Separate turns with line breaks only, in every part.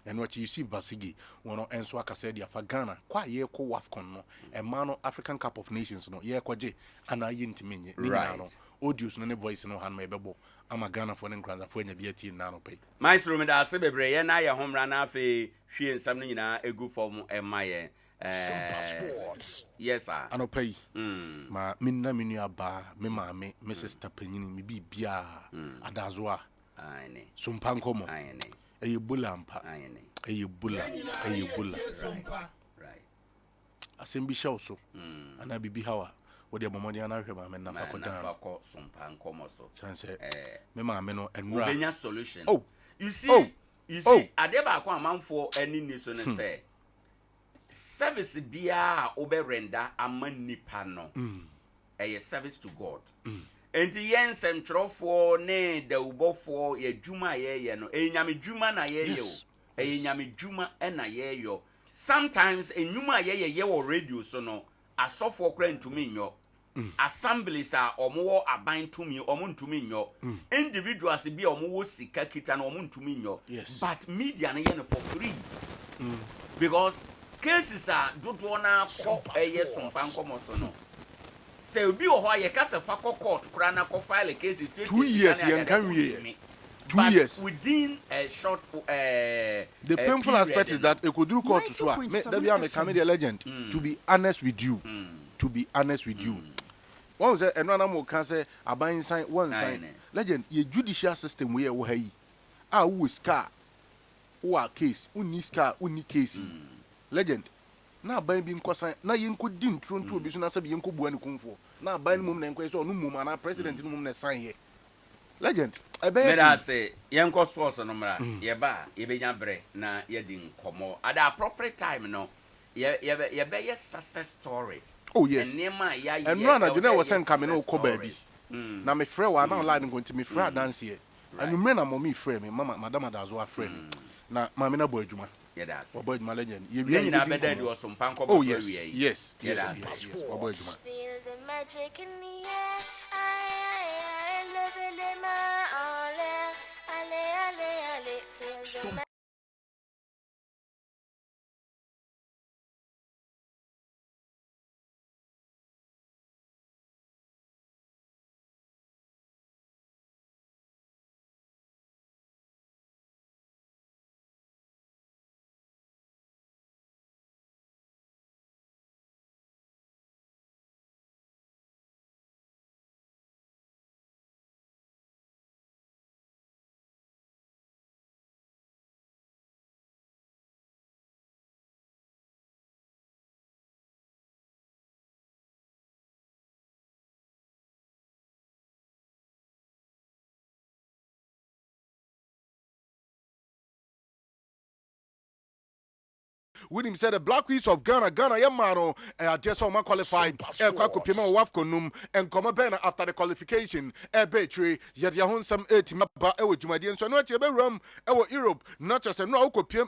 and what you see Basigi wono enso akase dia fa Ghana kwa ye ko WAFCON no e ma no African Cup of Nations no ye kwaje ana ye ntimi nye ni nyina no audios no ne voice no han ma ebebo ama Ghana for Nkoranza for nya bia tie na no pay
maestro me da se bebre ye na ye homra na afi hwie nsam no nyina egu form e ma ye yes sir
ano pay ma minna minu aba me maame me sister panyini me bibia adazoa
ayene
Sompa nkomo
ayene
eye bula mpa
ayene
eye bula
right
asembi show so ana bibi hawa wodi abomodi ana hwe maame na fa
na fa ko Sompa nkomo so
sanse me maame no enra
obenya solution you see ade ba kwa amanfo ani ni so ne say service bia oberenda amanipa no a service to God enti yen semtrofo ne dawubofo ye dwuma ye no enyame dwuma na ye yo enyame dwuma na ye yo sometimes enyuma ye wo radio so no asofo kra ntumi nyo assemblies are omo aban tumi omo ntumi nyo individuals bia omo wo sika kita na omo ntumi nyo but media na ye no for free because cases are dodo na ko eye Sompa nkomo so no say obi o ho ye kase fa court kura na ko file a case
2 years yen kan wie 2 years
within a short
the painful aspect is that e could do court to so me da bia me comedy legend to be honest with you one say eno na mo kan say aban sign one sign legend ye judicial system we wo ha yi wo ska wo case uni ska uni case legend na aban bi nkosan na yenko di ntro nto obi so na sabe yenko bua ne kunfo na aban mum na enko so no mum ana president no mum na sign here legend
me da say yenko sports no mra ye ba ye benya bre na ye di nkomo at the appropriate time no ye be ye success stories
yes
enema ya ye
and no na dwena wo sen kame no ko ba bi na me frɛ wa na online nko nti me frɛ dance here anu me na mommy frɛ me mama madam adazo a frɛ me na mama na bo adwuma
yes
boy my legend
you really na better do Sompa nkomo
oh yes boy adwuma
feel the magic in the air I love my all ale feel the
with him said the Black Queens of Ghana yamano just on qualified kwakopema wafkonum and come ben after the qualification betray yet ya honsam 8 mapa e wodwumade so no be ram e Europe not just no okopiem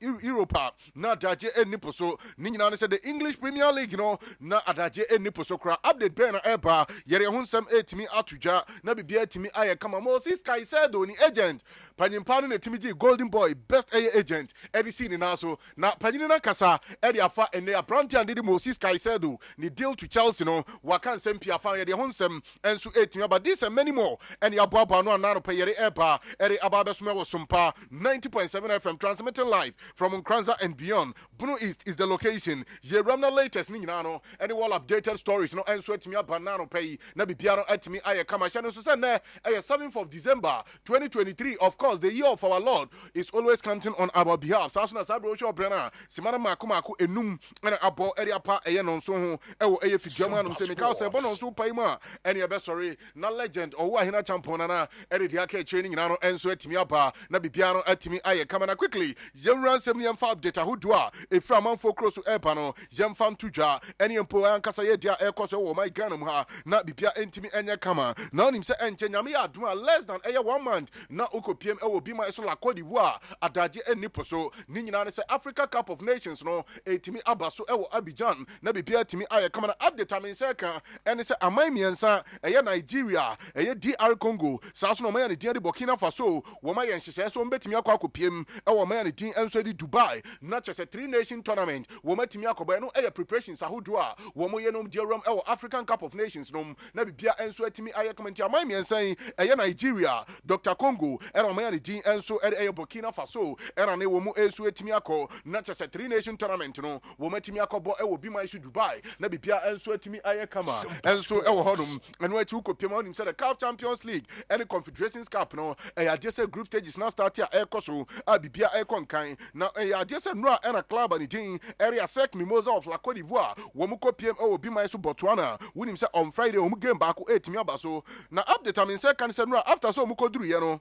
Europa na daje enipo so ni nyina said the English Premier League no na adaje enipo so kra update ben eba yet ya honsam 8 mi atuja na bibia timi aye kama Moses Kai said oni agent panyimpa no na timiji Golden Boy best agent edc ni na so na panyina kasa edi afa ene abranti ande Moses Caicedo ni deal to Chelsea no waka nsem pia fa ye de honsem enso etimi but this and many more and ya boaba no anano payere eba eri ababe so me Sompa 90.7 FM transmitting live from Nkoranza and beyond. Bruno East is the location. Ye ramna latest ni nyina no any all updated stories no enso etimi abanano pay na bibia no etimi aye kama hye no so say na 7th of December 2023. Of course the year of our Lord is always counting on our behalf. So as soon as abro show brana simana mako enum na abo eri apa eye no so ho ewo eye fidwama no se meka se bo no so pai mu a ene be sorry na legend Owoahene Acheampong na Adea Akye training na no enso atimi apa na bibia no atimi aye kama na quickly yemran sem ne yemfa update ahodo a efra manfo cross epa no yemfa ntudwa ene empo ankasa ye dia ekoso wo my Ghana mu ha na bibia entimi enye kama na onim se enche nyame ya aduma less than eye 1 month na okopiem ewo bi ma eso la Cote d'Ivoire adaje enipo so ni nyina ne se Africa Cup of Nations no etimi abaso ewo Abidjan na bibia timi aye kama na update amen say kan ene say amai miensa eye Nigeria eye DR Congo saso no man de Burkina Faso wo ma yen hyehyɛ so mbetimi akwa akopiem ewo man de din enso di Dubai na chese 3-nation tournament wo matimi akoba no eye preparations ahodo a wo mo ye no diaram ewo African Cup of Nations no na bibia enso atimi aye kama nti amai miensa eye Nigeria Dr. Congo era man de din enso eye Burkina Faso era ne wo mo enso atimi akọ na chese 3-nation tournament no wo matimi akobo ewo bima isu Dubai na bibia enso atimi aye kama enso ewo hodum eno ati ukopiem onim say the CAF Champions League and the Confederations Cup no just group stages now start here ekoso bibia ekonkan na just no na club and din area sec mimosa of La Côte d'Ivoire wo mu kopiem ewo bima isu Botswana wonim say on Friday wo mu game back 8 mi abaso na update am say kan say no after so mu koduru ye no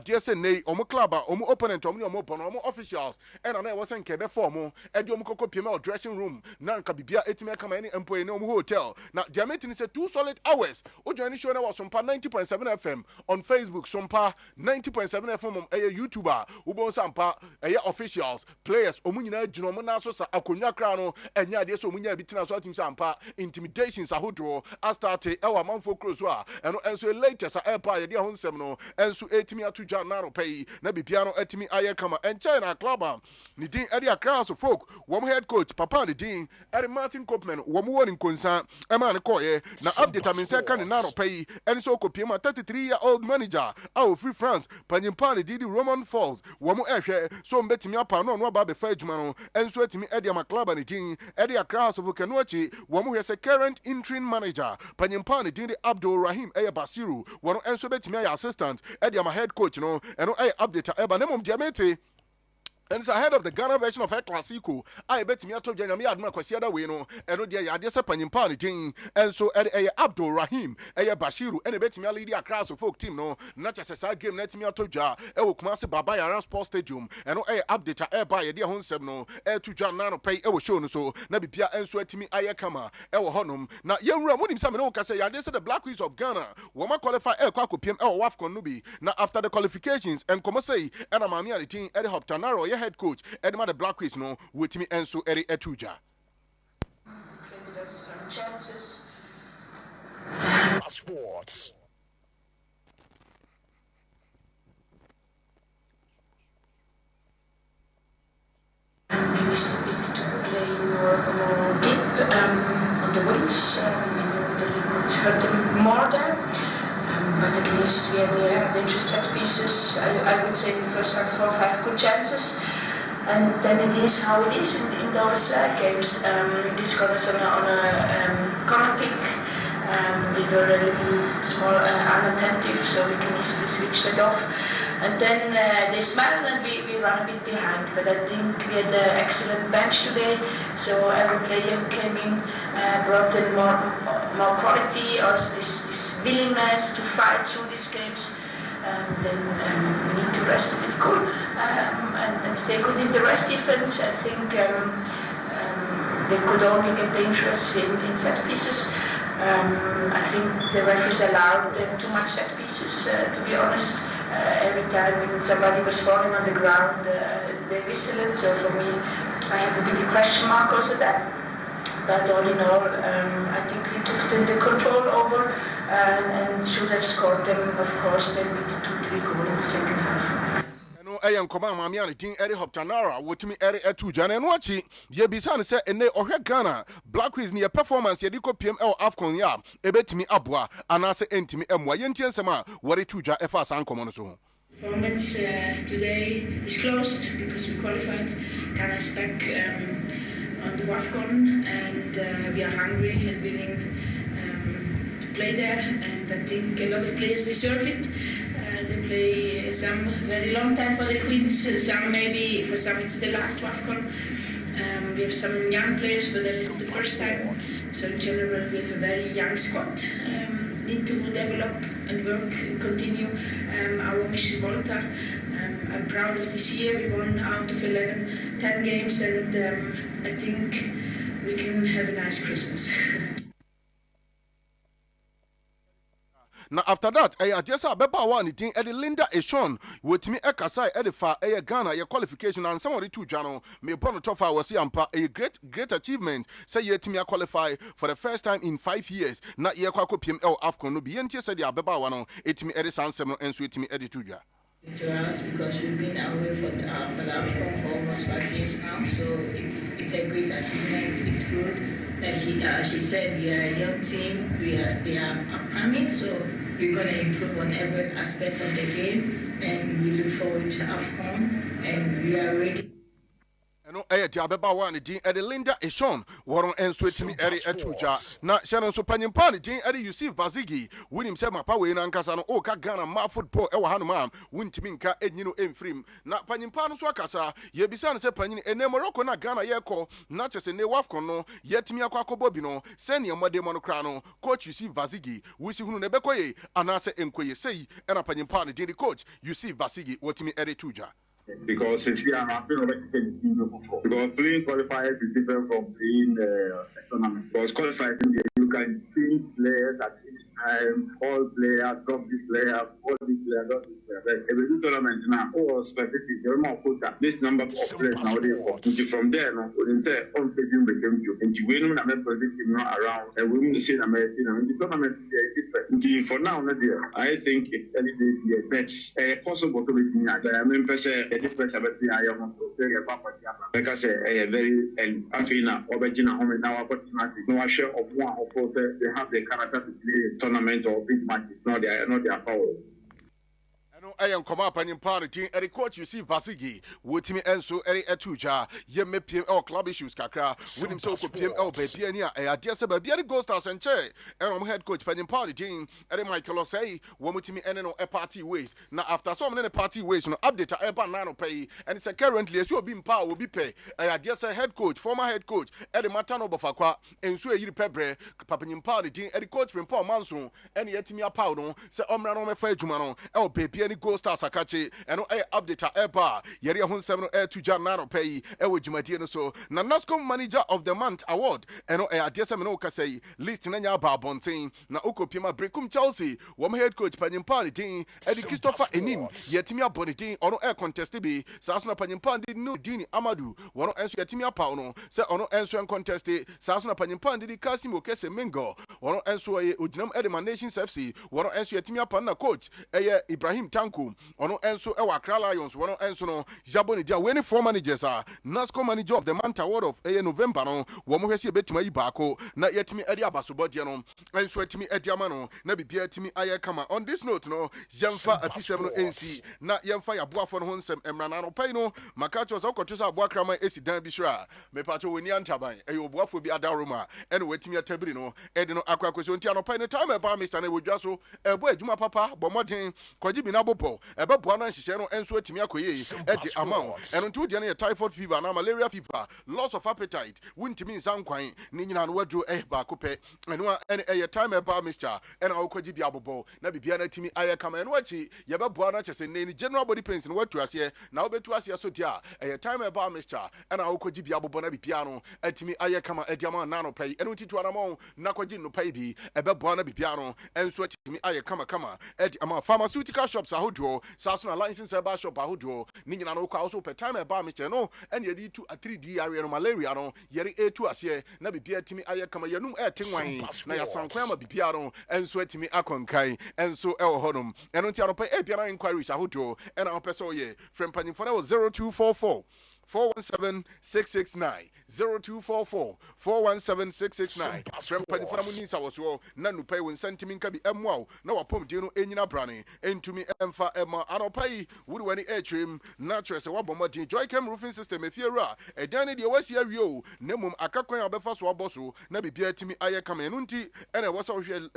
just nei omu club omu opponent omu omu officials and na was en kebe form edi omu kopiem o dressing room na nka bibia etimi kama any employee ne omu hotel na dia meeting say 2 solid hours o join show na was Sompa 90.7 FM on Facebook Sompa 90.7 FM on YouTuber ubon sampa officials players omunyina adwuno omu na so sa akonwa kra no enya ade so omunya bitina so atim sampa intimidations ahodo astarte ewa manfo cross a eno enso latest a airpa ye de ho nsem no enso etimi atoja na ro pay na bibia no etimi aye kama enche na club ni din Adea Akye folk wo head coach papa ni din Martin Koopman wo mo woni konsa ema ne koye na update am say kan na ro pay enso kopiem 33-year-old manager free France panyimpa Didi Roman Falls wo mo ehwe so mbetimi apa no no ba be fa adwuma no enso etimi Adea Maklaba ni din Adea Akye of Kanuachi wo mo hwese current interim manager panyimpa Didi Abdul Rahim Basiru wo no enso betimi ay assistant Adea ma head coach no eno update eba nemom diamete. And it's ahead of the Ghana version of El Clasico. I bet me to Jana, me admire Kwasiada Weno, and Odia Yadesa Panimpani Jing, and so Abdul Rahim, Bashiru, and a bet me a lady across the folk team, no, not just a side game, let me to Ja, Kumasi Babaya around Sports Stadium, and update air by a dear Honsem, no, to Jan Nano pay, show so, Nabipia and sweat to me Ayakama, Honum. Now, young Ramudim Saminoka say, I said the Black Queens of Ghana, Wama qualify El Kwako PM El Wafcon Nubi. Now, after the qualifications, and Komase, and Amamia, the team, Eddie Hoptanaro, head coach Edma the Black Queens no with me Enso Eri Etuja.
Created us some chances.
Sports.
Maybe it's a bit to play more deep on the wings. We knew that we could hurt them more there. But at least we had the dangerous set pieces. I would say in the first half 4 or 5 good chances. And then it is how it is in those games. This got us on a corner kick. We were a little small unattentive, so we can easily switch that off. And then they smiled and we ran a bit behind. But I think we had an excellent bench today. So every player who came in brought in more quality, also this willingness to fight through these games. Then we need to rest a bit cool and stay good in the rest defense. I think they could only get dangerous in set pieces. I think the referees allowed them too much set pieces, to be honest. Every time when somebody was falling on the ground, they whistled. So for me, I have a big question mark also there. But all in all, I think we took the control over and should have scored them, of course, then with 2-3 goals in the second half.
Nkoma Mamia and Dean Eddie Hoptanara, what me Eddie Etuja and watching. Ye Bisan said, and they or Ghana, Black Quiz near performance, Yadiko PML Afcon ya, ebet me abwa, and answer entimi Mwayentia Sama, what it tuja FS Ancomono.
Performance today is closed because we qualified. Ghana is back on the AFCON, and we are hungry and willing to play there. And I think a lot of players deserve it. They play some very long time for the Queens, some maybe, for some it's the last AFCON. We have some young players, for them it's the first time. So in general we have a very young squad. Need to develop and work and continue our mission Volta. I'm proud of this year. We won out of 10 games, and I think we can have a nice Christmas.
Now after that, just a beba one thing Eddie Linda Eshon with me ekasai edifa Ghana your qualification and some of the two jano me born top was a great achievement. Say yet me qualify for the first time in 5 years. Not ye kwako PML Afcon no be enti said ya beba one it me Eddie Sansem and sweet me Eddie Tuja.
To us because we've been away for the AFCON for almost 5 years now, so it's a great achievement. It's good. Like she said, we are a young team. They are upcoming, so we're gonna improve on every aspect of the game, and we look forward to AFCON, and we are ready.
No, Jabeba one Eddie Linda Eshon, Warren and Sweet me Eddie Etuja. Now, Shannon Sopanyan Pani, Eddie Yusuf Bazigi, William Sema Power in Ankasano, Oka Ghana, Ma football, Owoahene Wintiminka, and you know, Enfrim. Not Panyan Pano Swakasa, Yebisan Sepanin, and Morocco, not Ghana Yako, not just a Newafcono, yet me a Quaco Bobino, send your Mode Monocrano, coach Yusuf Bazigi, which you nebekoye, and answer Enquay say, and a Panyan Pani, the coach, Yusuf Bazigi, what me Eddie Tuja.
Because since we are happy because playing qualifiers is different from playing a tournament. Because qualifiers, you can see players at each time, all players, drop this player, all this player, drop this player. But if we do tournament now, all specific, you're not put that. This number of players nowadays, from there, no, on paging became you. And we know that position not around, and we will see American, and the tournament is different. For now, I think it's any day, but possible to be but I mean, difference about the area of like I say, a very Afina, Obagina, home in our opportunity. No share of one of course they have the character to play tournament or big matches. No, they are not their power.
I am come up and in party, and the coach you see Basigi, with me and so Eri Etuja, ye me PML club issues kakra, with him so PML baby, and I just about the Ghost House and chair, and I'm head coach Penny Party Jean, and Michael say, one with me and a party ways. Now, after so many party ways, no update a banana pay, and it's currently as you have been power will be pay. I just a head coach, former head coach, Eddie Matano Bofakwa, and so you pebre, Papanin Party Jean, and the coach from Paul Manson, and yet me a powder, say Omrano me fair Jumano, oh baby. Go Star Sakachi and update eba Yeria Hun 7 to Janano pay Ewujumatiano so Nanasco Manager of the Month Award and Desamino say list Nanya Barbontin na Oko Pima Brekum Chelsea one head coach Panin Party Eddie Christopher Enim Yetimia Bonitin or air contest be Sasuna Panin Pandi no Dini Amadou one answer Yetimia Pauno say ono answer and contest Sasuna Panin Pandi Casimo Kese Mingo one answer Ujinam Edema Nations FC one answer Yetimia Pana coach Ibrahim Tanku, ono enso ewa Accra Lions, ono enso no Jaboni dia weni four managers are NASCO manager of the month award of November no, womo hwesi betima yi baako na yetimi edi abasobodie no, enso etimi edi amano na bibia etimi aye kama. On this note no, yemfa afisem no NC na yemfa yaboafo no ho nsem emrana no pai no, makacho za okotosa aboakrama esi dan bi hwera me pacho weni antaban oboafo bi adaroma ene wetimi atabiri no edi no akwakoso ntia no pai no time eba Mr. na wodwa so ebo adwuma papa bomodin kwaji bi na bopo ebe boa na nhihye no enso atimi akoye edi amount eno ntu de na typhoid fever na malaria fever loss of appetite wuntimi nsan kwan ni nyina no wadro ba kope eno ene time eba Mr. ena okwaji bi abobo na bibia na timi aye kama eno achi ye be boa na chese ne general body pains no watu ase na obetu ase so dia time eba Mr. ena okwaji bi abobo na bibia no atimi aye kama edi amount na no pai eno titu anamon na kwaji no pai bi ebe boa na bibia no enso atimi aye kama edi amount pharmaceutical shops ahodo Sasuna license eba shop ahodo ni nyina no kwa also per time eba me no ene yedi to a 3D area no malaria no yeri A2 ase na bibia timi aye kama yanum tenwan na ya sankwan ma bibia no enso atimi akonkai enso e hodom eno ti anopa e bia na inquiries ahodo ena opeso ye from panimfo na 0244 417-669 0244-417-669 From Panifana Munisa was so Nanu pay when sentiment be emwao na wapom dino enyina brani entumi emfa ema anopai would when trim naturals a wabomati joy cam roofing system if you're a dani de wasi rio nemum akakwan abefa so aboso na bibia timi aye kama enunti ena wasa hwe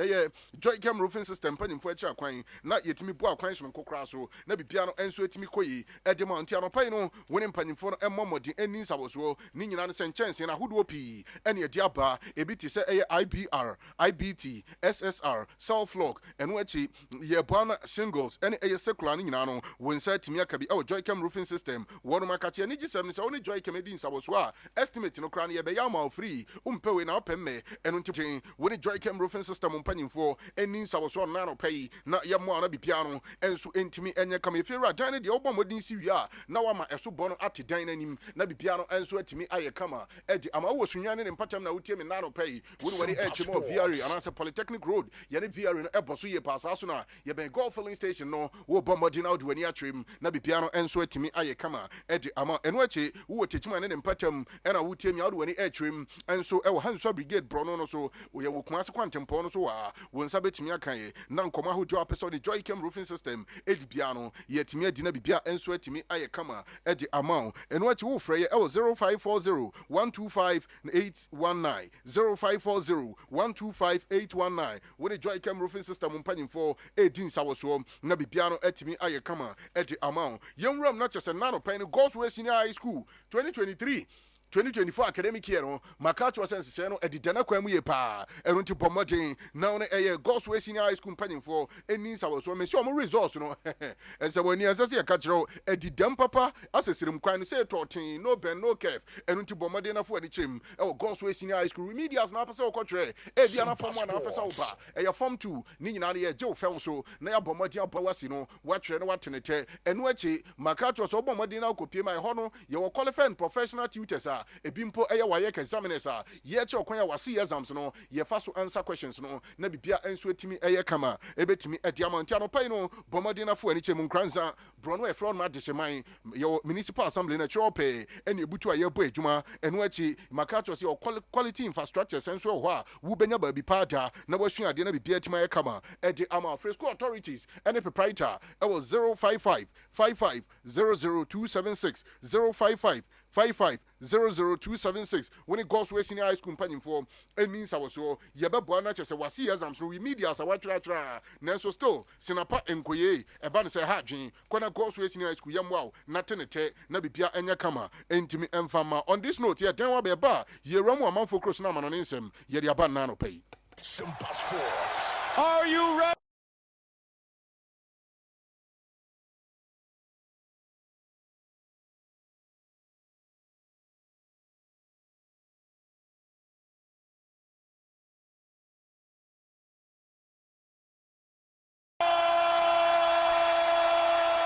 joy cam roofing system panimfo acha kwan na yetimi bo akwan so nkokra so na bibia no enso etimi koyi edema nti anopai no woni panimfo mmomodi eni sawoso ni nyina ne senchance na hodo pi ene edi aba ebi ti se IBR IBT SSR self lock eno achi ye bwana shingles ene secular ni nyina no wonsa timi aka bi Joycam roofing system wono makache ni gisem ni se oni Joycam edi sawoso a estimate no kra na ye be ya ma free umpewe na opemme eno nti woni Joycam roofing system mpanyimfo eni sawoso na no pay na ye mo na bibia no enso entimi enye kam efira dan ne de obomodin si wi a na wa ma eso bo no ate dan nanim na bibia no enso atimi aye kama edi ama wo sunwane ne mpatam na wotie me na no pay woni wari mo VRE anase Polytechnic Road ye ne VRE no eboso ye pasa so na ye ben golf filling station no wo bomodin out wani atwem na bibia no enso atimi aye kama edi ama eno achi wo techima ne mpatam ena wotie me out wani atwem enso ewo Hanso Brigade Brono no so wo ye wo kumase kwantempo no so wa wo nsa betimi akan na nkoma hojo apeso de Joycam roofing system edi bia no ye timi adi na bibia enso atimi aye kama edi ama eno achi wo frɛ ye ewo 0540 125 819 0540 125 819 with the Joycam roofing system mpanyimfo edin sawoso na bibia no atimi aye kama edi ama yemram na chese nano pen Gospel Senior High School 2024 academic year no makacho sense no edidana kwamu ye pa eno nti pomodin na no eye Gospel Senior High School mpanyimfo eni sawoso me so mo resource no ense woni asase ye kachiro edidam papa asesirim kwan no say totin no ben no kef eno nti pomodin na fo ani chim e Gospel Senior High School remedials na apese okotwe e bia na form 1 na apese oba e form 2 ni nyina ye je ofel so na ya pomodin abawasi no watwere no watenete eno achi makacho so pomodin na okopie mai ho no ye wo qualified professional tutors ebimpo eye waye examiners ye che okwan ya wase exams no ye fa so answer questions no na bibia enso etimi eye kama ebetimi ediamantia no pai no bomodi na fo ani che Nkoranza brono e front ma desheman ye municipal assembly na chope ene ebutu aye bo adwuma eno achi makacho se quality infrastructure senso ho a wo benya ba bi pada na wasua ade na bibia etima eye kama edi ama fresco authorities ene proprietor e was 055 55 00276 055 55 when it goes to Senior High School mpanyimfo means I was so yebebo na chese wasi exams so we media sa watra nanso still sinapa enkoye eba ne se ha dwen kwana goes to Senior High School yamwa na tenete na bibia enya kama entimi emfama on this note ye den wa be ba ye ramu amanfo cross na manone nsem ye de aba na no pay
Sompa Sports. Are you ready?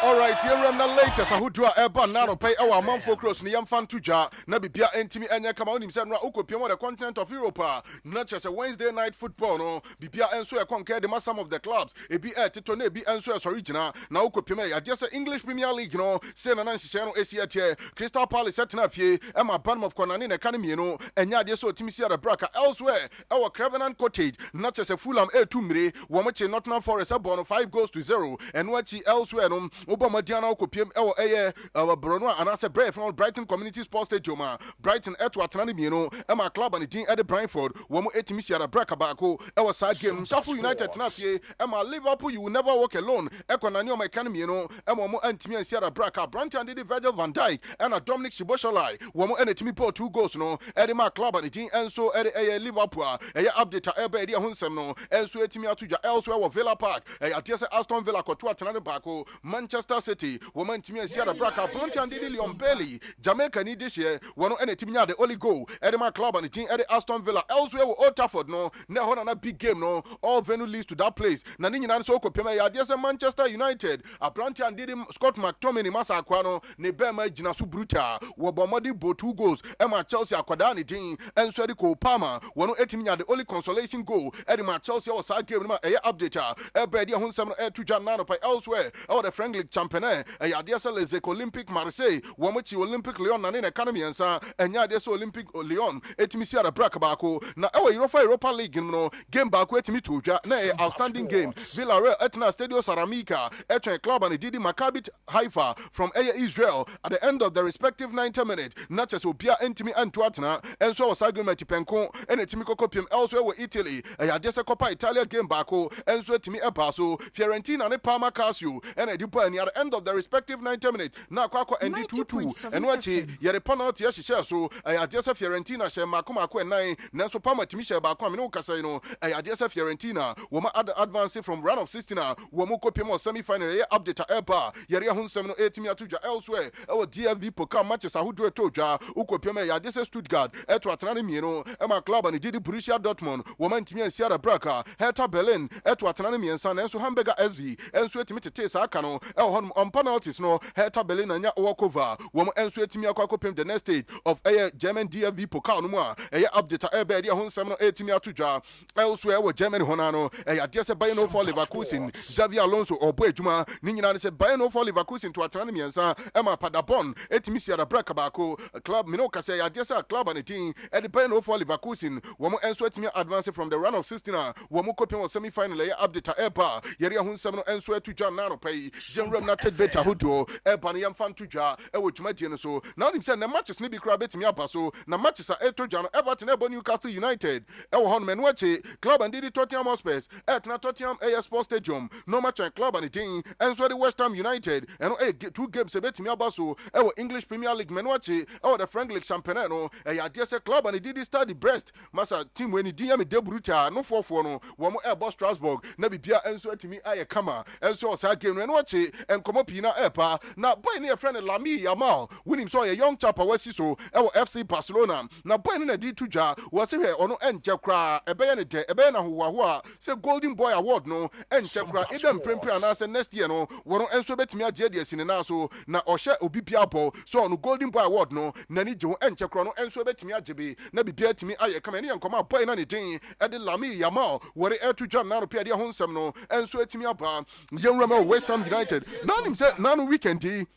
All right, here we are now latest. Ahudua eba nano pay our manfo cross ni yamfan tuja na bibia entimi enya kama onim se no ukopia the continent of Europe not just a Wednesday night football no bibia enso e conquer the some of the clubs ebi tito na ebi enso e original na ukopia ya just English Premier League no say na nhihye no esi Crystal Palace setna fie ema Bournemouth konane na kanemi no enya de so otimi sia the braka elsewhere our Cravenant Cottage not just a Fulham A2 wo mo che Nottingham Forest abono 5-0 and wachi elsewhere no Obamadiana okopiem ewo eye Brono anase Brave from Brighton Community Sports Stadium Brighton etwa tenane mieno ema club and din Ede Brentford wo mo etimi sia da braka baako ewo sa game Sheffield United tenafie ema Liverpool you will never walk alone ekonani o mekane mieno ema mo antimi ansia da braka Brandt and Virgil van Dijk and Dominic Szoboszlai wo mo enetimi put 2 goals no Ede ma club and din enso Ede Liverpool eye update ebe ede honsem no enso etimi atuja elsewhere wo Villa Park ade se Aston Villa koto tenane baako Manchester City woman timi asia da braka Ponti and Leon Bailey Jamaica ni this year wono ene timi nya the only goal Edema club and team Ede Aston Villa elsewhere with Old Trafford no na ho na big game no all venue leads to that place na ni nyina so kopema ya de Manchester United Brandt and Scott McTominay masa akwa no ne bema gina so brutal wo bomodi bo 2 goals ema Chelsea akwada ni din enso Ede ko Palmer wono etimi nya the only consolation goal Edema Chelsea was that game ma update ebe de ho nsem no to Janano pa elsewhere the friendly champion Adea Akye Olympic Marseille womochi Olympic Lyon na ne economy ensa enya Adea Olympic Lyon etimi sia da braka baako na Europa League no game baako etimi todwa na outstanding game Villarreal etna Stadio Ceramica etwen club and Didi Maccabi Haifa from Israel at the end of the respective 90 minutes not just obia entimi antoatna enso was argument penko en etimi kokopiem elsewhere with Italy Adea Coppa Italia game baako enso etimi epaso Fiorentina ne Parma Calcio en edipo ani at the end of the respective 90 minutes na kwakwa endi 2-2 eno achi yere penalty ya hihye so Adea Fiorentina she makomako enan nanso Parma timi she ba kwa me no kasa no Adea Fiorentina wo ma advance from round of 16 wo mo kopiem semi final ye update eba yere ho nsem no etimi atodwa elsewhere e DFB Pokal matches ahodo etodwa ukopiem Adea Stuttgart eto atena ne mieno e ma club and GD Borussia Dortmund wo ma ntimi ansia Braga Hertha Berlin eto atena ne miensa nanso Hamburger SV enso etimi tete sa aka no e ho on penalties no Hertha Berlin anya walkover wo mo enso etimi akwa the next stage of German DFB Pokal no mu a update ebe dia ho nsem no etimi atodwa elsewhere wo Germany honano Adea Bayern for Leverkusen Xavi Alonso obo adwuma ni nyina ne se Bayern for Leverkusen to atena ne miensa e ma Paderborn etimi sia Braga baako club me no kasa Adea club and team e the Bayern for Leverkusen wo mo enso etimi advance from the round of 16 wo mo kopim semi final update eba yere ho nsem no enso atodwa na no pai General United beta hodo eba ne yamfa ntodwa e wo dwumadie no so now him say na matches ni bi kra betimi aba so na matches etodwa no Everton ebo Newcastle United e wo ho no menu achi club and the Tottenham Hotspur etna Tottenham Sports Stadium no match club and team enso the West Ham United and 2 games betimi aba so e wo English Premier League menu achi e wo the Frank League Champagne no Adea club and did study Brest masa team when di am de bruta no 4-4 no wo mo Airbus Strasbourg na bibia enso atimi aye kama enso sa game no achi enkomo pina epa na boy ne friend Lami Yamal winning so a young chap awasi so e wo FC Barcelona na boy na di tudwa wo se hwe ono enje kra ebe ne de ebe na ho a se Golden Boy Award no enje kra edem prempre na se next year no wo no enso betimi agye de asine na so na ohye obi bia ball so ono Golden Boy Award no na ni je ho enje kra no enso betimi agye be na bibia timi aye kama ne yankoma boy na ne din e de Lami Yamal wo re etudwa na no pia de ho nsem no enso etimi aba yenwrama West Ham United na nim se na no weekend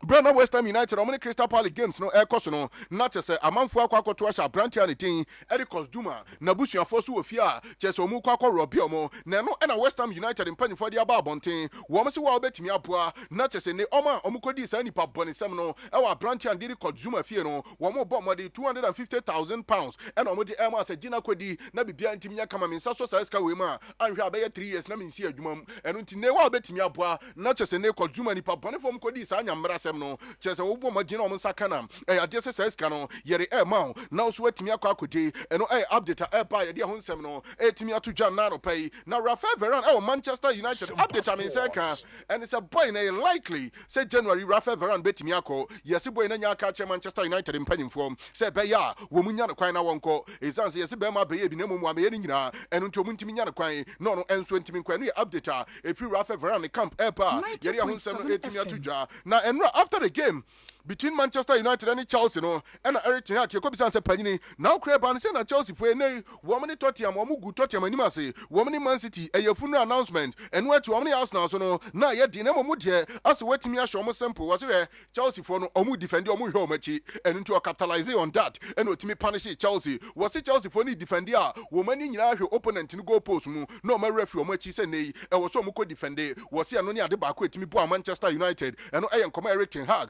Brana West Ham United on many Crystal Palace games no air no not just a amanfo akwa to asha branch and tin Ericos Duma na busuafo so ofia chese omu kwa robi omo na no na West Ham United impanyi for dia ba bonten wo mo se wa obetimi aboa not just ne oma omukodi sa nipa bonisem no e wa branch and Ericos Duma fie no wo mo bo mo de £250,000 and omo de ema se gina kodi na bibia ntimi nya kama mensa so sa ska we ma anhwe abaye 3 years na mensi adwuma eno nti ne wa obetimi aboa not just ne Ericos Duma nipa bonifo mkodi sa nyamra no chese wo bo magina o msa kana Adea says kana yere ma na so watimi akodi eno update ba ye de ho nsem no etimi atodwa na no pay na Rafael Varane Manchester United update am inseka and it's a boy na likely say January Rafael Varane betimi akọ yesi boy na nya aka che Manchester United mpanyimfo say be ya wo munya no kwan na wonko ezanse yesi be ma be ye bi na mu ama ye nyina eno nti omuntimi nya no kwan no no enso ntimi kwan no update if Rafael Varane camp ba yere ho nsem no etimi atodwa na eno after the game between Manchester United and Chelsea no and Eric Ten Hag ko bisa se panyini now creba no say na Chelsea fo enei wo mani Tottenham wo mugu Tottenham animase wo mani Man City eyefunu announcement enu atu wo mani Arsenal so no na ye di na mo de ase watimi ahwo mo simple wo say Chelsea fo no omu defend omu hwe omachi enu to capitalize on that enu otimi punish Chelsea wo say Chelsea fo ni defend a wo mani nyina hwe opponent ni goal post mu no ma referee omachi say nei e wo so omu ko defend wo say anu ni ade ba ko etimi bo Manchester United enu eyenkoma Eric Ten Hag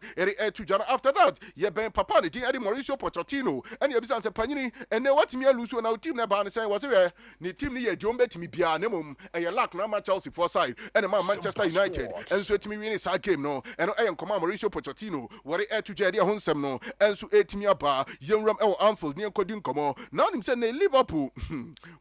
after that ye ben papa ne din Eddie Mauricio Pochettino and ye bisa se panyini and ne watimi aluso na team na ba ne say was we ni team ni ye jom betimi bia ne mum e ye lack na ma Chelsea for side and ma Manchester United and so etimi win sa game no and e nkoma Mauricio Pochettino wore to jade ho nsem no and so etimi aba yenwram e Anfield ni enkodi nkomo now nim say ne Liverpool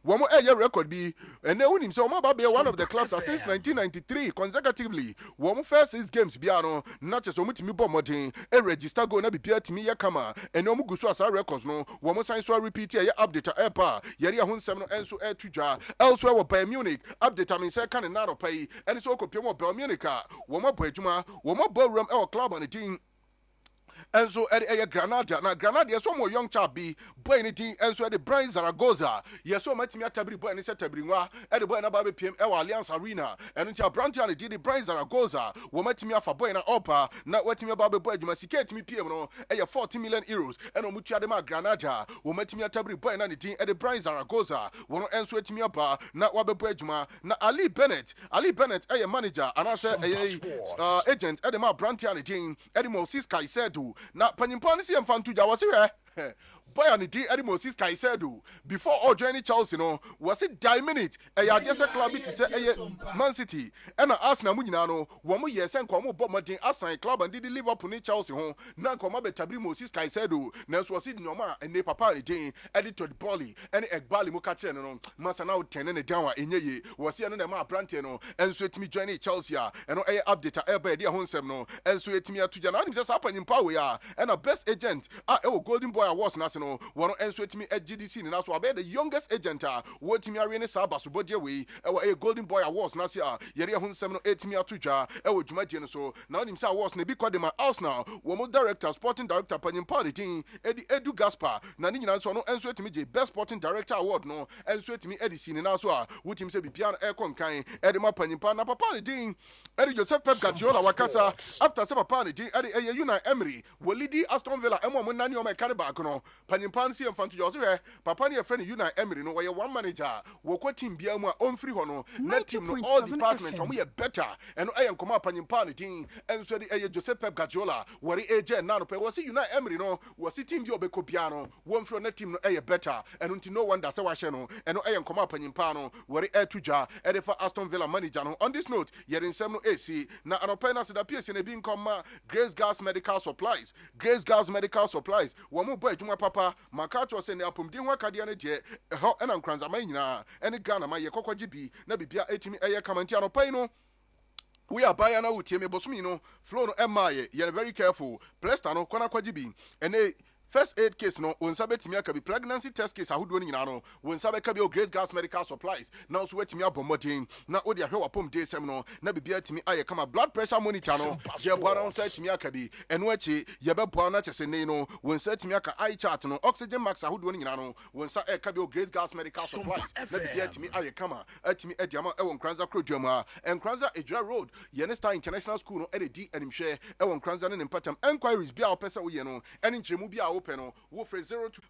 wo mo e ye record bi and ne unim say o ma ba be one of the clubs since 1993 consecutively wo mo first 6 games bia no not just o mutimi bo modern register go na bibia timi ya kama eno mu guso asa records no wo mo san so repeat ya update epa yeri ya hunsem no enso etudwa elsewhere wo Bayern Munich update am say kan na ro pai eni so kopiem wo Bayern Munich wo mo bo adwuma wo mo bo ram e club on the team and so Granada na Granada yes more young chap be boy anything and so the Brian Zaragoza yes so matimi atabri boy ni setabri nwa the boy na ba be PM Alliance Arena and until Branty and the Brian Zaragoza wo matimi afa boy na opa na watimi ba be boy adwuma siketi mi PM no 40 million euros and omutua de ma Granada wo matimi atabri boy na the team the Brian Zaragoza wo no enso atimi apa na wa be boy adwuma na Ali Bennett manager and I say agent the ma Branty and the team Moses Caicedo na panyimpa ni se mfantu ja wose hwe boy on the day Eddie Moses Caicedo before all joining Chelsea no was it die minute a just a club to say Man City and Arsenal mu nyina no wo mo yes and come bo modern Arsenal club and did Liverpool ni Chelsea ho na come betabri Moses Caicedo na so was it nyoma and papa the day editor the Polly and Egbali mu ka kire no masa na 10 ne down enye ye was here no na ma brante no and so etimi join Chelsea and no update e be dia ho nsem no and so etimi atuja na nim say sapanyim power ya and a best agent Golden Boy Awards na se no one enso etimi GDC ni na so abe the youngest agent wo etimi awe ne sa basobodie we a Golden Boy Awards na se yere ho nsem no etimi atudwa dwumadie no so na onim say awards na bi kwade ma Arsenal wo mo director sporting director panyim party din Edu Gaspar na ni nyina so no enso etimi je best sporting director award no enso etimi edisi ni na so wotim say bibia no konkan ma panyim pa na papa din Joseph Pep Guardiola wakasa after say papa din Unai Emery wo lead Aston Villa mo nani o me kare back no panyimpan si emfanto yo so papa ne your friend Unai Emery no we one manager wo ko team bia mu a onfiri ho no na team no all department omo ye better eno nkoma panyimpan din enso de Joseph Pep Guardiola wori agent na no pe wo si Unai Emery no wo si team bi obeko bia no wo mfiri na team no better eno nti no wonder say wa hye no eno nkoma panyimpan no wori tudwa for Aston Villa manager no on this note yere nsem no AC na anopa na seda PS na bi nkoma Grace Gas Medical Supplies Supplies wo mo boy juma papa makato se ne apom din ho akade ne de ho ena Nkoranza man nyina ene Ghana ma ye kokogye bi na bibia etimi kamanti anopa no we are buying na utie me bosumi no flow no emaye ye very careful plaster no kona kwagye bi ene first aid case no won sabe timi aka bi pregnancy test case ahodo ni nyina no won sabe ka bi Grace Gas Medical Supplies na so wetimi abomodin na odi ahwe wapom de sem no na bibia timi aye kama blood pressure monitor no je boa na say timi aka bi eno achi ye be boa na chese nei no won say timi aka eye chart no oxygen max ahodo ni nyina no won sa ka bi Grace Gas Medical Supplies na bibia timi aye kama atimi ediama e won Nkoranza krodwam a Nkoranza Ejura Road ye ne Star International School no e di animhwe e won Nkoranza ne mpatam enquiries bia opesa wo ye no ene nkyeremu bia open no wo frɛ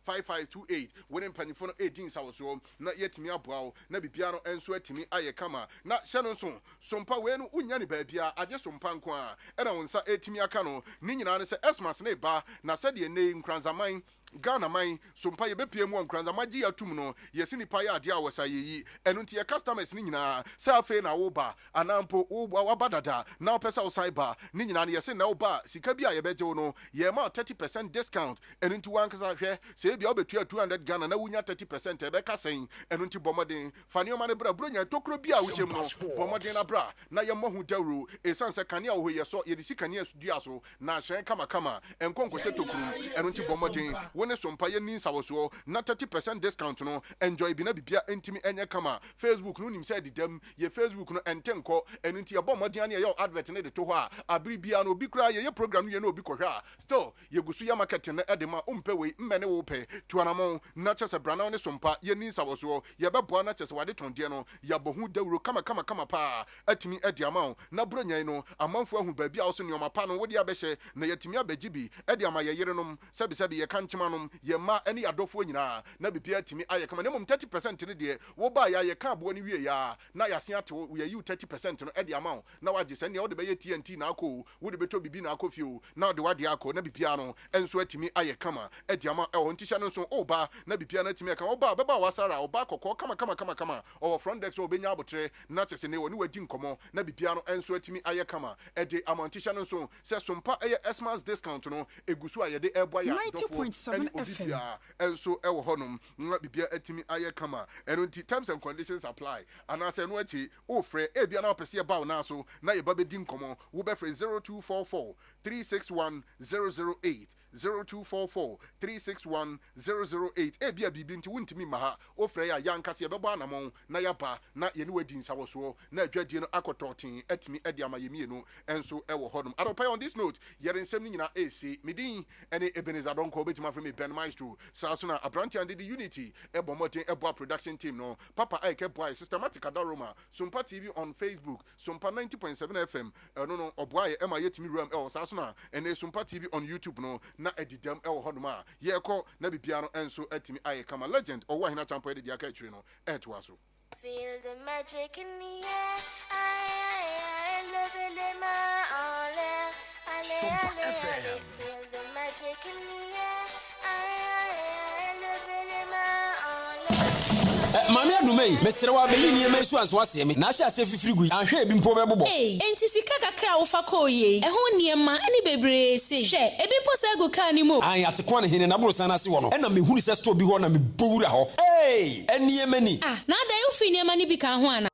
025528 when panifo no 18 sawoso na yetimi aboa na bibia no enso atimi aye kama na hye no nso sompa we no unya ne baabia agye sompa nko a ɛna wonsa etimi aka no ni nyina ne sɛ Esmas ne ba na sɛ de ne Nkoranza man Ghana man sompa ye bepie mu Nkoranza magye atum no yesi nipa ya ade a wosa yeyi eno nti ye customers ni nyina sɛ afe na wo ba anampo wo wabadada na opesa wo sai ba ni nyina ne yesi na wo ba sika bi a ye beje wo no ye ma 30% discount eno nti wankasa hwɛ sɛ bia obetua 200 Ghana na wunya 30% e be ka sen eno nti bomoden fane o ma ne bra bronya tokro bi a wo hyem no bomoden na bra na ye mohu dawro esan sɛ kane a wo ye so ye de sika ne asudua so na hyen kama enkonko sɛ tokro eno nti bomoden wone sompa ye nin sawoso na 30% discount no enjoy bi na bibia entimi enye kama Facebook no nim say didam ye Facebook no entenko enu nti ye bomodin ane ye advert ne de to ho a abri bia no obi kura ye program no ye no obi kohwa still ye gusu ya market ne edema umpe we mmene wo pe tuanamo na chese brana ne sompa ye nin sawoso ye beboa na chese wade tonde no ya bohu dawuro kama pa atimi ediama na bronya no amanfo ahu ba bia wo so neoma pa no wode abehye na yetimi abagibi ediama ye yerenom sebi ye kanchima nom ye ma ene adofo nyina na bibia timi aye kama ne mum 30% ne de wo ba ya ye ka abo ne wie ya na yase ate wo ye 30% no e de ama na waje se ne wo de be ye TNT na akọ wo de beto bibi na akọ fie na de wade akọ na bibia no enso atimi aye kama e de ama e ho ntisha no so o ba na bibia na atimi kama wo ba beba wasara o ba kokọ kama o front desk o benya abotre na tese ne wo ne wadi nkomo na bibia no enso atimi aye kama e de ama ntisha no so se sompa e Esmas discount no egusu a ye de eboa ya dofo
90.7 FM.
And so ewo honum na bibia atimi aye kama eno nti terms and conditions apply and as eno achi o frɛ e bia na opese ba na so na ye ba be din komo wo be frɛ 0244 361 008 0244 361 008 e bia bibi nti wuntimi ma ha o frɛ ya yankase ye bɛbɔ anamon na ya ba na ye ne wadi nsawo so na adwadie no akototen atimi ade ama ye mienu enso ewo honum adopa on this note yere nsɛm ni nyina esi midin ene Ebenezer Donko betima from me Ben Maestro Sasuna Abranti and the Unity Ebo Motin Ebo production team no Papa Ike Boy Systematic Adaroma Sompa TV on Facebook Sompa 90.7 FM no Oboy Emma Yetimi Ram Sasuna and Sompa TV on YouTube no na edidam hoduma ye ko na bibia no enso atimi aye kama legend Owoahene Acheampong Adea Akye Abia no eto aso.
Feel the magic in the air. I love it, my all.
Sompa FM.
Feel the magic in the air.
Mami adumei, mesere wa beyi ni eme so anso aseme. Na ahye ase fifiri gu. Ahwe ebi mpo bebobo.
Enti sika kakra wo fa ko ye. Eho niema eni bebre se. Hwe, ebi mpo se go kan ni mo.
An atekwa ne hene na bro sana ase wo no. Na me hunu se store bi ho na me bowura ho. Eni ema ni.
Na da yo fi niema ni bi kan ho ana.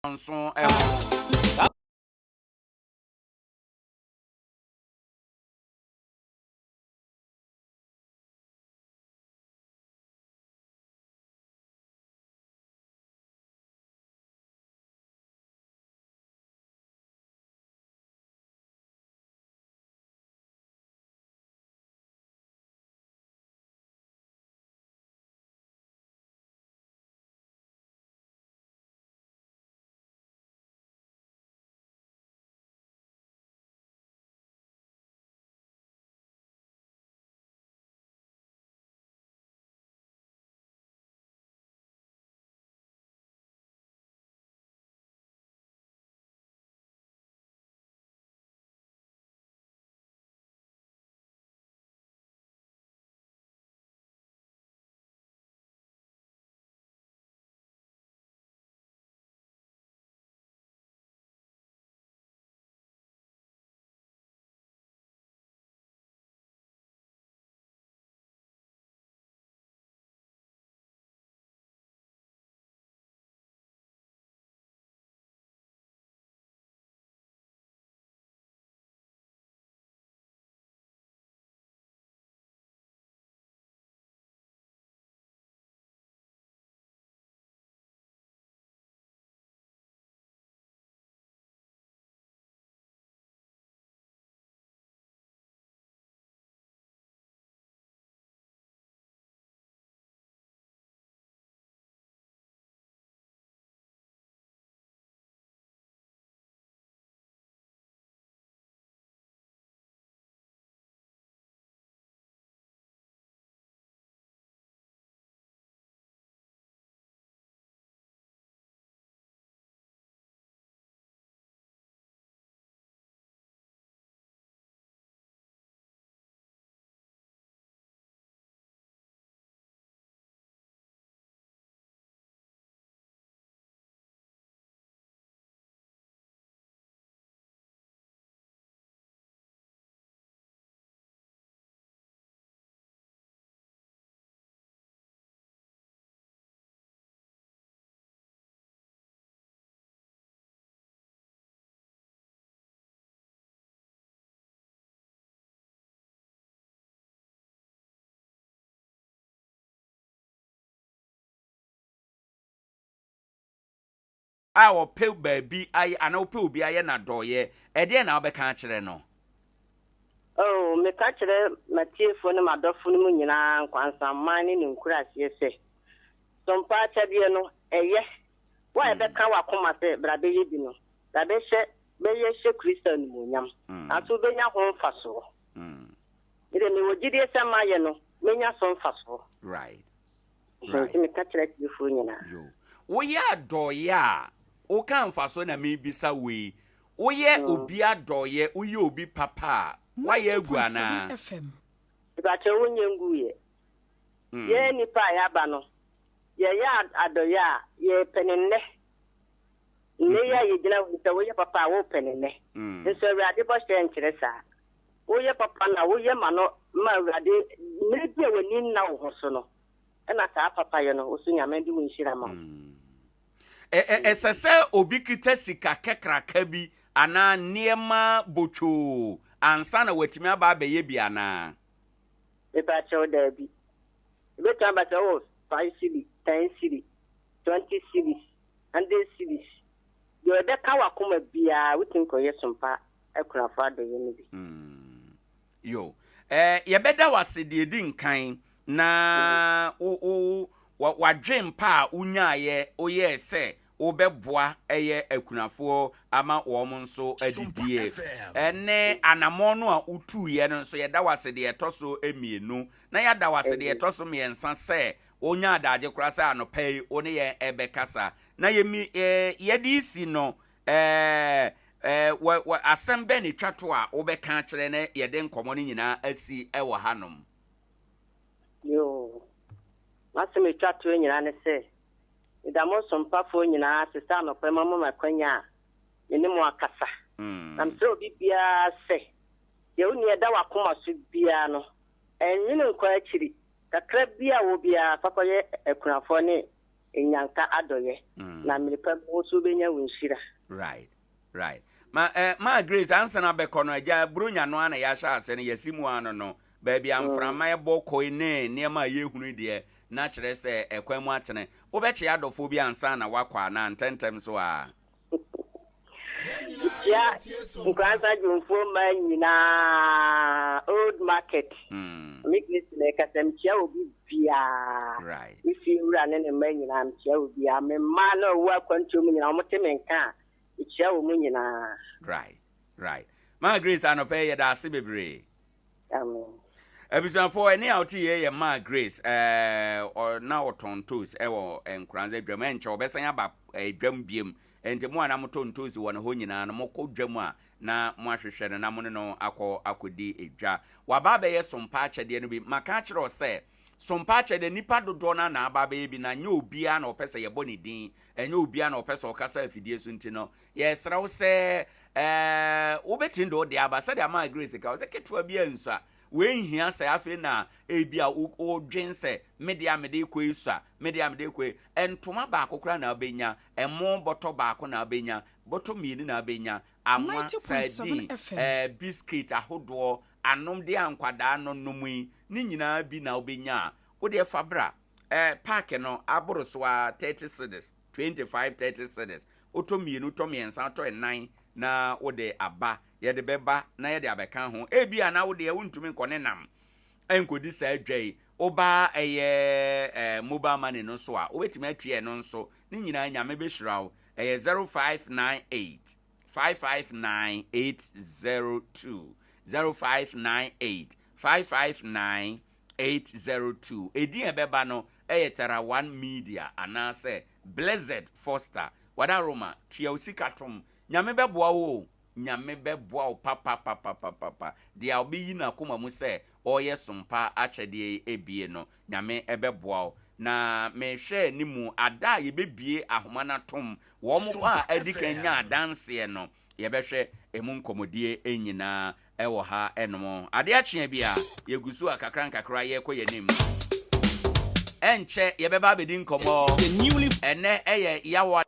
nso a ope baabi aye ana ope obi aye na doye ede na obeka kire no
oh me ka kire matiefo ne madofo no nyina nkwansa man ne nkurase se Sompa Chabie no eye wa ebeka wakoma se brabe yebi no brabe hye beye hye Christian munyam aso benya ho mfaso ire me wogide sema ye no menya so mfaso
right
me ka kire tifo nyina
yo wo ya doye a o kan faso na me bisa we wo ye obi adoye wo ye obi papa wa ye aguana
ba che wonye nguye ye ni pa ya ba no ye ya adoya ye penenne ne ya ye gina wo ye papa wo penenne nso awurade bo hye nkire sa wo ye papa na wo ye ma no ma awurade ne bi wani na wo so no na sa papa ye no osu nyame di wo nhira ma
esese obi kita sika kekraka bi ana niema bocho ansa na watimi aba abaye bi ana
e ba che oda bi be tamba se o 5 cedi 10 cedi 20 cedis 100 cedis yo de ka wakoma bia wutin ko yesompa ekurafa do ye ni bi
yo ye beda wase de di nkan na wadwen pa unyaye oye se obeboa eye akunafo ama wo nso adidie ene anamo no a utu ye no nso ye da wase de etoso emienu na ya da wase de etoso miensa se onya adaje kurasa anopai oni ye ebekasa na ye di isi no asembe ni twato a obeka kire ne ye de nkomo ni nyina asi ewo hanom
yo maseme twato nyina ne se idamo Sompa fo nyina sesa no pe mama makwanya ene mo akasa am se obi bia se ye uni eda wakoma so bia no enwene nkwa akiri kakra bia wo bia papa ye ekunafo ne enyanka adoye na miripa so benya wonshira.
Right. Ma Grace answer na beko no agya bronya no ana ya sha ase no yasimu ano no ba bia mframa ye bokoi ne niema ye hunu de na kire se ekwamu atene wo be che adofo bi ansa na wakwa na ntentem so a
ya Nkoranza jumfo manyina old market miklis ne kasemchia obi bia
right
if you run in manyina amchia obi a me ma no wa kwantu mu nyina omotemenka ichia wo mu nyina
right ma Grace anope ye da ase bebre
amen
ebisanfo eni outi ye ma Grace or na otontos ewo Nkoranza dwam enche obesan aba dwam biem ente mu ana motontozi wona ho nyina no mokodwam a na mo ahwehwe na mo no akodi edwa waba be ye sompa akyede no bi maka kire o se sompa akyede nipa dodo na aba be bi na nye obia na opese ye boni din enye obia na opese okasa afidie so ntino ye srawo se obetindo de aba se de ama Grace ka o se ketwa bia nsa we nhia se afi na ebia o dwense media mede kɔ isa media mede kɔ entoma ba akokra na abenya emo botɔ ba akɔ na abenya botɔ mieni na abenya anwa sardine biscuit ahodoɔ anom de ankwada no nomui ni nyina bi na obenya wo de fabra park no aboro so a 30 cedis 25 30 cedis oto mienu to miensa to enan na wo de aba ye de beba na ye de abeka ho ebia na wo de wuntumi nkone nam enkodi sa adwai oba mobile money no so a obetimi atwie no nso ni nyina nyame be hirawo 0598 559802 0598 559802 edi ebeba no tera one media anase blessed foster wada roma tia usikatom nyame beboa wo nyame beboa wo papa dia obeyi na koma mu se oye sompa akyede ebie no nyame ebeboa wo na mehwe ni mu ada ye bebie ahoma na tom wo mo a adikanya adanse no ye behwe emu nkomodie enyina ewo ha enom ade akyea bia ye gusu akakra nkakra ye koyenim enche ye beba bedi nkomo ene eye yawo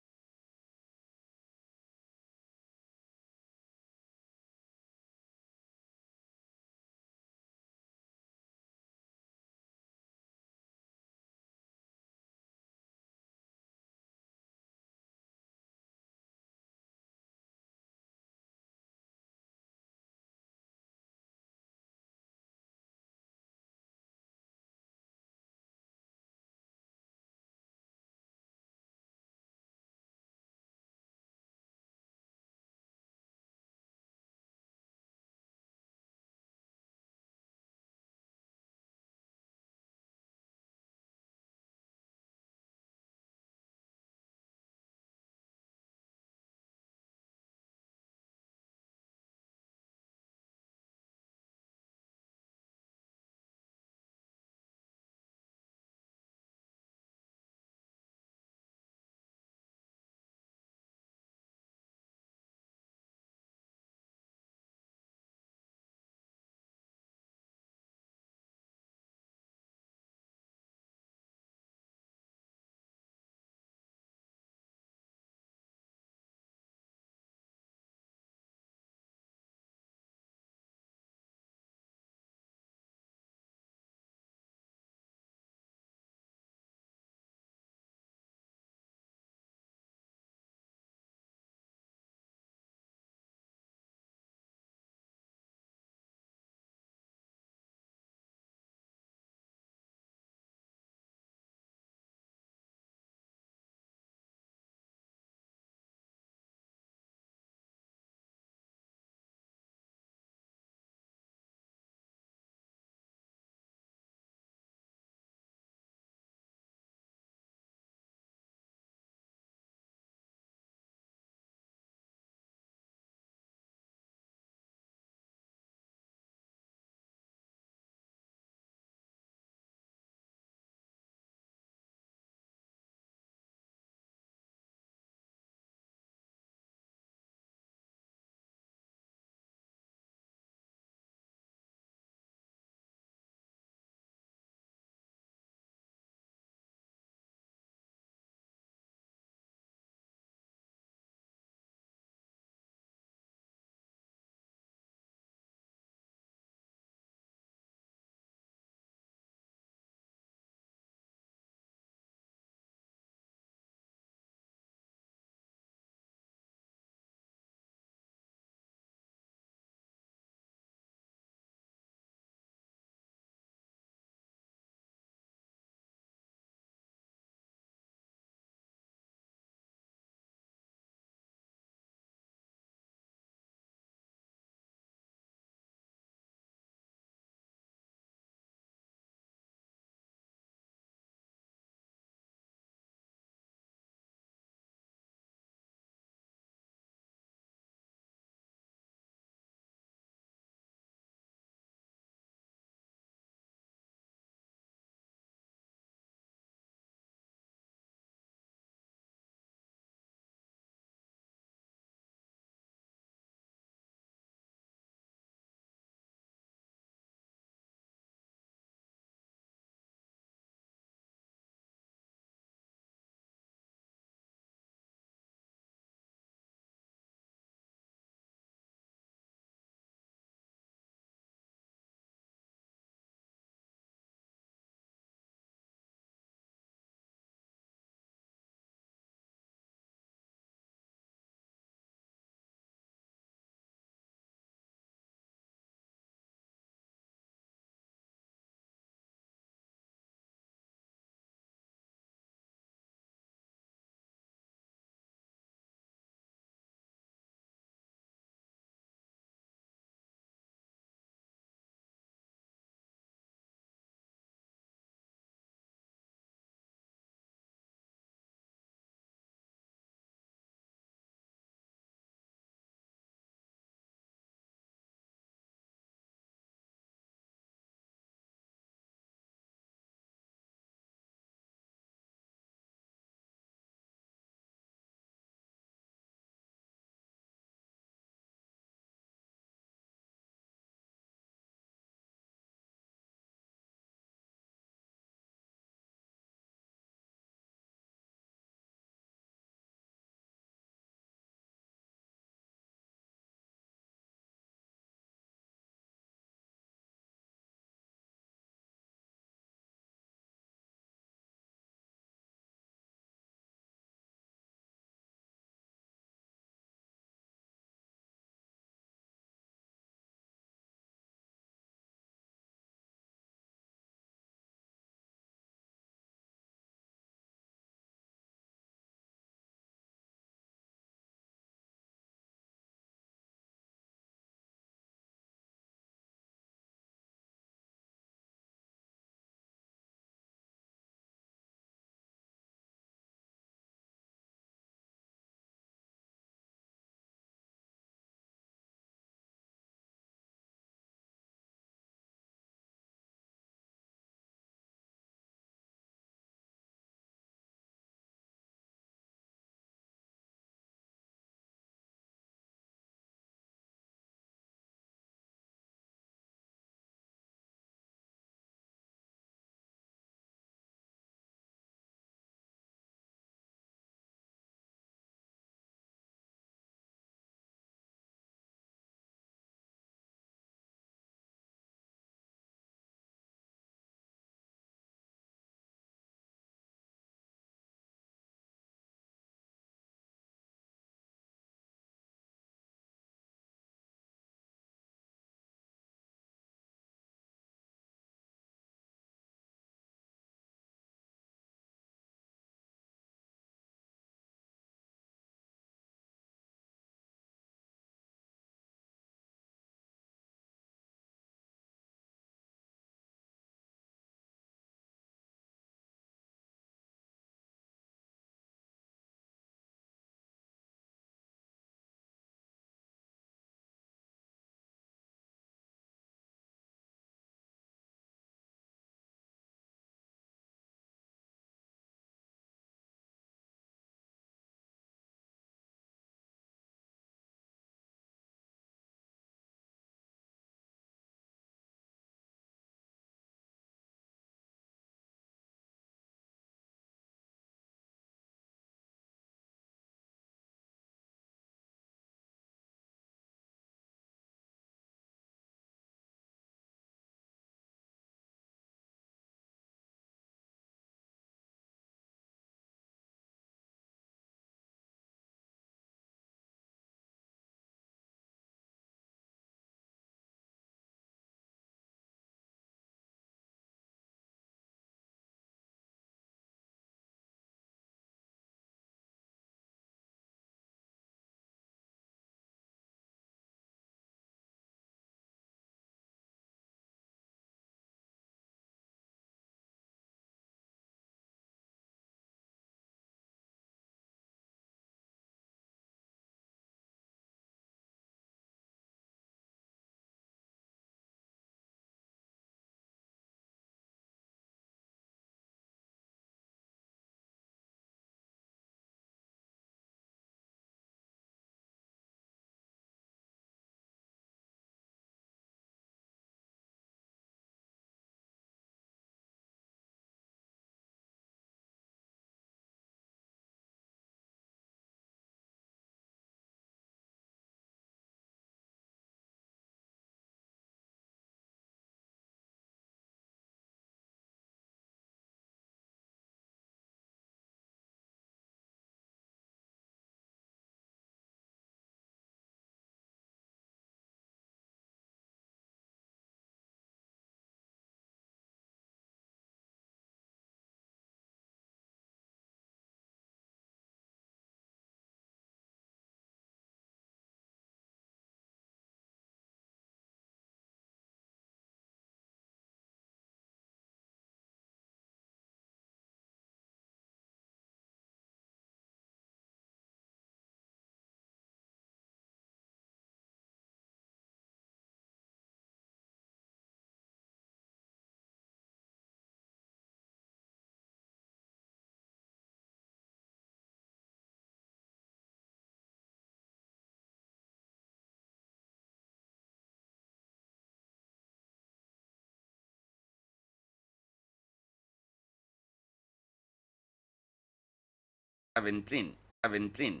17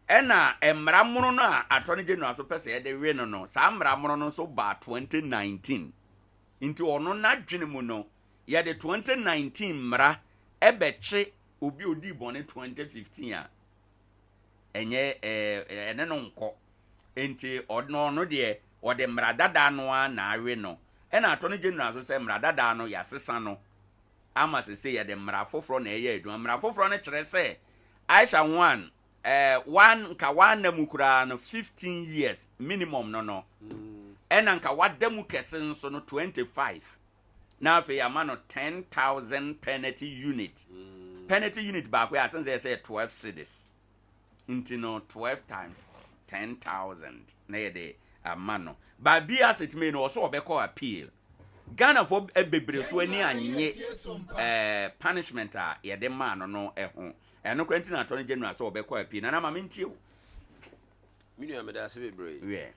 ɛna mmaramono no a attorney general so pese ye de we no saa mmaramono no so ba 2019 nti ono na dwene mu no ye de 2019 mmara ebeche obi odi bone 2015 a enye ene no nko nti ono de ode mmara dada no a na awe no ɛna attorney general so se mmara dada no ya sesa no ama se ye de mmara foforo na eye edu mmara foforo no kire se Aisha one nka wana mukura no 15 years minimum no ena nka wadamu kese nso no 25 na afi ya mano 10,000 penalty unit penalty unit back we atenze say 12 cedis into no 12 times 10,000 na yede amano ba bia setime no so obekọ appeal Ghana for bebre so ani anye punishment a yede ma no ɛho ɛno kwantina attorney general so obekọ appeal na ma mentie o
minu ameda se bebre
we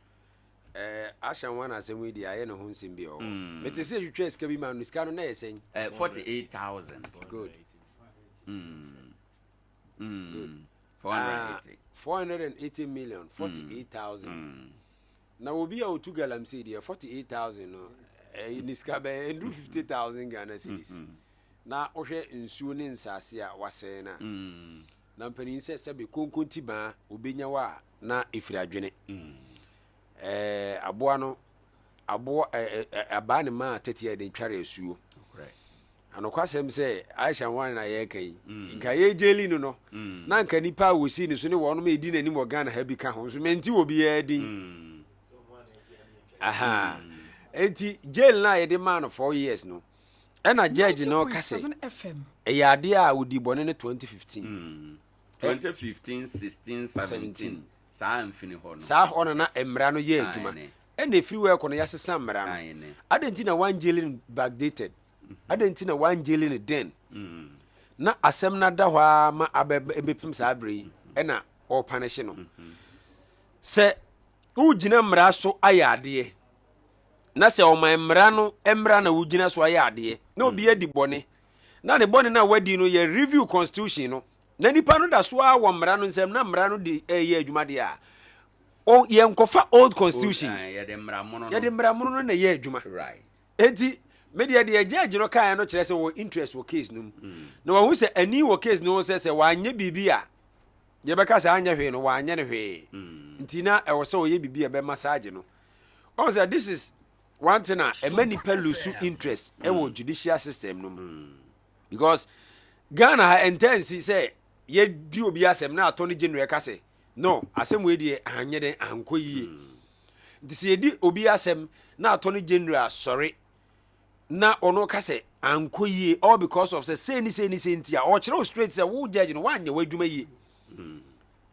Asha one asem we dia ye no ho nsem bi o meti se hwetwe ska bi ma no ska no na yesen
48,000
good
good
480 million 48,000 na obi a otu galam say dia 48,000 no ni ska be 50,000 Ghana cedis na ohwe nsuo ne nsase a wase na mpanin se be konkonti ba obenya wa na efiri adwene aboa no aba ne ma tete de tware asuo anokwasem se Aisha wan na ye kai nka ye jeli no na nka nipa wosi ni so ne wono ma edi nani mo Ghana ha bi ka ho so menti obi ya din aha enti jail na ye de man 4 years no ena judge no kase ya ade a odi bone ne 2015
16 17 saa mfini ho no
saa ho na emra no ye aduma ena everywhere ko no yasesa mra no adenti na one jail backdated adenti na one jail ne den na asem na da hwa ma abepim saa bre ena o punish no se ugina mra so ayade na se o man mra no emra na ugina so ayade na obi adi bone na ne bone na wadi no ye review constitution no na nipa no da so a wo mra no nsem na mra no de ye adwuma de a o ye nkofa old constitution
ye de mra
mono no na ye adwuma
right
enti media de judge no kan no kire se wo interest wo case no na wo hu se ani wo case no se wa anye bibi a ye beka se anya hwe no wa anye ne hwe nti na e wo se wo ye bibi e be massage no o say this is one thing a many people interest e wo judicial system no because Ghana ha intense say ye di obi asem na attorney general ka say no asem we di anye den ankoyie nti se di obi asem na attorney general sorry na ono ka say ankoyie all because of say ni ntia o kire straight say wo judge no wanye wadwuma yie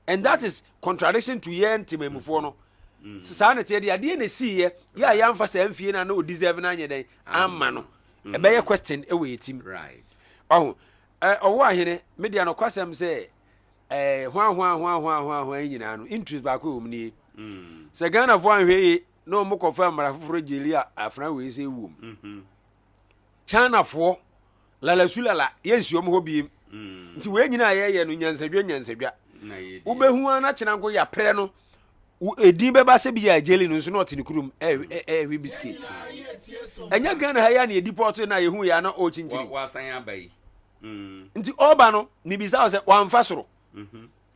and that is contradiction to ye ntimamufo no saa na tie ade na siye ya yamfa sa amfie na o deserve na anye den amma no e be ye question e we etim
right
Owoahene media no kwasem say hwa nyina no interest ba ko omni se Ghana fo anhwe no mo kofa mara foforo jeli a afra we se wum China fo lala sulala yensi om ho biem nti we nyina ye no nyansadwa ubehu na chena nko ya pre no edi beba se bi ya jeli no so no tini kurum we biscuit enya Ghana ha ya na deport na ye hu ya na o chinchiri
wa san abai
nti oba no ni bisa o se wamfa soro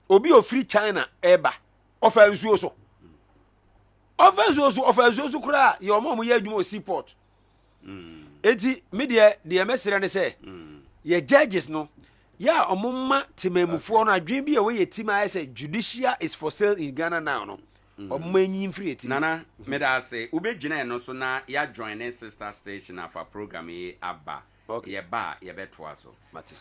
obi o free China eba ofa nsuo so ofa nsuo so kura ye omo ye adwuma o seaport eti media de mesere ne se ye judges no ya omumma timamufo no adwen bi a we ye tima say judicial is for sale in Ghana now no omumma nyi free eti
nana meda say ubegina no so na ya join in sister station afa program yi aba
okay
ye ba ye beto aso
mate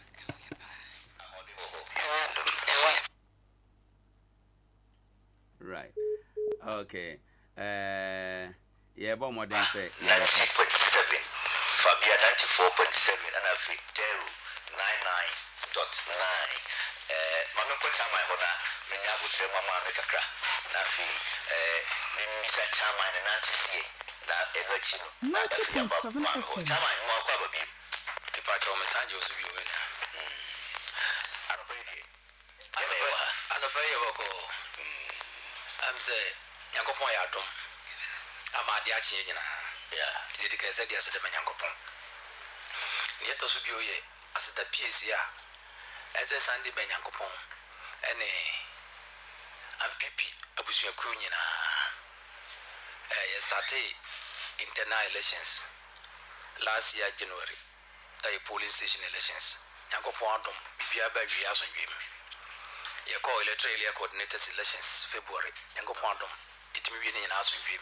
right okay ye ba mo den say
90.7 Fabia 94.7 and afi Teru 99.9 mama ko chama hona menya butre mama mekakra na fi misa chama na nantie na ebachi no
90.7 FM
chama mo kwa babi ipa to message osu bi wena arapedi
I'm say Yankopon Yadom. I'm Adea Akye Abia. Yeah, the case said yes, the Yankopon. Yet also be as the PSA as a Sunday Yankopon. And MPP Abusia Kunina. Started internal elections last year, January. Polling station elections. Yankopon Dom, Bibia by Rias on Jim. You call electoral coordinators elections February. Yankopon Dom, it may be in house with him.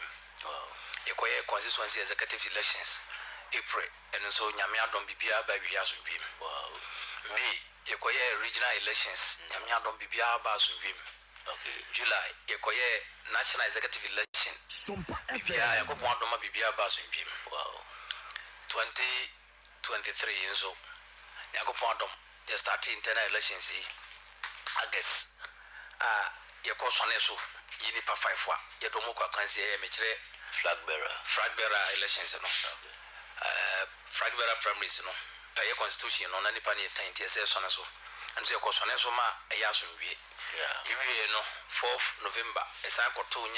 You call constituency executive elections April, and so Yamiadom Bibia by Rias on Jim. May, you call regional elections, Yamiadom Bibia Bas on Jim. July, you call national executive election. Bibia, Yankopon Dom Bibia Bas on Jim. 2023 years old. Yankopon Dom, you started internal elections. I guess, your course on eso, you need 5 fois. You don't know what can say, flag bearer elections, flag bearer primaries, pay your constitution on any penny 10 TSS on so. And so, your course on eso, a yasun be. You know, 4th November, a cycle 2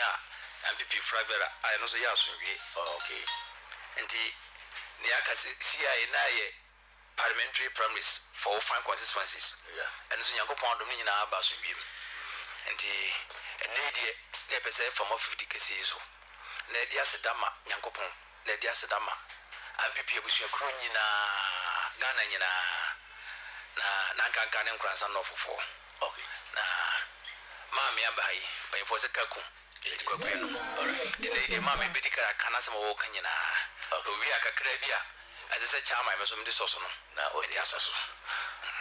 MPP flag bearer, I know so yasun be. Okay. And the Akasi CIA parliamentary primaries for 5 constituencies. And so Yankopon Dominion Abbas with him. And the lady, they say from 50 cases. Nadia Sedama, Yankopon, Nadia Sedama, and people with your crunina, Ghana, Nkoranza Nkoranza no for. Okay. Mammy Abai, by for the Kaku. The lady Mammy Betica Canasama Wokanina, Rovia Caribia. As I said, Chama, I must this also. Now, when you are so.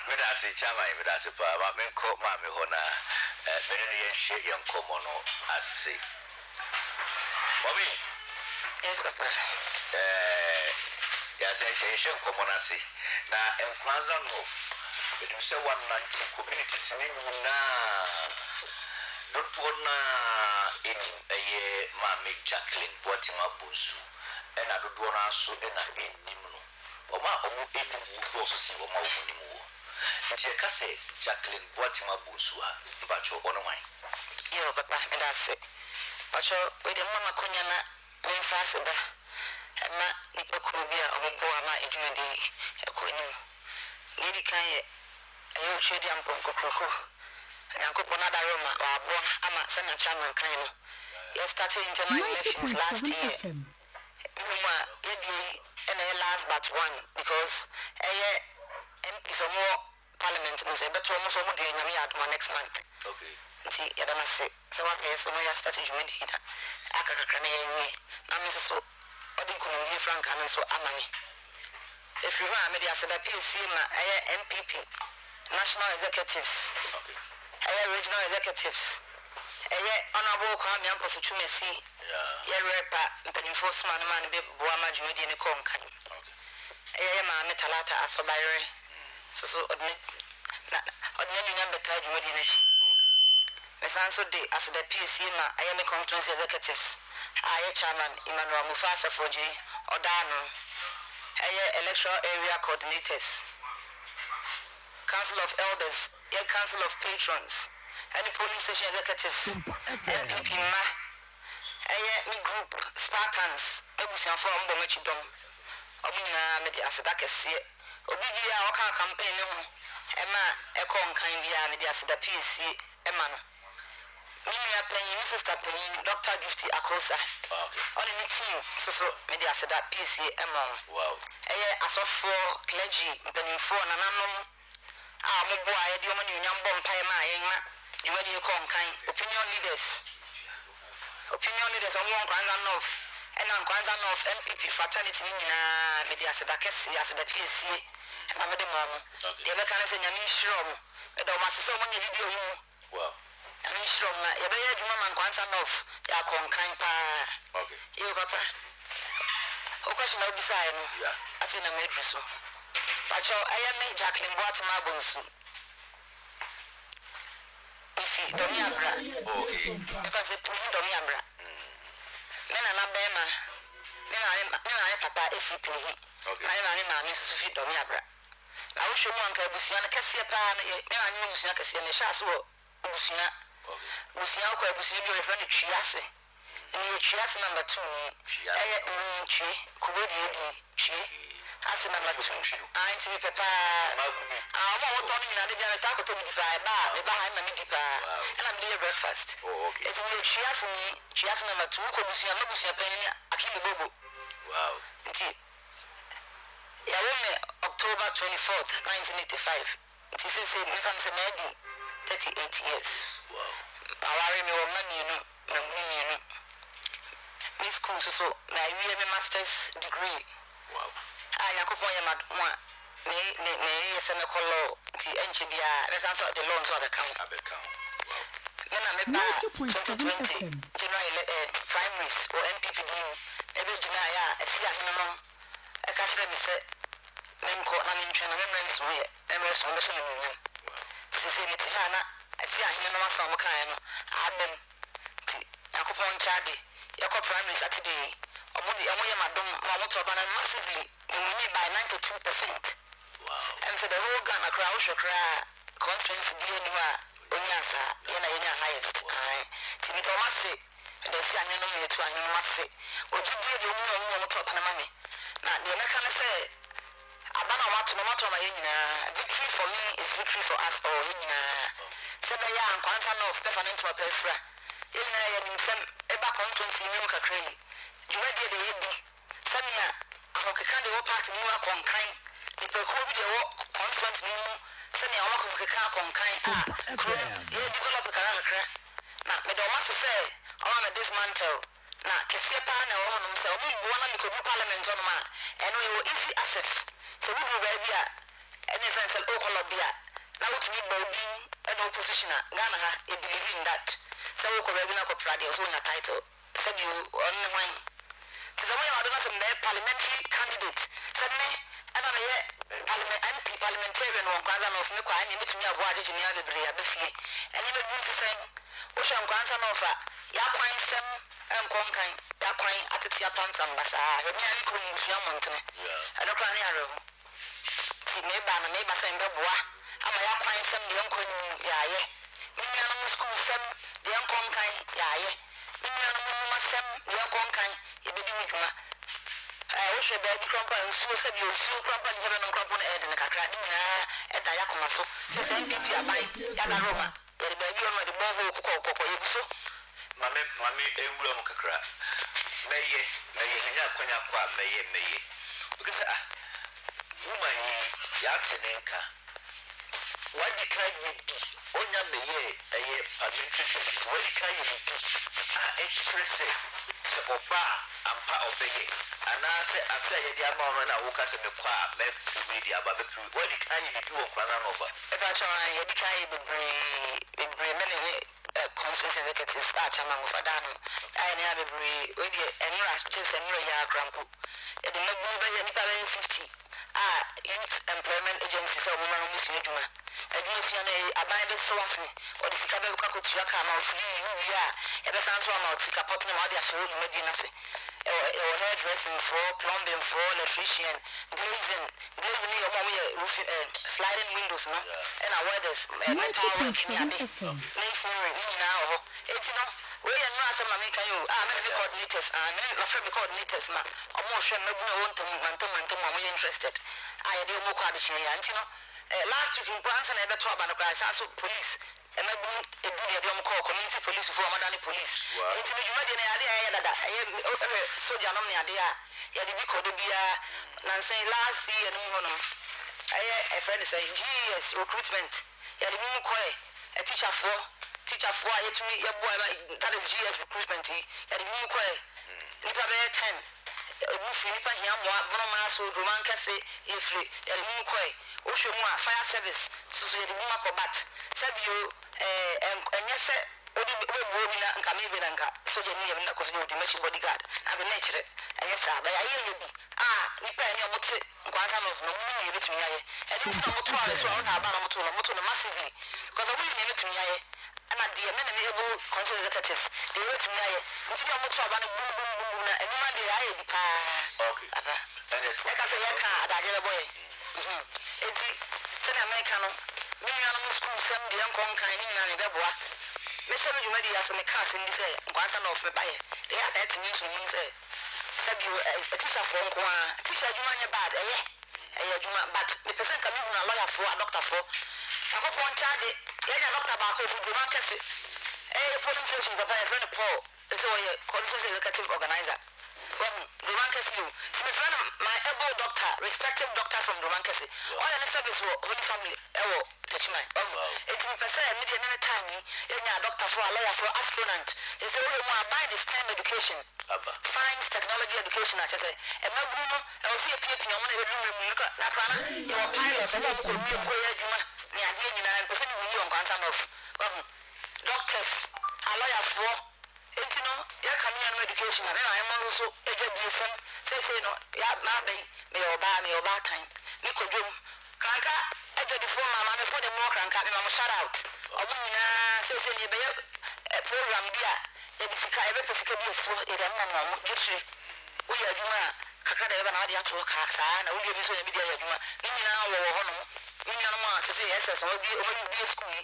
But I say, Chama, but I say, Mamma, call Mammy Hona, Benedian Shea Young Comono, I say. For me, yes, Papa. Yes, I say, Shea Comono, I say. Now, Nkoranza North, but you say 190 communities in now. Don't want a Mammy Jacqueline, what him up Bunsu. And I don't want to so in a nimno. Or my own also see what my own. Jackassay, Jacqueline, what my Bunsua, but your own wine. You, Papa, and that's it. But with the Mama Kunyana, when faster, and my Nipokrubia or Boama, it may be a queen. Lady Kanye, a young Acheampong Coco, and Uncle Bonada Roma, or Ama Sana Chaman Kano. You started internal elections last year. And last but one because MPs or more parliament and say, but almost all doing next month. Okay. See, I don't say, so I pay so much started Medina. I can't way. Now, Mrs. So, I didn't be frank and so amani. If you are media, said a PSC, MPP, national executives, regional executives. Honorable Kwame Amprofuchumesi, Yerepa, Penifosman man, Buama Jumedi and Konkan. Metalata Asobire, so ordinary number tied Jumedi. Mesanso Day as the PCM, I am a constituency executives. I chairman Emmanuel Mufasa Foji, Odano, electoral area coordinators, Council of Elders, Council of Patrons. Any police station executives, MPP Ma, me group, Spartans, Ebusian for Bometidom, Obina Media Sadakes, Obidia Oka campaign, Emma Econ Kindia, Media Sada PSC, Emma. Mimi playing Mrs. Tapini, Dr. Gifty Akosa, only me team, so Media Sada PSC, Emma. Wow. As of 4 clergy, Benin 4 Nanano, Moboa, the woman in Yambon Paima. You ready to come kind opinion leaders on one Nkoranza North and Nkoranza North MPP fraternity in media Sadakesi as the PSC and I'm the mom. The American Yami Shrom, the Master Money video. Wow. Yami Shrom, you better do Nkoranza North, ya come kind pa. Okay. You, Papa. Who question I'll be saying? Yeah. I feel a major so. But I am Jacqueline Boatma Bunsu. Domiabra. Okay. If I say Domiabra. Men are not Bema. Men are Papa if you play. Okay. I am Miss Sophie Domiabra. I wish you one can be seen a Cassia Pan, and you can see a Shasso. busia busia ko busia bi refer no Chiase ni Chiase number 2 ni Chie kubedi di Chie as number 2 anti me papa mo to ni na de bia ta ko to mi di pa ba ha na mi di pa and I'm doing breakfast it's me Chiase number 2 ko busia pen ni akili bobo
wow
nti ya wome October 24th 1985 it is say me fan say me 38 years
wow
aware me wo mamienu na mmienu me school so na wie me master's degree
wow
yakopon ya madwa me yese me kollo ti enche bia me san so the loan so the account
abeka wow
me na me ba 2020 January primaries or MPPD ebe jina ya esi ahene no e ka kire me se menko na me ntwe na me mre so ye me so me so me nyam sisi me ti ha na esi ahene no asa mo kan no abem ti yakopon chade yakop primary Saturday omudi amoye madom ma moto bana massively we by 92%.
Wow.
And so the whole Ghana crowd should cry conference be anywhere onyasa yana highest. To be domasi the see anya no me to anya masi oji die de omu to pana mame na the meka na say abana watu no mato ma yina victory for me is victory for us all yina sebe ya Nkoranza no of permanent to pefra yina ya nimsem eba conference ni mu kakra yi juwe die de yedi samia ahokeka de wo party ni wa konkan ni pe ko bi de wo conference ni mu samia wo ahokeka konkan ye develop kakra na me do ma say I want to dismantle na kese pa na wo no say obi bo na me ko parliament on ma eno yo easy access so we do baby a any friends all color bia na what me body and opposition Ghana ha e believe in that so we ko baby na ko prade so na title said you on wine so we are not some parliamentary candidate said me and I parliament MP parliamentarian one Nkoranza of me kwa any metumi abo ajeje ni abebre abefie any me bu say wo hwe Nkoranza no fa ya kwan sem enkonkan ya kwan atetia pantam basa he me ani ko musua montene ana kwan ni aro ti me ba na me ba sem beboa ama ya kwan sem de enkon ya ye me anu school sem de enkonkan ya ye me anu mu sem de enkonkan ye bedi wujuma wo hwe ba bi krompa nsuo se bi nsuo krompa ni hebe no krompa na ede ne kakra ni na eda ya koma so se se npiti abai ya da roma ye ba bi ono de bonho kokoko ye bi so
mame ewura mo kakra meye hanya kwanya kwa meye because woman ya tenenka wadi kan yi onya meye administration wadi kan yi express se oba ampa obeye ana se asa ye dia ma ono na wo ka se me kwa me media ba be wadi kan yi bi wo Nkoranza no fa
e ba chwa ye di kan yi bebre mele conference executive start chairman of Adano I na bebre we di enra just enra ya krampo e de magu be ya nipa 50 youth employment agency so mo ma no musu adwuma adwuma sia na aban be so ase o de sika be kwa kotua ka ma free wi a e be san so ma tika pot na ma de asoro dwuma di na se hairdressing for plumbing for electrician glazing ni o mo roofing sliding windows no and I wear this metal work ni ade masonry ni na o eti no we ya no asem na me kan you me coordinators me my friend coordinators ma o mo hwe magu na wontam mantam mo interested ya de mo kwa de hye ya nti no last week Nkoranza na ebeto aba no kwa so police magu edu de de mo call community police for madani police enti me dwuma de na ade ya dada soldier no na ade ya de bi kodo bia na say last year no ho no a friend say GS recruitment ya de mu koe a teacher for ya to me ya boy that is GS recruitment ya de mu koe nipa be 10 ebu fi nipa hia mo abono ma so roman kase ye free ya de mu koe o hwe mu a fire service so ya de mu akobat sabio enye se odi bo bi na nka me bi na nka so je ni ya na ko so odi mechi bodyguard na be na kire enye sa ba ya ye bi nipa ni omote Nkoranza no mu ni betumi aye e di na moto ale so na ba na moto no massively because we ni betumi aye ana de me na me able control executives they betumi aye nti na moto aba na bum na enuma de aye di pa
okay
aba
and it
ka say ya ka adagere boy enti se na America no Minion school, some the uncle kind in a beboa. Mr. Jumadi as a cousin, they say, Quantan of me by it. They are at me to me, say, Sabu, a teacher from Qua, teacher Jumania bad, but the person coming from a lawyer for a doctor for. I hope one child, a doctor about who do not catch it. A police station, Papa, a friend of Paul, is a conference executive organizer. Romancasi, my friend, my elbow doctor, respected doctor from Romancasi. All the service were Holy Family, touch my it's me per se, medium time, a doctor for a lawyer for astronaut. They say, we want to buy this STEM education, science, technology education. I just say, and my Bruno, I will see a PhD on one of the room, look at Naprana, your pilot, and one could be a boy, near the 89% of you on concern of doctors, a lawyer for. You know, you're coming on education, and I'm also a good DSM. Say, no, yeah, maybe, may or time. Nico Jum, Cranka, I did the former man for the more crank, I'm shout out. Or when says a program, dear, the Sika, every physical use, it am not literally. We are Juma, Kakada, and Adia to Kasa, and we give you a media Juma. Minion or Honor, Minion to say yes, or be a school.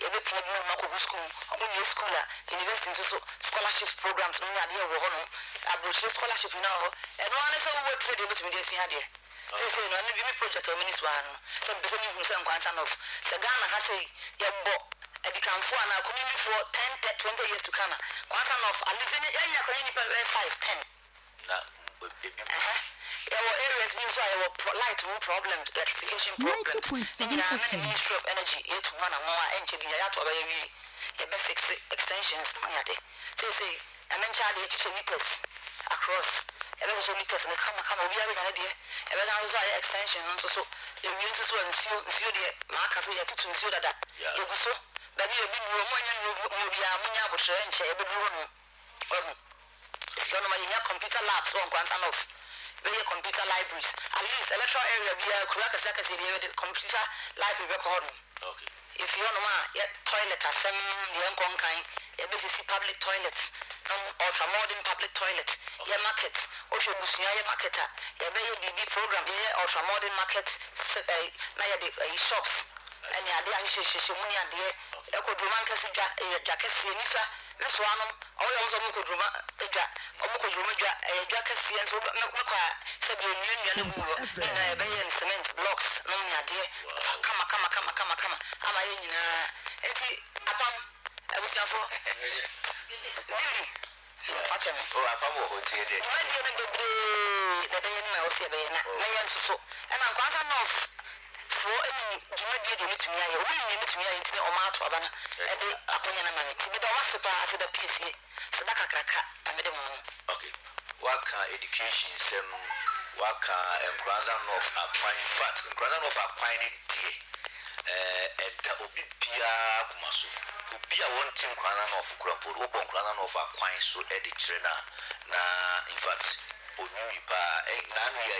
Every Mako school, only school, university scholarship programs, no idea of honor, I brought scholarship now, and one is a work trade with me, this idea. Say, no, any project or minister, some person who sent Quantan of Sagana has a book, and you can for an community for 10, 20 years to come. Quantan of at least any 5, 10. There were areas means why there were light room problems, electrification problems. And the Ministry of Energy, 8 to 1 or more, engineer, a fix extensions. Say, I mentioned the teacher meters across. Eventually, meters and come over an idea. Eventually, extension, so you use this one, and the markers here to ensure that you go so. But you have been Munya, but you're in if you know computer labs on Quantan of. Very computer libraries. At least electoral area be a Kurakasaka the computer library record. Okay. If you know toilet at some young kind, basically public toilets, ultra modern public toilets, markets, Osho Busia marketer, BB program, ultra modern markets, shops, and the idea Shimuni and the Echo Drumancas Jackets, Nisa. That's one of all the Mukudruma, Jackassi, and so Sabian Union, and cement blocks, no idea. Come. Am I in upon I was for really? Fatima. Oh, I found what you did. My dear, the day in my Oceana, my answer so, and I'm quite enough. For any Jumadi to me, I will limit me into Omar to Abana, and the Aponian Mammy. But I was surprised at the PC, Sadaka Kraka, and Medemon. Okay. What can education, some Waka and Nkoranza of Applying Fat, Nkoranza of Applying Tea, at the Obipia Kumasu. Ubia one team Nkoranza of Krampo, Obon Nkoranza of Applying so edit trainer. In fact, Onuipa, Nania,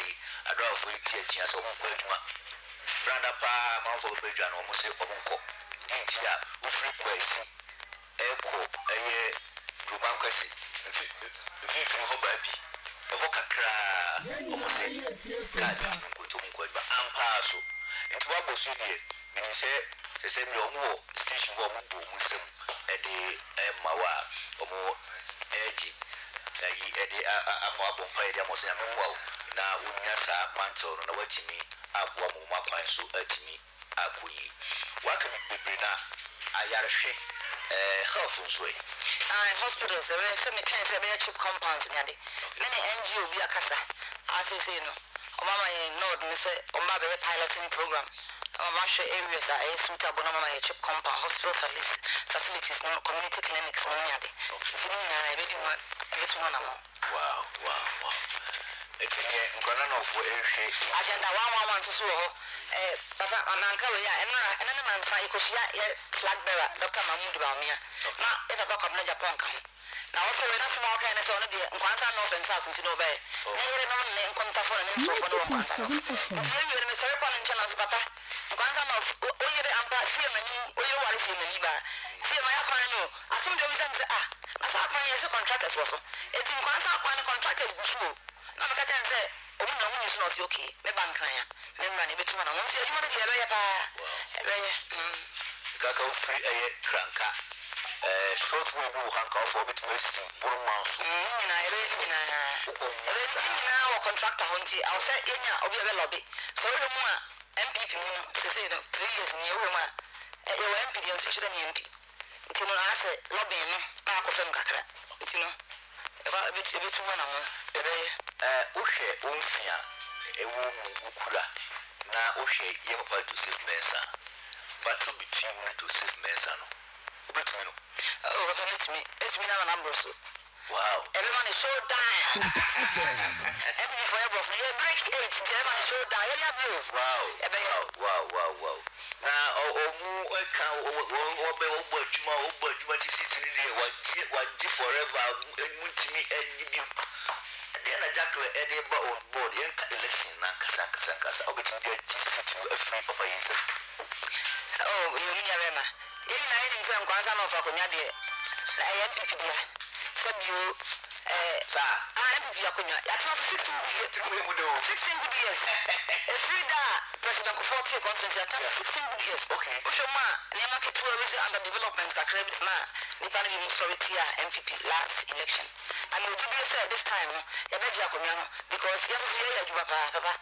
I draw for it, yes, or Brother Pa, mouth of Bejan, almost a Bonko. Dintia, who frequency, Echo, a year, Rubancasi, Vivi Hobabi, a Hokakra, almost a Kadi, but Ampaso. Into what was you here? When you say, they send your more station woman, Muslim, at the Mawa, or more edgy. I'm a well. Now, when you are mantle on the way to me. Abu Mapa so at me, Akui. What can we bring up? I are health way. Hospitals, there are some kinds of chip compounds in Yadi. Many NGO be a casa. As I say, no, Mama Nord, Miss Omaba piloting program. Marshall areas are a suitable number of chip compound hospital facilities, no community clinics on Yadi. I really want everyone. Wow. Nkoranza for agenda 111 to so Papa Ananka and then man fa ikoshia flag bearer Dr. Mahmoud Bawumia na e papa kwabna Japan kan na also we na small kind so no de Nkoranza north and south into no be na yere no ne nkonta for ne so for no Nkoranza you you me sorry for channels papa Nkoranza north o yere ampa fie mani o yere wale fie mani ba fie ma ya kwan no asim de wisam se na sa kwan yes contractors wo so eti Nkoranza kwan contractors bu so na me ka ten say omu na omu so no say okay me ban kan ya me mra ne betu na won say adwuma no de ebe ya pa ebe ya
kaka free cranka short way bu hanka for bit mercy burmanso
na ebe na o contractor honti I say enya obi ebe lobby so we mu a MPP mu no say no 3 years ni we mu a e wo MP dey so shida ni MP nti no na say lobby no na ko fam kakra nti no ebe tu na mo ebe
uhwe umfia ewo ukura na uhwe ye papa to save mensa battle between one to save mensa no obetumi no
it's me now number so
wow
everyone is so down every forever for you break it everyone is so down yeah bro
wow na omu eka obadwuma ti sitini de waji forever mutimi enyibi then a jackal edeba on board yanka election na kasa obetimi de sitini free papa yinsa
oh you mean Rema yeli na yeli mse Nkoranza no fa konya de na MPP dia sabio MPP akonya ya twa 16 years every day president ko 40 conference ya 16 years
okay
ushoma ne market tourism under development ka credit na ni pa ni authority ya MPP last election and we did say this time ya beji akonya no because ya so ya juba papa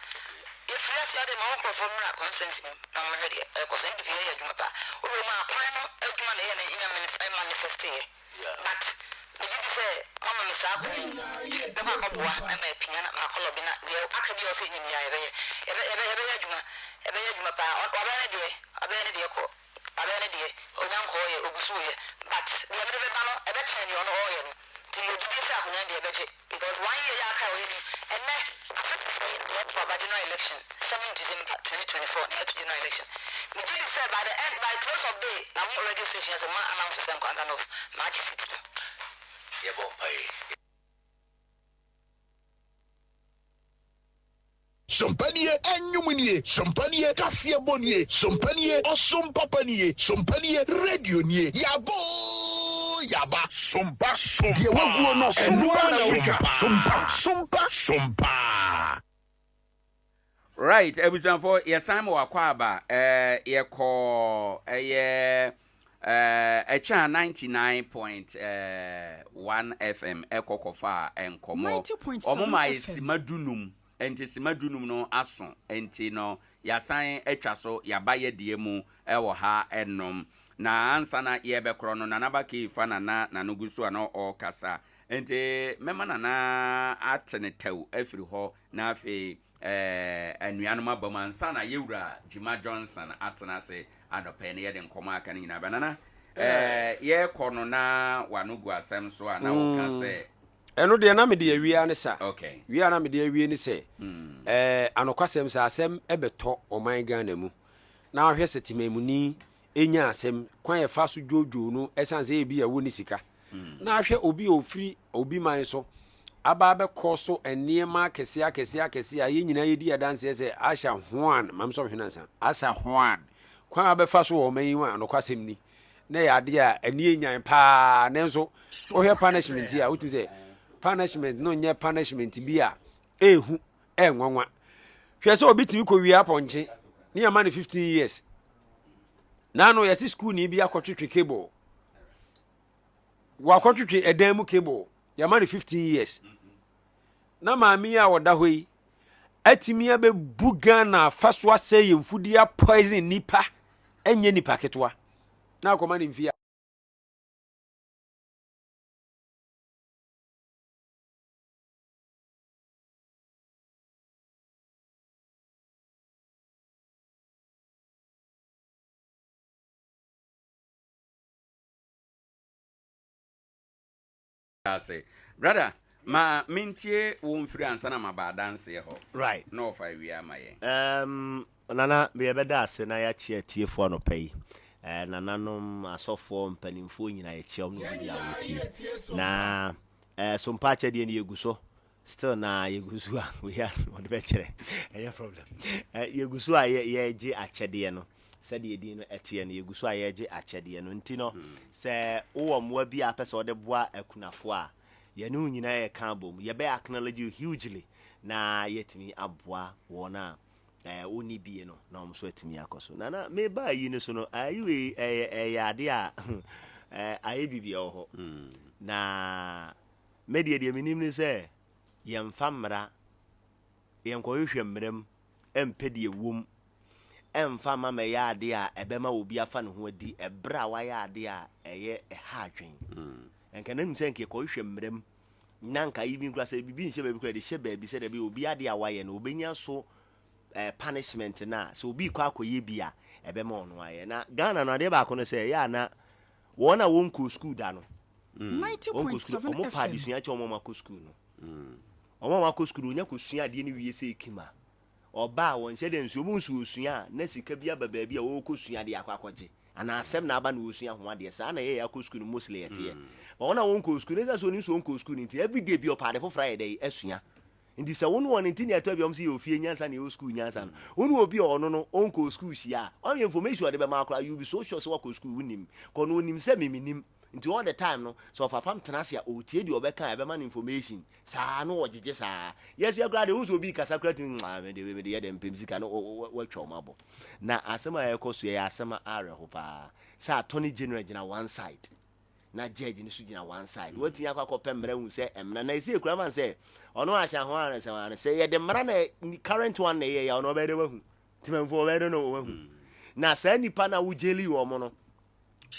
if you see the man from na conference na mo ready ko so MPP ya juba pa o ma kwan no aduma na ya na manifest but we did say mama me sa ko ni be ma ko boa na ma pinya na ma ko lobi na de akadi o se nyimi ya ebe aduma pa obere de ko onyan ko ye ogusu ye but the ebe be ba no ebe chen ni ono o ye no ti you did say akunya de ebe je because 1 year ya ka o ye ni and na after say the general election 7 December 2024 na to general election we did say by close of day na mo radio station as a man announce some kind of match city
yeah bon pay
Sompanie enyumunie, sompanie kasia bonie, sompanie osompapanie, sompanie radio nie. Yaba sompa. Die waguo no sompa.
Right, everyone for your Simon Wakwaba, ko Echa 99.1 FM Eko Kofa and Komo. Omoma is Madunum. Enti simadunum no aso enti no yasan etwa so yabaye diemu ewo ha enom na ansa na yebekro no nanabaki fa na nogusu ana o kasa enti mema na atenetew afiri ho na afi anuanoma bamansa na yewura Jima Johnson atenase adope ne yede nkoma aka ni nyina banana ye kono na wanugu asem so ana wo kase
eno de na me de awia ne sa
okay
wia na me de awie ni se anokwasem sa asem ebeto oman Ghana mu na ahwe setimemuni enya asem kwan ye fa so dwojo no esanse e bi yawo ni sika na ahwe obi ofiri obi man so aba be koso eniema kese ye nyina ye di adanse se asha hoan mam so hwenansa asa hoan kwan abe fa so o man yi wa anokwasem ni na ya de a eni enyan pa ne nso ohwe punishment ya utu se punishment no nye punishment bia ehu enwanwa hwe se obitimi ko wi aponche ni ya man 15 years na no yesi school ni bia kwotwetwe cable wa kwotwetwe edan mu cable ya man 15 years na maami a woda hoi atimi abebu Ghana faso aseye mfudi a poison nipa enye nipa ketwa na akoma ni mfia
say brother ma mintie wo mfiri ansa na mabadanse ho
right
no fa wi amaye
nana be beda ase na ya chie tiefo no pay nananom asofo mpanimfo nyina ya chie omno bi awoti na sompa che de ne yeguso still na yeguso a we are on the bechere any problem yeguso a ye gi achede no said ye din no etie no yeguso a ye gi achede no ntino se wo mo bi a pese ode boa akunafo a ye no nyina ye kan bom ye be acknowledge you hugely na yetimi aboa wona oni bie no na omso atimi akoso na me ba yi ne so no ayi ade a ayi bibia ho na media de minim ne se yemfa mmra yenkɔhwehwɛ mmram empedie wom emfa mama ya ade a ebema obi afa ne ho adi ebra wa ya ade a eye ha adwen enka na nimse nke kɔhwehwɛ mmram nanka even kura se bibi nhyɛ baabi kura de hyɛ baabi sɛ de bi obi ade a waye no obenya so punishment na so obi kɔ akɔyɛ bi a ebema ɔno aye na Ghana no ade ba ko no sɛ ya na wona won ko school da no
90.7
omo pa di sua che omo ma ko school no omo ma ko school nya ko sua ade ne wiye sɛ ekima oba won hyɛ de nsuo mu nsuo sua na sika bia ba baabi a wo ko sua de akwakwagye ana asɛm na aba na wo sua ho ade sa na ye ya ko school mostly yete ye wona won ko school ne so ni so won ko school nti every day bi opa de fo Friday asua nti sɛ won won nti ne ato biom sɛ ofie nyansa na yo school nyansa no won obi ono no on ko school hia on information de be ma akra you be so sure so wa ko school wonim ko no onim sɛ miminim nti all the time no so fa pam tenase a otie di obeka e be man information saa no ogege saa yes ya grade who obi kasa krati me de ye dem pemsika no watwa omabo na asema ya ekoso ya asema are ho pa sa attorney general gina one side na judge ni so gina one side wati yakwa ko pemra hu se emna na isi ekura man se ono ahia ho an se ye de mra na current one na ye ya ono be de wahu timamfo be de no wahu na sa nipa na wo jeli wo mo no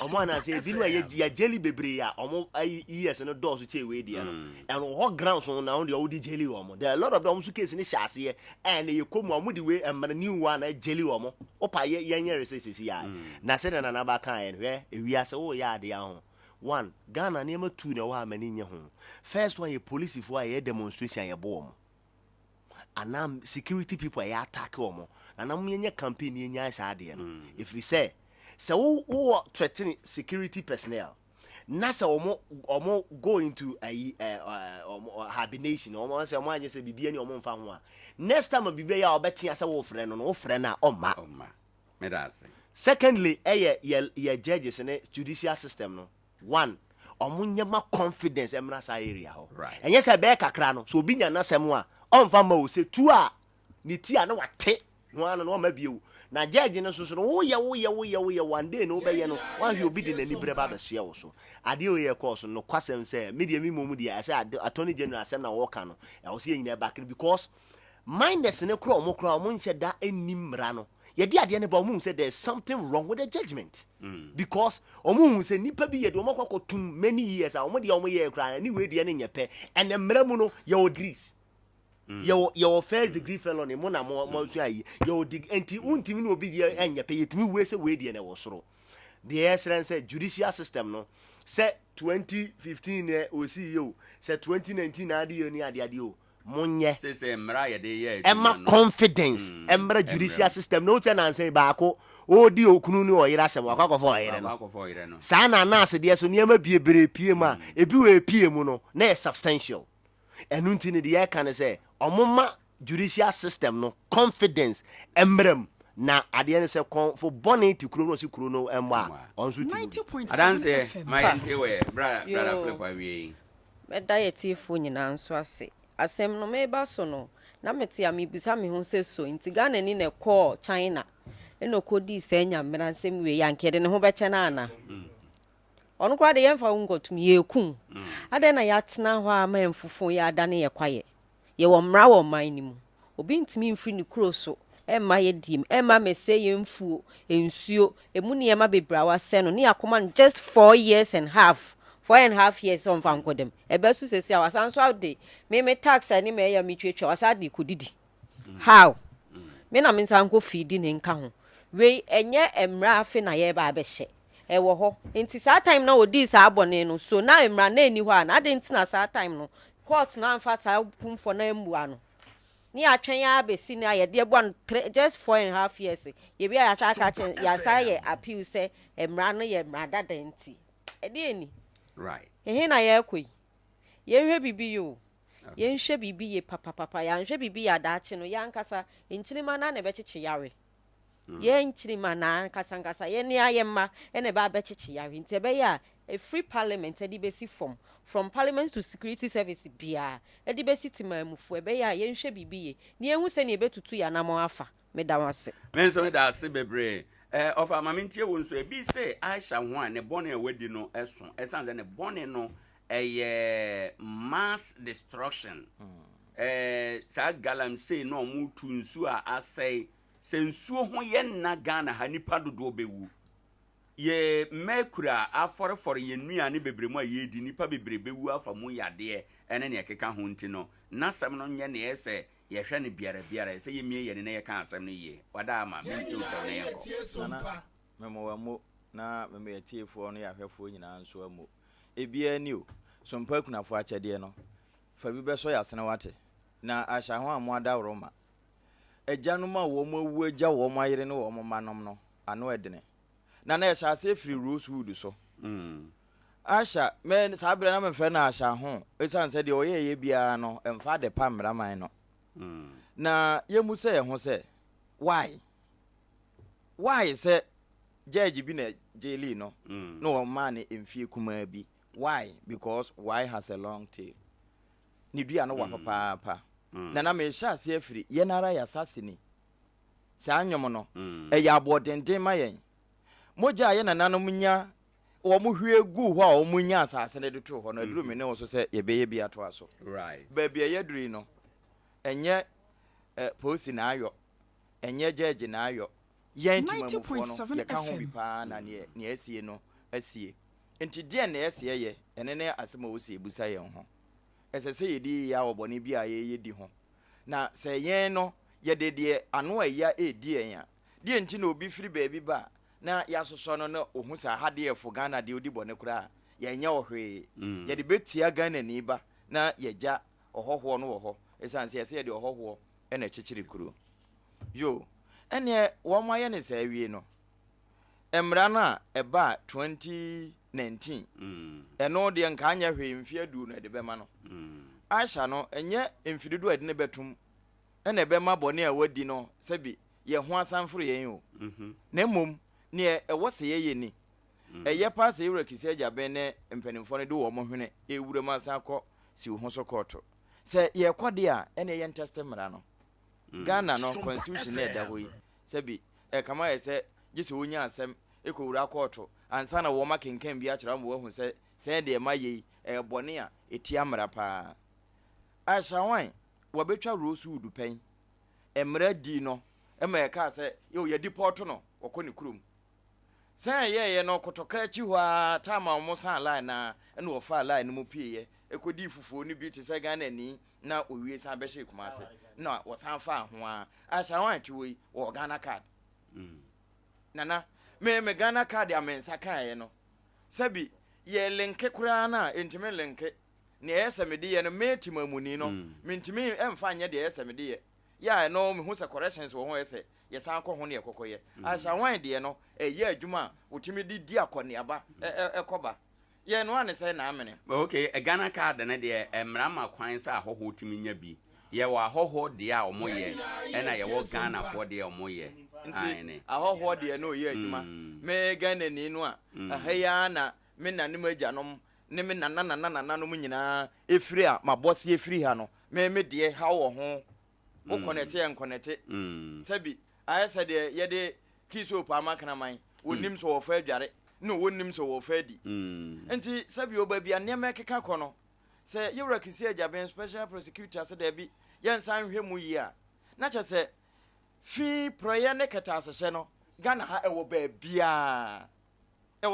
omo na say bi no ye jelly bebre ya omo yes no do so che we dia no and ho ground so na on the jelly omo there are a lot of them so case ni hyase and ye komu omo the way emra new one na jelly omo opa ye yenye resesi ya na se na na ba kan ye wi ase wo ya ade ho one Ghana na ma tu na wa amani nye ho first one ye police for ye demonstration ye bo omo anam security people ye attack omo na na munye campaign ye nya sa ade no if we say so who threatening security personnel na say omo go into hibernation omo say omo anye say bibia ni omo mfa ho a next time bibia ya obetia say wo frɛ no wo frɛ na oma
me da say
secondly ye judges in judicial system no one omo nyama confidence emra sa area ho enye say be kakra no so obi nya na sem a omfa ma wo say tu a ni ti a na wate no ana no ma biu na judge no so wo ye one day no be ye no wan hwe obi de nani breba ba hye wo so ade o ye course no kwasem say media mi momu dia say attorney general asem na wo ka no e wo say nyina back because mindness ne kro mo nhye da anim mra no ye di ade ne ba mo say there's something wrong with the judgment because omo say nipa bi ye de omo kwakotum many years a omo de omo ye kra ni we de ne nyepe and mra mu no ye degrees your first degree felony mo na mo so ayi your enti untimi no obi die enyepe yetimi we say we die na wo soro the excellence judicial system no say 2015 o see you say 2019 na ade ni ade o monye
say mra ye de ye
emma confidence emra judicial system no tell na say ba ko o di okunu ni oyira sem akwa fo oyire no sa na na ase de so niam bie bere pie ma ebi we pie mu no na substantial enu ntini de ye kan say omoma judicial system no confidence emrem na ade ne se for bonnet to kuro no si kuro no emwa onso ti
90.7
adanse my ente we brother flip awie
me diet fu nyina nso ase asem no me ba so no na meti ya me bisa me ho se so nti Ghana ni ne call China eno kodi se nya mera nsem we yankede ne ho be che na ana onu kwa de yemfa ungotum ye kun ade na yatena ho ama emfufo ya adane ye kwaye ye wo mra wo man ni mu obi ntimi mfiri ni kuro so emma ye dim emma mese ye mfuo ensuo emu ne yema bebra wa se no ne yakoma just 4 years and half 4.5 years on fan kodem ebesu sesi a wasanso ade me tax ani me ya mitwetwa wasade kodidi how me na mensanko feed ne nka ho we enye emra afi na ye ba abehye ewo ho enti saa time na odi saa abone no so na emra na eni ho a na ade ntina saa time no court na amfa saa kumfo na embua no ni atwen ya besi na ye de bua just 4.5 years ye bia ya saa ka chen ya saa ye appeal say emra no ye emra dada enti ede eni
right
ehe na ye koi ye hwe bibi yo ye nhwe bibi ye papa ya nhwe bibi ya daache no ya nkasa enchirima na na bechichi yawe ye nchirima na nkasa ye ne ayemma ene ba bechichi yawe nti ebe ya a free parliament ɛde bɛsi from parliament to security service biara ɛde bɛsi timamufu ɛbɛyɛ a yɛnhwɛ biribi ye ne yɛhu sɛ ne yɛbɛtutu yɛ anamɔ afa meda wase
menso meda ase bebree of amamintie wo nso ebi say Aisha ho a ne bɔne awadi no ɛso ɛsan sɛ ne bɔne no ɛyɛ mass destruction saa galam say no mu tu nsu a asɛe sɛ nsuo ho yɛ nna Ghana ha nipa dodoɔ bɛwu ye mekura afɔrefɔre ye nnuane bebremu a yedi nipa bebrebe wu afa mu yadeɛ ɛne ne ɛkeka ho nti no nasɛm no nyɛ ne ɛsɛ yɛhwɛ ne biara sɛ yɛmie yɛ ne na yɛka asɛm no yie wada ama menti wotɛw ne yɛnkɔ
nana memo na memo yɛtiefoɔ no yɛahwɛfoɔ nyinaa nso amu ebia ni o Sompa kunafo akyɛdeɛ no fa bi bɛsɔ yɛ asene wate na ahyɛ ho a mo adaworo ma agyanom a wɔn awu agya wɔn ayere ne wɔn manom no ano ɛdene na yɛhyɛ ase firi Rosewood so Asha me saa bere na me frɛ na Asha ho esan sɛ deɛ ɔyɛ yɛ biara no ɛmfa de pa mmraman no na yɛmu sɛ yɛ ho sɛ why sɛ judge bi na jeli no no wɔn ma ne mfie kumaa bi why because why has a long tail ni dua no wa papaapa na me hyɛ ase afiri yɛ nara yɛ asasini saa nyom no ɛyɛ abɔdenden ma yɛn mogya yɛ nananom nya wo mo hwie gu ho a wo mo nya asase ne de to ho no aduru me ne wo so se ye be ye bia to aso
right
ba bia ye duri no enye posi na ayo enye jeje na ayo yen timamufo no ye ka ho bi pa na ne asie no asie enti de na asie ye ene ne asema wo se ebusa ye ho ese se ye di ya obone bi a ye di ho na se yen no ye de ano aya edi en ya de enti na obi firi ba bi ba na yasoso no na ohun sa hade efo Ghana de odi bone kura ye nya ohwe ye de betia Ghana ni ba na ye ja ohoho no wo ho esanse ye se ye de ohoho e na chichiri kuro yo ene wo ma ye ne sa wie no emra na eba 2019 eno de nka anya hwe mfie adu no de bema no Aisha no enye mfididu ade ne betum ene bema bone a wadi no sebi ye ho asanforo yen o na mom ne wose ye ni eye pa se yura kisi agya ben ne mpanimfo ne de wo mo hwene ewura masa kɔ si ho so kɔto se ye kɔde a ene ye ntestemra no Ghana no constitution na da hoyi se bi kama ye se gise wonya asɛm ekowura kɔto ansa na wo ma kenkan bi a kyerɛ mo hu se de ma ye bɔne a etia mra pa Aisha wan wo betwa Rosewood pen emra di no ema ye ka se yo ye deport no okɔ ne kurom say ye no kotoka chi hwa tama mo san line na ene wo fa line mu pie ekodi fufuo ni bi te se Ghana ni na owie san be hye kumase na wo san fa ho a Asha wan chi wo wo Ghana card nana me Ghana card ya mensa kan ye no sabi ye lenke kura na entime lenke ne esemede ye no meti mamuni no mentime emfa anye de esemede ye ya no me hu se corrections wo ho ese ye san kɔ ho ne ekokoye Asha wan de no eye adwuma wotimi di akɔneaba ekoba ye no ane sɛ na amene
okay Ghana card ne de emrama kwan sɛ ahoho timi nya bi ye wa ahoho de a omo ye ɛna ye wo Ghana fo de omo ye
nti ahoho de no ye adwuma me Ghana ni no a ahaya na me nanem agyanom ne me nananom nyinaa efiri a mabɔse efiri ha no me de ha wo ho wo connect sabi ayesa de ye de kiso pa makana man wonim so wo fa adware no wonim so wo fa di enti sabi oba bia ne mekeka kɔ no se yewra kisi agyaben special prosecutor se da bi yensan hwɛ mu yi a na kyɛ se fi proye ne keta asehye no Ghana ha ɛwɔ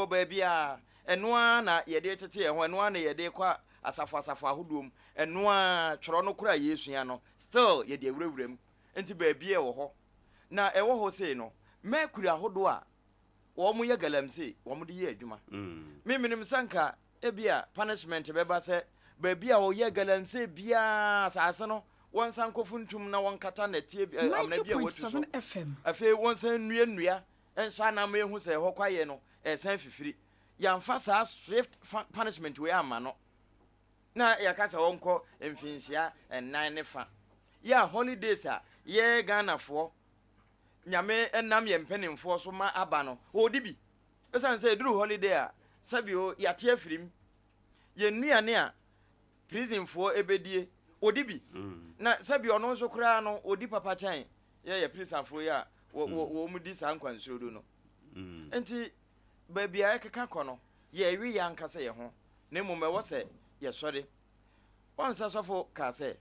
ba bia ɛnoa na ye de tete ɛho ɛnoa na ye de kwa asafo ahoduom ɛnoa tworo no kura yesua no still ye de awurawuram enti ba bia ɛwɔ hɔ na ɛwɔ hɔ sei no mekuri ahodo a wo mu ye galamse wo mu de ye adwuma minim sanka ebia punishment beba se ba bia wo ye galamse bia asase no won san kofuntum na won kata na tie amna bia wotu so afi won san nnua ensa na ma ehu se hɔ kwaye no san fifiri yamfa sa swift punishment we ama no na yakasa wonko mfinsia ennan ne fa ya holidays a ye Ghana fo nyame enam ye mpanimfo so ma aba no odi bi esan say duru holiday a sabio yate afirim ye nnuane a prison fo ebedie odibi na sabio no nso kura no odi papa chan ye prison fo ya wo mu di san kwansuro do no enti ba bia ekeka kono ye wi ya nkasa ye ho na mmom wo se ye sori onsa sofo ka se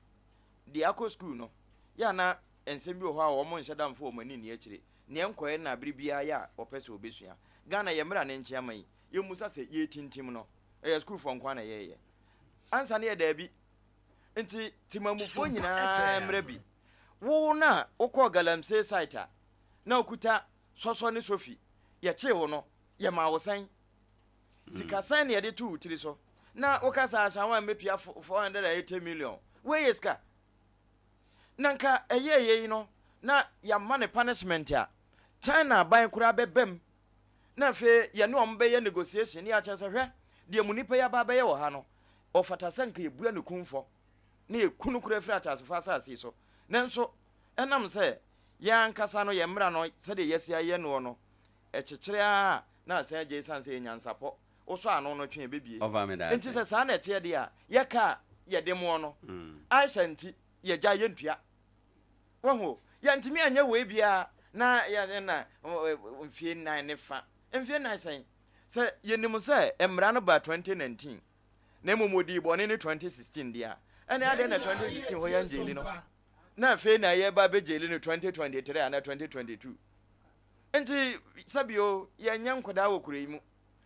di akọ school no ya na ensem bi ho a wo mo nhyedamfo mo ani ni akire ne enkoye na biribia ya opese obesua Ghana ye mra ne nchiama yi ye musa se ye tintim no e school for nkwa na ye ansa ne ye da bi enti timamufo nyina mra bi wo na ukọ galamse site na okuta soso ne sofi ye che wo no ye ma wo san sika san ne ye de tu utiri so na ukasa asanwa mepia 480 million we yeska nanka eye no na ya money punishment ya China ban kura bebem na fe ye ne ombe ye negotiation ya cha hwe de munipa ya ba be ye wo ha no ofata sanka ye bua ne kunfo na ye kunu kura fira cha so fa asase so nanso enam se ya nkasa no ye mra no se de yesia ye no no ekekere a na asa je sanse nyansapo oso ano no twen bebie enti se sa na tie de a ye ka ye de mo no aishanti ye ja ye ntua wo ya ntimi anya we bia na ya na mfie nan ne fa mfie nan sen se ye nim se emra no ba 2019 na momodi bone ne 2016 dia ene ade na 2016 ho ya njeli no na fe na ye ba be jeli no 2023 ana 2022 enti sabio ye nyankoda wo kuremu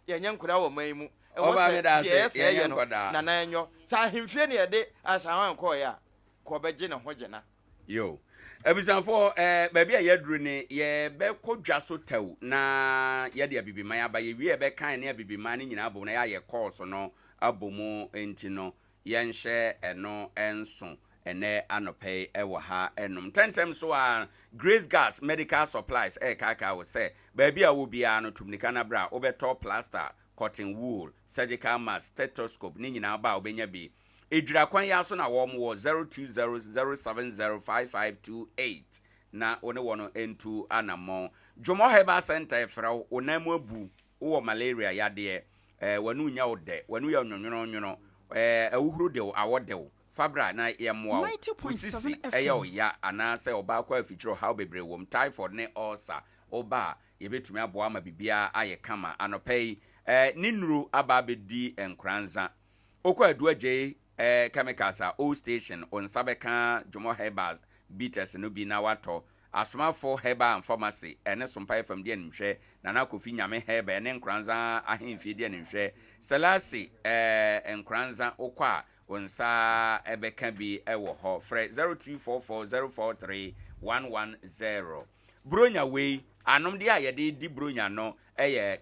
ye nyankoda wo maimu
oba me da se ye nyankoda
na na enyo sa hemfie ne ye de asawan ko ya ko beje na ho gena
yo ebisanfo baabi a yaduru ne ye be kodwa so taw na ye de abibiman aba ye wi e be kan ne abibiman ne nyina abo na ye course no abomu enti no ye nhye eno enso ene anope ewo ha enum tentem so a Grace Gas Medical Supplies kaka wo se baabi a wo bia no tumnika na bra obeto plaster cotton wool surgical mask stethoscope ne nyina ba obenya bi edura kwan ya so na wo mo 0200705528 na one wono entu anamon Jomo Herbal Center fra onamu abu wo malaria yade wanu nya ode wanu ya nwonwono awuhuru de awode fabra na yemwa usisi eyo ya anase oba kwa afichiro how bebre wom typhoid ne ulcer oba yebetumi aboa ma bibia aye kama anopei ninuru aba bedi Nkoranza okwa aduaje chemicals o station on sabeka Jomo Herbal bitters no bi na wato asomafo herbal and pharmacy ene Sompa FM de nhwe na na kofi nyame herbal ene Nkoranza ahemfie de nhwe selasi Nkoranza okwa onsa ebeka bi ewo ho fre 0244043110 bronya we anom de ayede di bronya no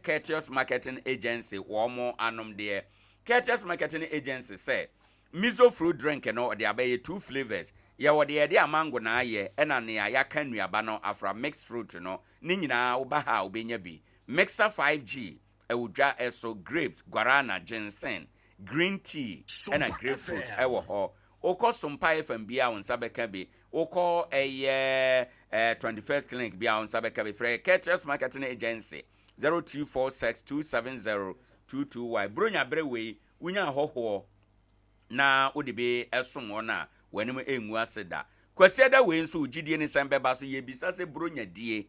Courteous Marketing Agency wo mo anom de Courteous Marketing Agency say miso fruit drink no de abaye 2 flavors ya wo de amango na aye ena ne ya kanuaba no afra mixed fruit no ni nyina wo ba ha obenya bi mixer 5G ewudwa eso grapes guarana ginseng green tea and a grapefruit ewo ho oko Sompa FM bia on sabeka bi oko 21st clinic bia on sabeka bi free Courteous Marketing Agency 0246270222y bronya brewe unya hoho na odibe esom na wanim engu aseda kwasiada we nso ugidie ni sembe ba so yebisa se bronya die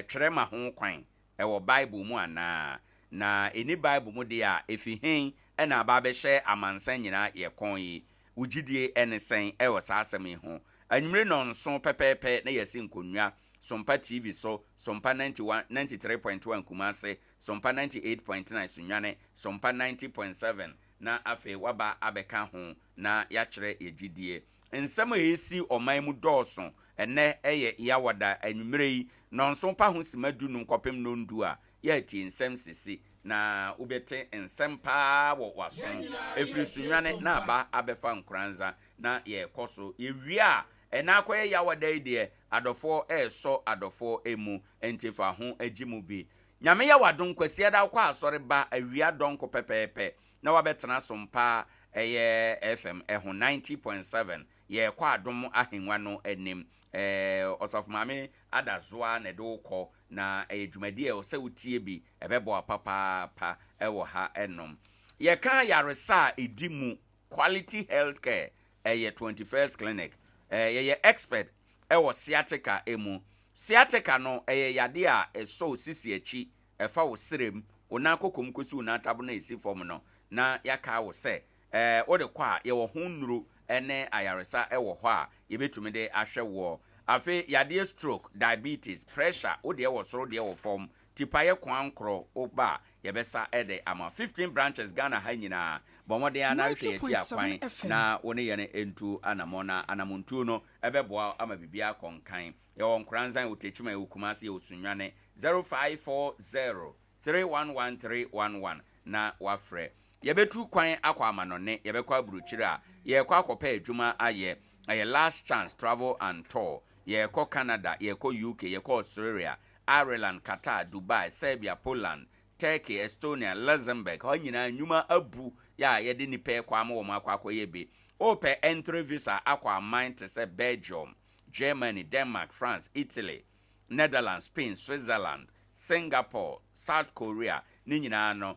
twerema ho kwan ewo bible mu ana na eni bible mu de a efihen ena aba be hye amansan nyina ye kon yi ugidie enesen ewo saasem ho anwumre no nso pepepe na yesi nkonwa Sompa TV so Sompa 93.1 Kumase Sompa 98.9 Sunwane Sompa 90.7 na afe waba abeka ho na ya kire ejidie nsem esi oman mu dɔɔso ene eye yawada anwumre yi no nso pa ho simadu nu nkopem no ndu a ya ti nsem sisi na ubete nsem pa wo waso efiri Sunwane na aba abefa Nkoranza na ye koso ewia ena akoye yawada ide adofo so adofo emu entifa ho agimu bi nyame yawadon kwasi da kwa asore ba awia donko pepepe na wabetena Sompa FM eho 90.7 ye kwa adom ahenwa no anim osofo mame adazoa na de wokọ na edwumadi e se wotie bi ebebo papa pa ewo ha enom ye kan yaresa edimu quality healthcare ye 21st clinic ye expert ewo sciatica emu sciatica no yade a so sisi achi efa wo serem ona kokom kosu na tabo na esi fom no na yaka wo se wo de kwa ye wo honuru ene ayaresa ewo ho a ye betumi de ahwe wo afi yade stroke diabetes pressure wo de wo soro de wo fom tipa ye kwankro oba ye besa ede ama 15 branches Ghana ha nyina bomode ana hwe ye ti akwan na woni ye ne entu anamona anamuntu no ebeboa ama bibia konkan ye won Nkoranza utechuma ukumasi ye osunwane 0540 311311 na wafre ye betu kwan akwa amanone ye bekwa buruchiri a ye kwa akopa adwuma aye last chance travel and tour ye ko Canada ye ko UK ye ko Australia Ireland Qatar Dubai Serbia Poland Turkey Estonia Luxembourg ho nyina nyuma abu ya ye de nipa kwa ma wo akwa ye be ope entry visa akwa mind to say Belgium Germany Denmark France Italy Netherlands Spain Switzerland Singapore South Korea ni nyina no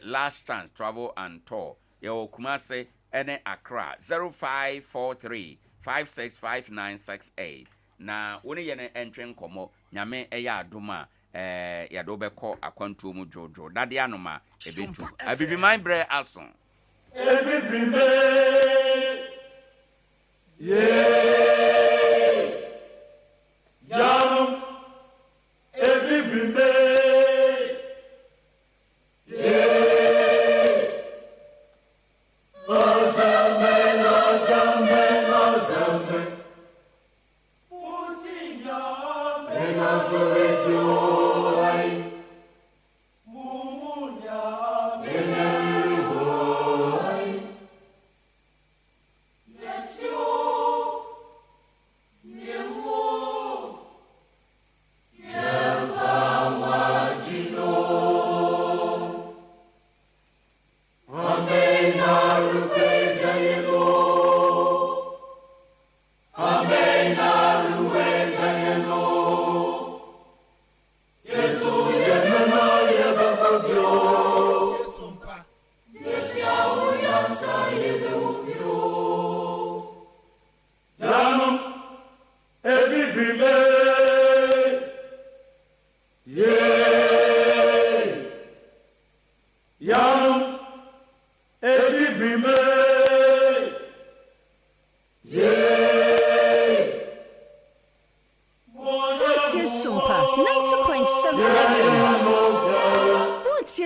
last chance travel and tour ye Kumase ene Accra 0543 565968 na woni ye ne entwen komo nyame adoma ya do beko akwantu mu jojo dade anoma ebetu abibi man bre ason
ebibi me yano ebibi me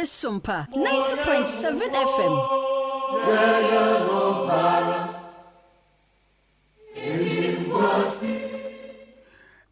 Sompa 90.7 FM.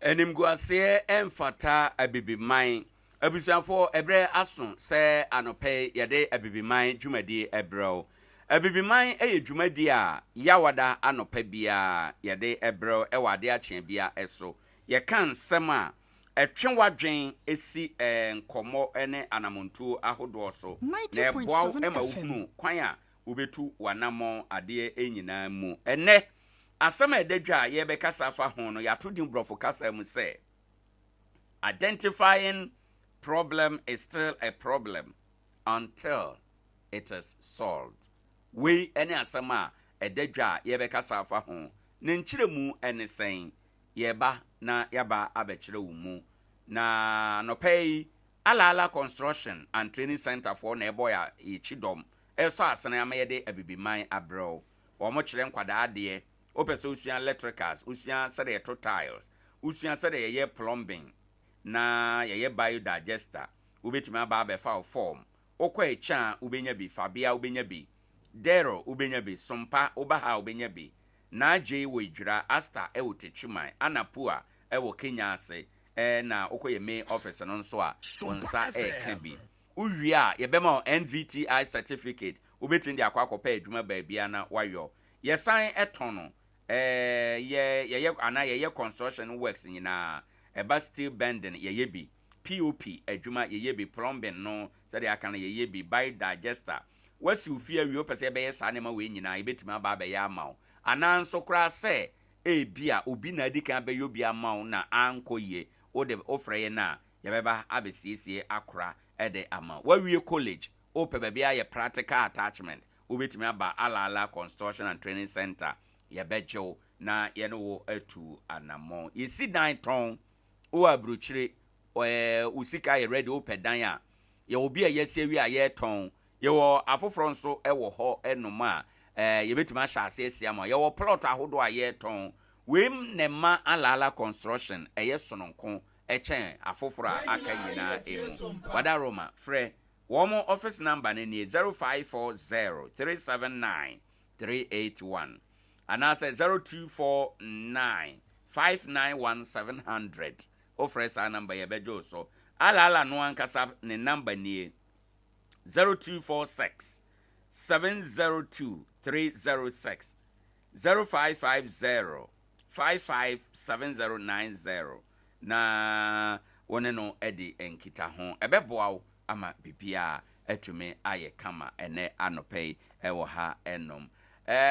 Enim guase emfata abibiman abusuafo ebre aso se anope yede abibiman dwumadi ebrel abibiman eye dwumadi a yawada anope bia yede ebrel ewade akye bia eso ye kan sema etwe wadwen esi nkomo ene anamontu ahodo so na eboa ema uhunu kwan a obetu wanamo ade enyina mu ene asema edadwa ye be kasa fa ho no ya to din brofo kasa mu say identifying problem is still a problem until it is solved. We ene asema edadwa ye be kasa fa ho ne nkyiremu ene sen yeba na yaba abekire wo mu na no pay ala construction and training center for na eboya ichidom eso asene amayede abibiman abro wo mo kire nkwada ade opese usuan electricals usuan sede to tiles usuan sede ye plumbing na ye biodigester ubetimi aba be fa form okwa echa ubenya bi fabia ubenya bi dero ubenya bi sompa ubaha ubenya bi na je wo idwira asta ewotechimai anapua ewo Kenya ase na okoye me office no nso a onsa ka bi uwie a ye bema NVTI certificate ubetindi akwakopa adwuma baabia na wayo ye san etono ye ana ye construction works nyina eba steel bending ye bi POP adwuma ye bi plumbing no sade aka na ye bi biodigester wasi ufia wi opese be ye sa ne ma we nyina ye betimi aba ba ya amaw ananso kra se bia obi na adi kan be yo bia ma wo na anko ye wo de ofreye na ye beba abesiesie akora ede ama wawie college o pe bia ye practical attachment obetimi aba ala construction and training center ye bejo na ye no wo atu anamo ye si dan ton o abruchire usika ye ready o pedan a ye obi a yesi wi a ye ton ye wo afoforo nso e wo ho enoma ye betimi ahya ase ama ye wo plot ahodo a ye ton wem ne ma ala construction ye sononko echen afoforo aka nyina emu wada roma frɛ womo office number ne 0540 379 381 and I say 0249 591 offers our number ye bejo so ala no ankasa ne number nie 0246 702 306 0550 557090 na wone no edi enkita ho ebeboa ama bibia etume aye kama ene anopei ewo ha enom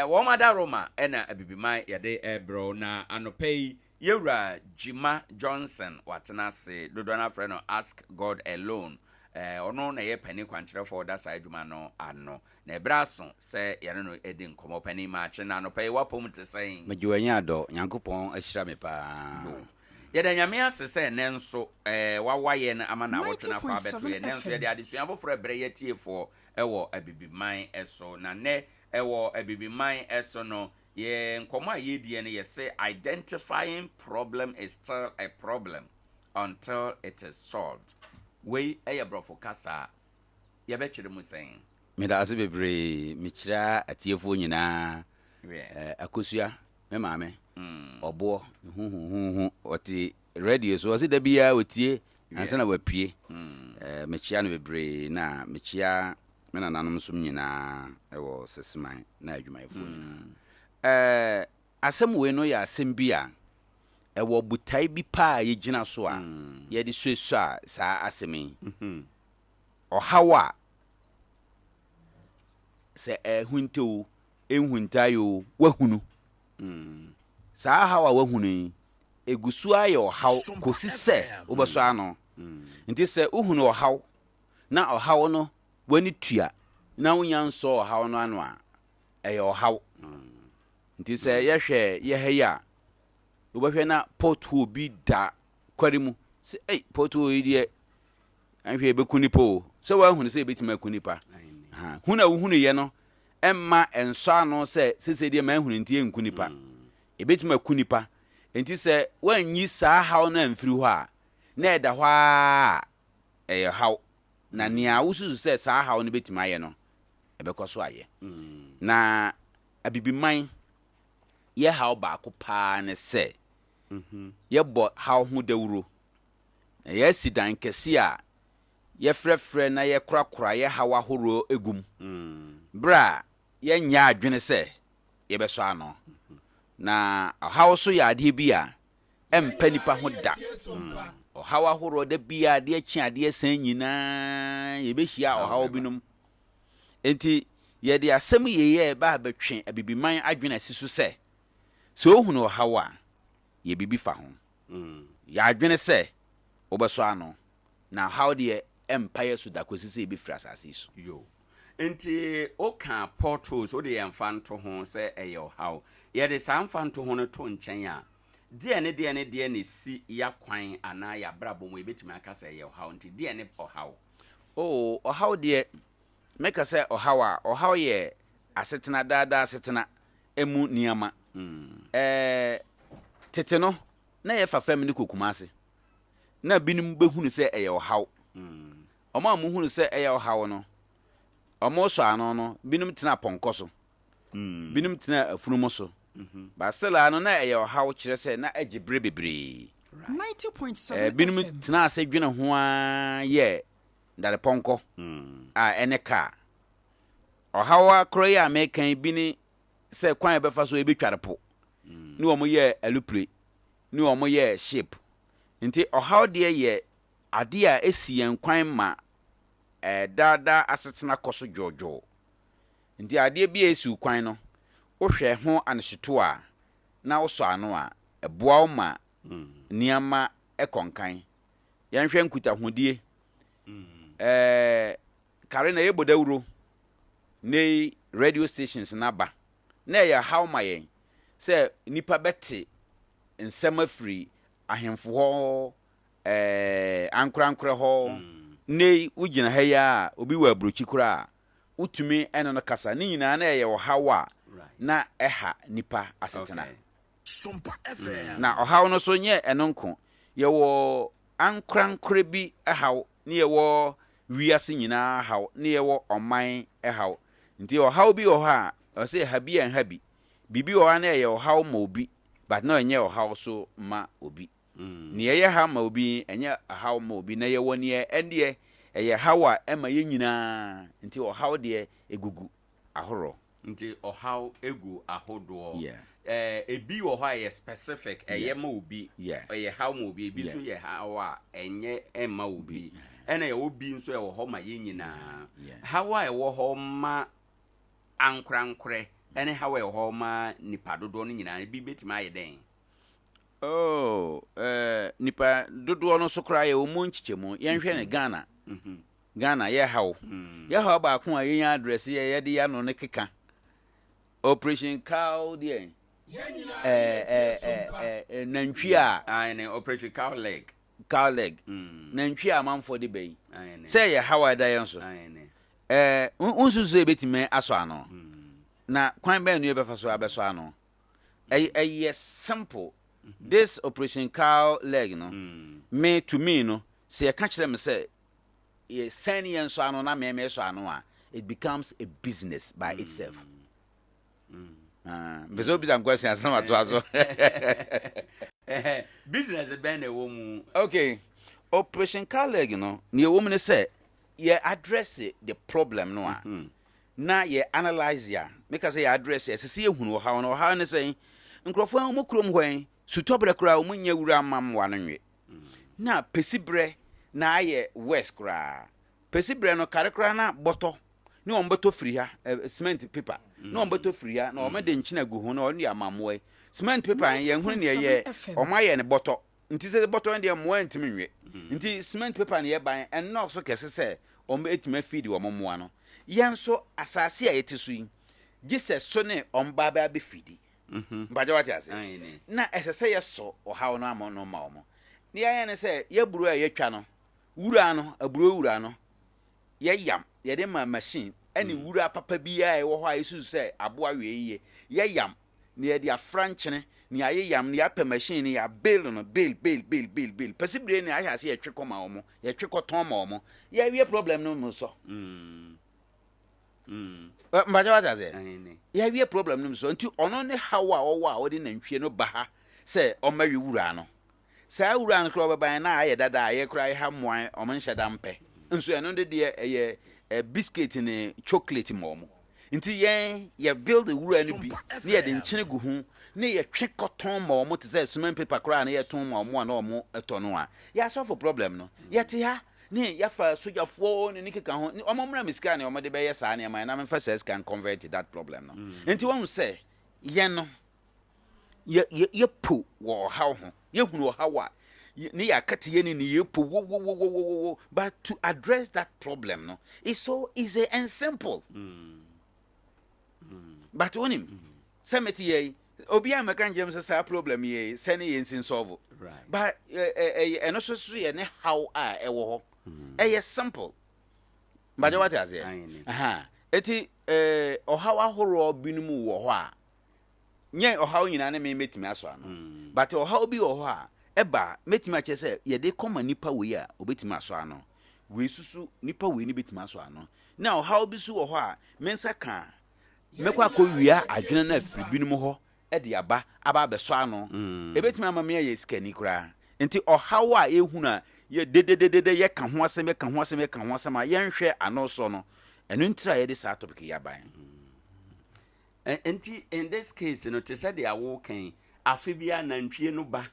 wo mada Roma ena abibiman yade ebro na anopei yewra Jima Johnson watena se dodona friend no ask God alone ono na ye pani kwankyere for that side dwuma no ano na ebraso se yane no edi nkomo pani ma che na anopei wapom te sen
majuanya do nyankopon ahyira me pa
yɛda nyame ase sɛ ne nso wawaye na ama na wotena kwa beto ye ne nso yɛde adesua foforo brɛ yɛ tiefo ɛwɔ abibiman ɛso na ne ɛwɔ abibiman ɛso no ye nkomo a yɛdie ne yɛse identifying problem is still a problem until it is solved we ɛyɛ brɔfo kasa yɛbɛkyerɛ mu sɛn
meda ase bebre mekyira atiefo nyinaa akosua me maame obo hu oti radio so ose da bia otie ansa na wapie mechia no bebre na mechia me na nanom som nyina ewo seseman na adwumayefo nyina asem we no ya asem bia ewo butai bi pa ye gina so a ye de suesu a saa asemi ohawa se ehuntewo ehuntayo wahunu saa hawa wahunu egusu ayo haw kosi se obeso ano nti se uhunu ohaw na ohaw no wani tua na wonya nso ohaw no ano a eyo ohaw nti se yehwe yeheya obehwe na pothole bi da kwarimu se pothole yi anhwe ebekunipo se wahunu se ebetima kunipa huna uhunu ye no emma enso ano se sese de ma ehunu nti enkunipa ebetima kunipa enti se wanyi saa haw na mfiri ho a na eda ho a haw na nia wususu se saa haw no betima ye no ebekoso aye na abibiman ye haw ba ko pa ne se ye bo haw ho dawuro na ye sidan kese a ye frefre na ye korakora ye haw ahoro egum bra ye nya adwene se ye beso ano na haw so ya ade bia empa nipa ho da haw ahoro da bia de akyi ade san nyina ye behia haw binum enti ye de asem ye ba betwe abibiman adwene asisu se ohunu haw a ye bibi fa ho ya adwene se obeso ano na haw de empa yesu da kosisi bi fra asase so
yo enti oka portals o de yemfanto ho se eyo haw ye de samfanto ho no to nchen a de ne si ya kwan ana ya brabo mo ebetima aka se eyo haw enti de ne ohaw
ohaw de meka se ohaw ye asetena dada asetena emu niama tete no na ye fa fam ne kokuma ase na binum behunu se eyo haw omo amuhunu se eyo haw no omo so ano no binum tena ponko so binum tena afunumo so ba sela no na eyo haw kire se na agibre bebre
90.7
binum tena ase dwene ho a ye ndare ponko a ene ka ohawa kroye amekan bini se kwan befa so ebetwarepo ni omo ye alupre ni omo ye ship nti ohaw de ye ade a esien kwan ma dada asetena koso jojo nti ade bia esu kwan no wohwɛ ho anhyeto a na wosɔ ano a ɛboa wo ma nneɛma ɛkɔnkan yɛnhwɛ nkutahodie kare na yɛbɔ dawuro ne radio stations naba na ɛyɛ haw ma yɛn sɛ nipa bɛte nsɛm afiri ahemfo hɔ ankorankora hɔ ne wogyina ha yi a obi wɔ aburokyi koraa wotumi ɛne no kasa ne nyinaa na ɛyɛ ɔhaw a na ɛha nipa asetena na ɔhaw no so nyɛ ɛno nko yɛwɔ ankorankora bi ɛhaw ne yɛwɔ wiase nyinaa haw ne yɛwɔ ɔman ɛhaw nti ɔhaw bi wɔ hɔ a ɔsɛ ha bi ɛnha bi biribi wɔ hɔ na ɛyɛ ɔhaw ma obi but na ɛnyɛ ɔhaw so ma obi ne ɛyɛ ha ma obi ɛnyɛ ɔhaw ma obi na yɛwɔ neɛ ɛndeɛ ɛyɛ haw a ɛma yɛ nyinaa nti ɔhaw deɛ egugu ahoroɔ
nti ɔhaw egu ahodoɔ ebi wɔ hɔ a ɛyɛ specific ɛyɛ ma obi ɛyɛ haw ma obi ebi nso yɛ haw a ɛnyɛ ɛma obi ɛna ɛwɔ bi nso ɛwɔ hɔ ma yɛ nyinaa haw a ɛwɔ hɔ ma ankorankorɛ ɛne haw a ɛwɔ hɔ ma nipa dodoɔ no nyinaa ebi betumi ayɛ dɛn
nipa dodoɔ no so koraa yɛ wɔ mu nkyekyɛmu yɛnhwɛ ne Ghana yɛ haw baako a yɛnya address yɛde yɛ ano ne keka operation cow deɛ nantwi a
ne operation cow leg
nantwi a manfo de bɛyi sɛ yɛ haw a ɛda yɛn so unsusu ebetime asɔ ano na kwan bɛn no yɛbɛfa so abɛsɔ ano ɛyɛ simple this operation cow leg no me to me no sɛ yɛka kyerɛ me sɛ yɛsɛn yɛn so ano na mɛmɛ so ano a it becomes a business by itself beso bisa nkwasi asama to aso
business bɛn na ɛwɔ mu
okay operation cow leg no ne ɛwɔ mu ne sɛ yɛ address the problem no a na yɛ analyze ya make us say address yɛ sɛ yɛhunu wɔ ha no ha ne sɛ nkrɔfo a wɔn kurom hɔn sutɔbrɛ kora wɔn nyɛ wura mam wa no nwe na pesibrɛ na ayɛ west kora pesibrɛ no kare kora na bɔtɔ ne wɔn bɛtɔ firi ha cement paper ne wɔn bɛtɔ firi ha na wɔn de nkyina gu ho na wɔn yɛ amamoe cement paper yɛn ho ne yɛ wɔn ayɛ ne bɔtɔ nti sɛ bɔtɔ no deɛ mmoa ntimi nwe nti cement paper ne yɛ ban ɛnna so kɛse sɛ wɔn etimi feed wɔn mmoa no yɛn so asase a yɛte so yi gye so ne wɔn ba bɛ feed mpaje wate ase na ɛsɛ sɛ yɛsɔ ɔhaw no ama no ma wɔn ne yɛn ne sɛ yɛburu a yɛtwa no wura no aburo wura no yɛyam yɛde ma machine ɛne wura papa biara ɛwɔ hɔ a yesu sɛ aboa wie yɛyam ne yɛde afrankyene ne ayɛyam ne yɛapɛ machine ne yɛabel no bel pasibire ne ayɛ ase yɛtwe kɔ ma wɔn yɛtwe kɔ tɔn ma wɔn yɛwie problem no mu so mpaje wate ase yɛwie problem no mu so nti ɔno ne haw a ɔwɔ a wɔde nantwie no ba ha sɛ ɔmawe wura no saa wura no kora ɔbɛban na ayɛ dada a yɛkora yɛ ha mmoan ɔmo nhyɛ da mpɛ nso ɛno de deɛ ɛyɛ biscuit ne chocolate ma ɔmo nti yɛ build wura no bi ne yɛde nkyene gu ho ne yɛtwe kɔtɔn ma ɔmo te sɛ cement paper koraa ne yɛtɔn ma ɔmo a na ɔmo ɛtɔ no a yɛasɔfo problem no yɛte ha ne yafa sojafoɔ ne keka ho ɔmo mra misika ne ɔmo de bɛyɛ saa ne ma na memfa sɛ can convert that problem no nti wɔn sɛ yɛn no yɛ po wɔ haw ho yɛhunu haw a ne yakate yɛ ne yɛ po wo but to address that problem no is so easy and simple but onim sɛmeti yɛ obi a meka njem sɛ saa problem yɛ sɛ ne yɛ nsin solve but ɛno so yɛ ne haw a ɛwɔ hɔ ɛyɛ simple mbaje wate ase aha eti ɔhaw ahorow binom wɔ hɔ a nye ɔhaw nyina ne metimi aso ano but ɔhaw bi wɔ hɔ a ɛba metimi akyɛ sɛ yɛde kɔma nipa wei a obetimi aso ano wei susu nipa wei ne betimi aso ano na ɔhaw bi su wɔ hɔ a mensa ka mekɔ akɔwia adwene na afiri binom hɔ ɛde aba abɛso ano ebetimi ama me yɛ skani kora nti ɔhaw a ehunu a yɛ dededede yɛ ka ho asɛm a yɛnhwɛ ano so no ɛno ntira yɛde saa topic yɛ ban
nti in this case no te sɛ de awo kan afi bia nantwie no ba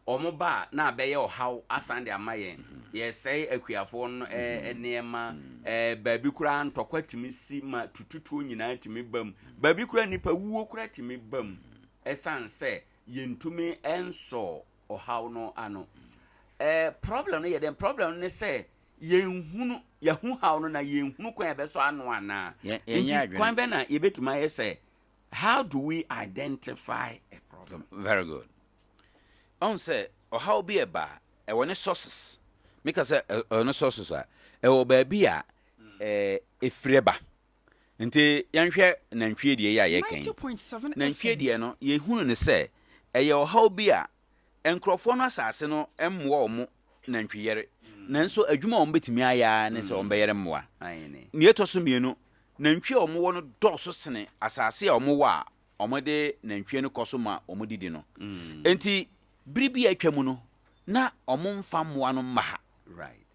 omoba na abeye ohaw asande amayen ye say akuafo no enema baabi kura ntokwa timi si ma tututu nyina timi bam baabi kura nipa wuo kura timi bam esan say yentumi enso ohaw no ano problem no ye den problem ne say yenhunu yahu haw no na yenhunu kwan be so ano ana kwan be na yebetuma ye say how do we identify a problem?
Very good. On say how be a bar one sources because no sources are baabi a efreba nti yanhwe na nhwedie ya yeken na nhwedie no yehunu ne se how be a enkrofo no asase no emwo omo na nhweyere nanso adwuma omo betimi aya ne se omo beyere mmoa
ayene
ne etoso mienu na nhwe omo wo no doso sene asase a omo wa omo de na nhwe no koso ma omo didi no enti biribi atwamu no na omo mfa mmoa no maha
right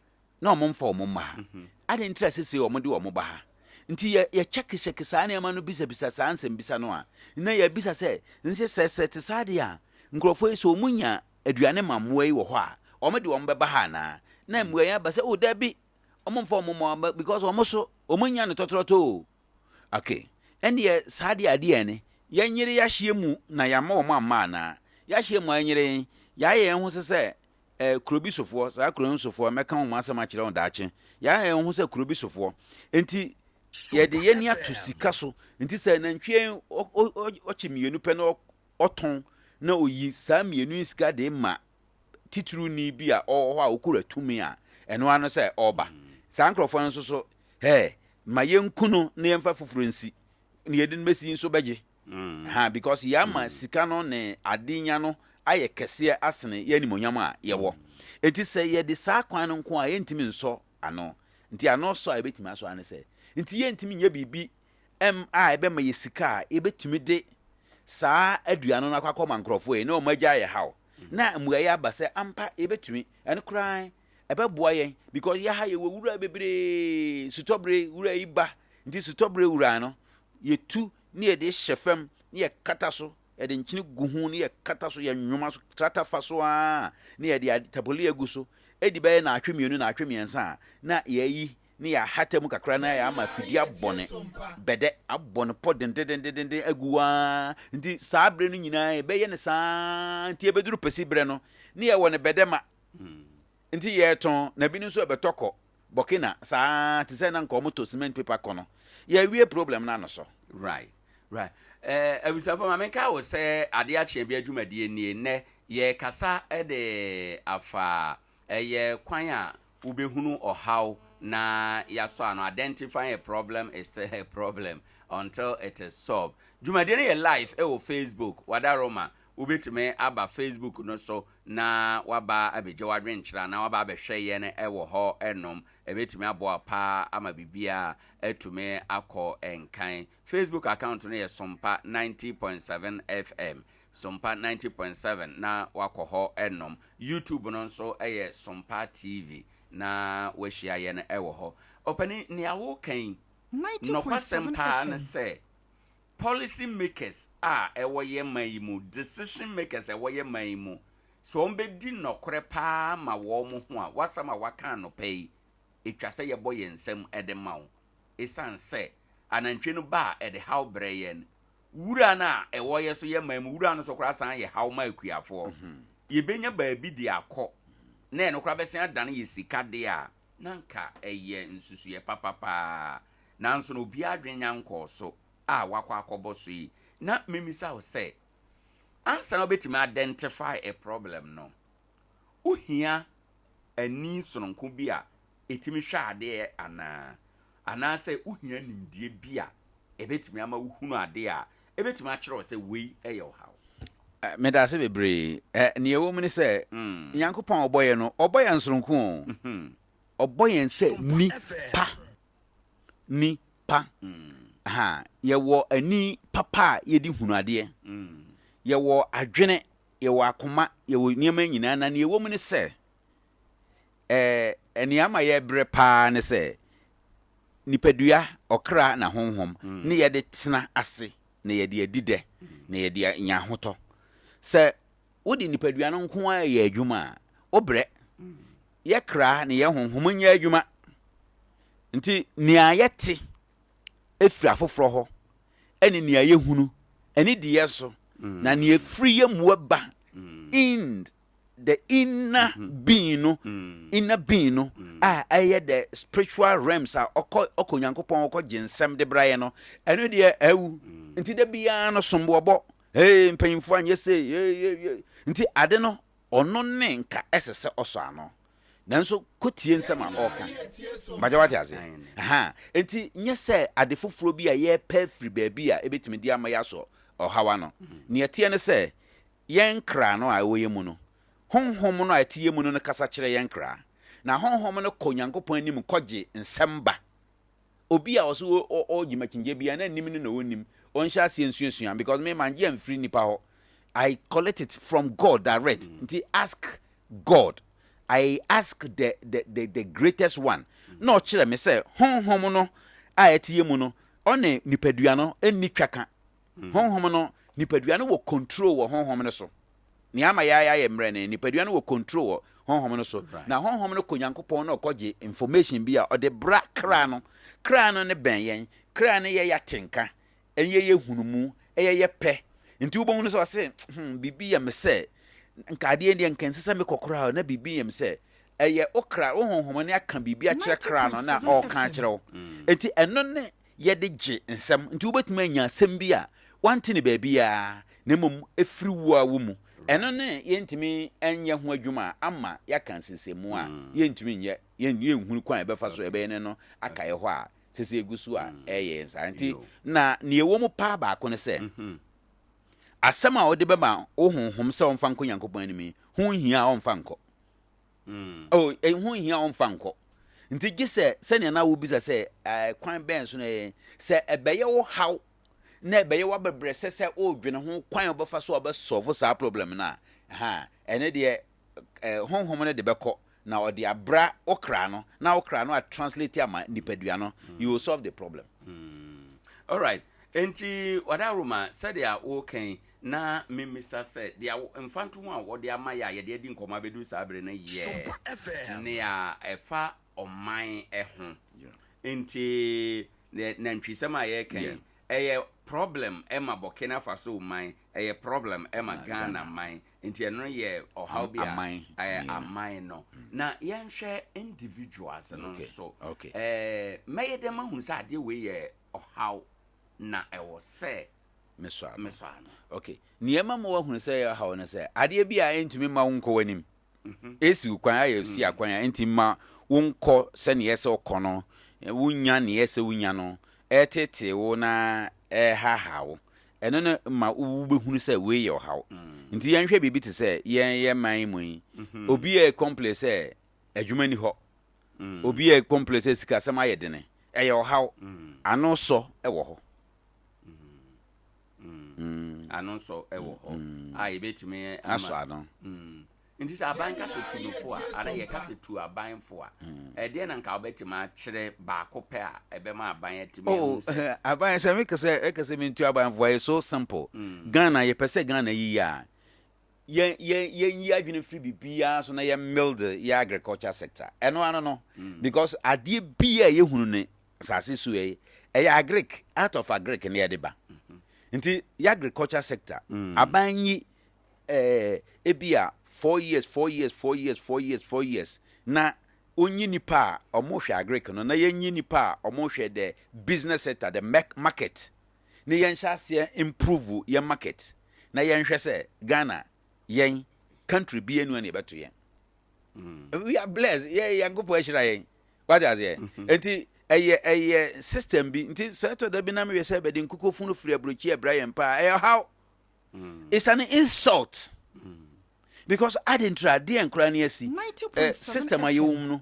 na omo mfa omo maha ade interest se omo de omo baha nti ya check saa na ma no bisa saa nsem bisa no a na ya bisa se nse se saade a nkrofo eso omunya aduane mammoa yi wo ho a omo de omo beba ha na mmoa ya ba se o da bi omo mfa omo mo because omo so omunya ne totroto okay ende ya saade ade ene ya nyire ya hye mu na ya ma omo amma na ya hye mu anyire ya ye ho se kurobi sofo saa kurobi sofo meka ho asema kire on daache ya ye ho se kurobi sofo enti ye de ye ni ato sika so enti se na ntwe ochimienu pe no oton na oyi saa mienu sika de ma tituru ni bi a ho a okura tumi a eno ano se oba saa nkrofo nso so ma yenkuno na yemfa foforo nsi na yedin mesi nso beje because ya ma sika no ne adinya no aye kese asene ya nimonyam a yewo enti se ye de saa kwan no nko a yentimi nso ano nti ano so a ebetimi aso ane se nti yentimi nya bibi a ebe ma yesika a ebetimi de saa aduano na kwakọ nkrofo e na o magya ye haw na muya ya base ampa ebetimi ene kran ebe boa yen because ya ha ye wura bebre sutobre wura iba nti sutobre wura no ye tu ni ye de hyefam ni ye kata so ye de nchini guhu ni ye kata so ye nwoma so trata fa so a ni ye de taboli agu so edi be na atwemienu na atwemiensa na ye yi ni ya hatem kakra na ya ama fidi abone bede abone podendendendende aguwa nti sabre no nyina e be ye ne sa nti e beduru pesi bre no ni ye wone bede ma nti ye ton na bi nso e betoko bokina sa ti se na nko moto cement paper kono ye wie problem na no so
right abusafo ma menka wo se Adea Akye Abia adwumadie nie ne ye kasa de afa ye kwan a ubehunu ohaw na yaso ano identifying a problem is still a problem until it is solved. Dwumadie ne ye live wo Facebook wadaroma ubetime aba Facebook no so na waba abeje wadwenkyira na waba abehwe ye ne ewo ho enom ebetime abo pa ama bibia etume akọ enkan. Facebook account no ye Sompa 90.7 FM Sompa 90.7 na wakọ ho enom. YouTube no so eye Sompa TV na wahia ye ne ewo ho opani ni awo kan 90.7 FM say policy makers ewo ye mayimu decision makers ewo ye mayimu so ombedi nokore pa ma wo mo ho a wasama waka no pay etwa se ye boye nsem ede mawo esan se anantwe no ba ede how breyen wura na ewo ye so ye mayimu wura no so kora san ye how ma akuafo ye benya ba bi di akọ na enokra besen adane ye sika de a nanka eye nsusu ye papapa nanso no obi adwenya nko so wakwa akobo so yi na memisa wo say answer no betimi identify a problem no uhia ani sononko bi a etimi hwa ade ana say uhia nimdie bi a ebetimi ama uhunu ade a ebetimi a kire wo say wei eye ohaw
me da se bebre ne ewo mu ni se Nyankopon oboye no oboye nsronko oboye se ni pa ye wo ani papa ye di hunu ade ye wo adwene ye wo akoma ye wo niema nyina na ne ewo mu ni se eni ama ye bre pa ne se nipadua okra na honhom ne ye de tena ase ne ye de adide ne ye de nya hoto se wodi nipadua no nko a ye adwuma obre ye kra ne ye honhom nya adwuma nti nia yete efira foforo ho ene nia ye hunu ene de yeso na nia free ye muaba in the inner being no aye the spiritual realms are okonyankopon okogensem de braye no eno de awu nti da bia no sombobo hey mpanyimfo anye say nti ade no ono ne nka esese oso ano nanso kotie nsem a oka baje wate ase nti nye se ade foforo bi a ye pa free baabi a ebetimi di ama ya so ohawa no ne etie ne se yen kra no a woye mu no honhom no atie mu no kasa kire yen kra na honhom no konyankopon anim kogye nsemba obi a oso ogimakinje bia na nim no na wonim onsha asiensuensua because me man je free nipa ho I collect it from God direct nti ask God I ask the greatest one no kire me say honhom no a atie mu no one nipadua no eni twaka honhom no nipadua no wo control wo honhom no so ni ama ya mre ne nipadua no wo control honhom no so na honhom no konyankopon no kogye information bi a ode bra kra no ne ben yen kra no ye yatenka enye ye hunumu ye pe nti ubon no so se bibi ya me se nka ade ndi nka nsesa me kokora na bibi ya me se eye okra honhom ne aka bibi a kire kra no na o kan kire wo enti eno ne ye de gye nsem nti ubetuma anya asem bi a wanti ne ba bia na mom efiri wo a wo mu eno ne yentimi enye ho adwuma ama yaka nsesemu a yentimi nye yenhunu kwan ebefa so ebe ne no akaye ho a sese egusu a eye nsa nti na ne ewo mu pa ba ko ne se asema ode beba ohonhom se onfa nko yankopon animi hu hia onfa nko hu hia onfa nko nti gise se ne na wo bisa se kwan ben so ne se ebeye wo haw na ebe ye wabebre sese o dwene ho kwan obefa so obesolve sa problem na ene de honhom ne de beko na odi abra okra no na okra no a translate ama nipadua no you will solve the problem.
All right, enti wada roma said ya okay na memisa said dia mfantu ho a wode ama ya ye de nkoma bedu sa abre na ye ne ya efa oman ho enti na ntwisema ye kan problem Emma Burkina Faso mine a problem Emma Ghana mine into a no ye or how be a mine no na yan share individuals and so may them who said the way or how na I was say Miss
okay niema mo who say how na say ade bia entumi ma wonko wanim esi kwan aye si akwan entima wonko se ne yese okono wunya ne yese wunya no etete wo na hahawo eno ne ma ubehunu se we ye hawo nti yanhwe bibi te se ye man mu yi obi e complex e adwuma ni ho obi e complex sika sama ye dene ye hawo ano so e wo ho
ano so e wo ho ai betime
aso ano
nti sa banka se tunufo a ara ye ka se tu abanfo a de na nka obetima kire ba ko pe a ebe ma aban etime
aban se me kase me tu abanfo is so simple Ghana ye pese Ghana yi ya ye adwene free bibia so na ye mild ye agriculture sector eno ano no because ade bia ye hunu ne sase su ye agric out of agric ne ye de ba nti ye agriculture sector aban yi ebia 4 years na onyi nipa omohwe agric no na yenyi nipa omohwe the business sector the market na yen hyaase improve your market na yen hwe se Ghana yen country bi enu na beto yen we are blessed yangopo ahira yen what is here enti eye system bi nti seto da bi na me se be de nkukofunu free abrochi ebrahim pa how it's an insult because I didn't try the Nkoranza system ayum no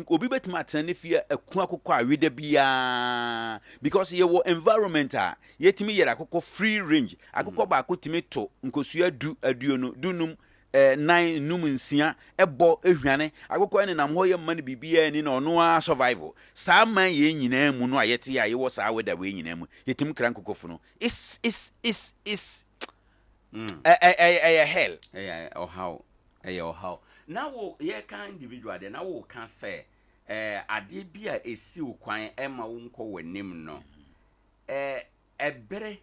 obi betima atene fie aku akokọ awede bia because ye wo environment a yetimi yera akokọ free range akokọ ba akotimi to nkosu aduonu dunum 9 num nsia ebo ehwane akokọ ene nam ho ye man bibia ni na ono a survival sa man ye nyina mu no ayete ya ye wo sa weda we nyina mu yetim kra nkokofo no is hell
how now wo ye kan individual de na wo kan say ade bi a esi wo kwan ema wo nko wanim no ebere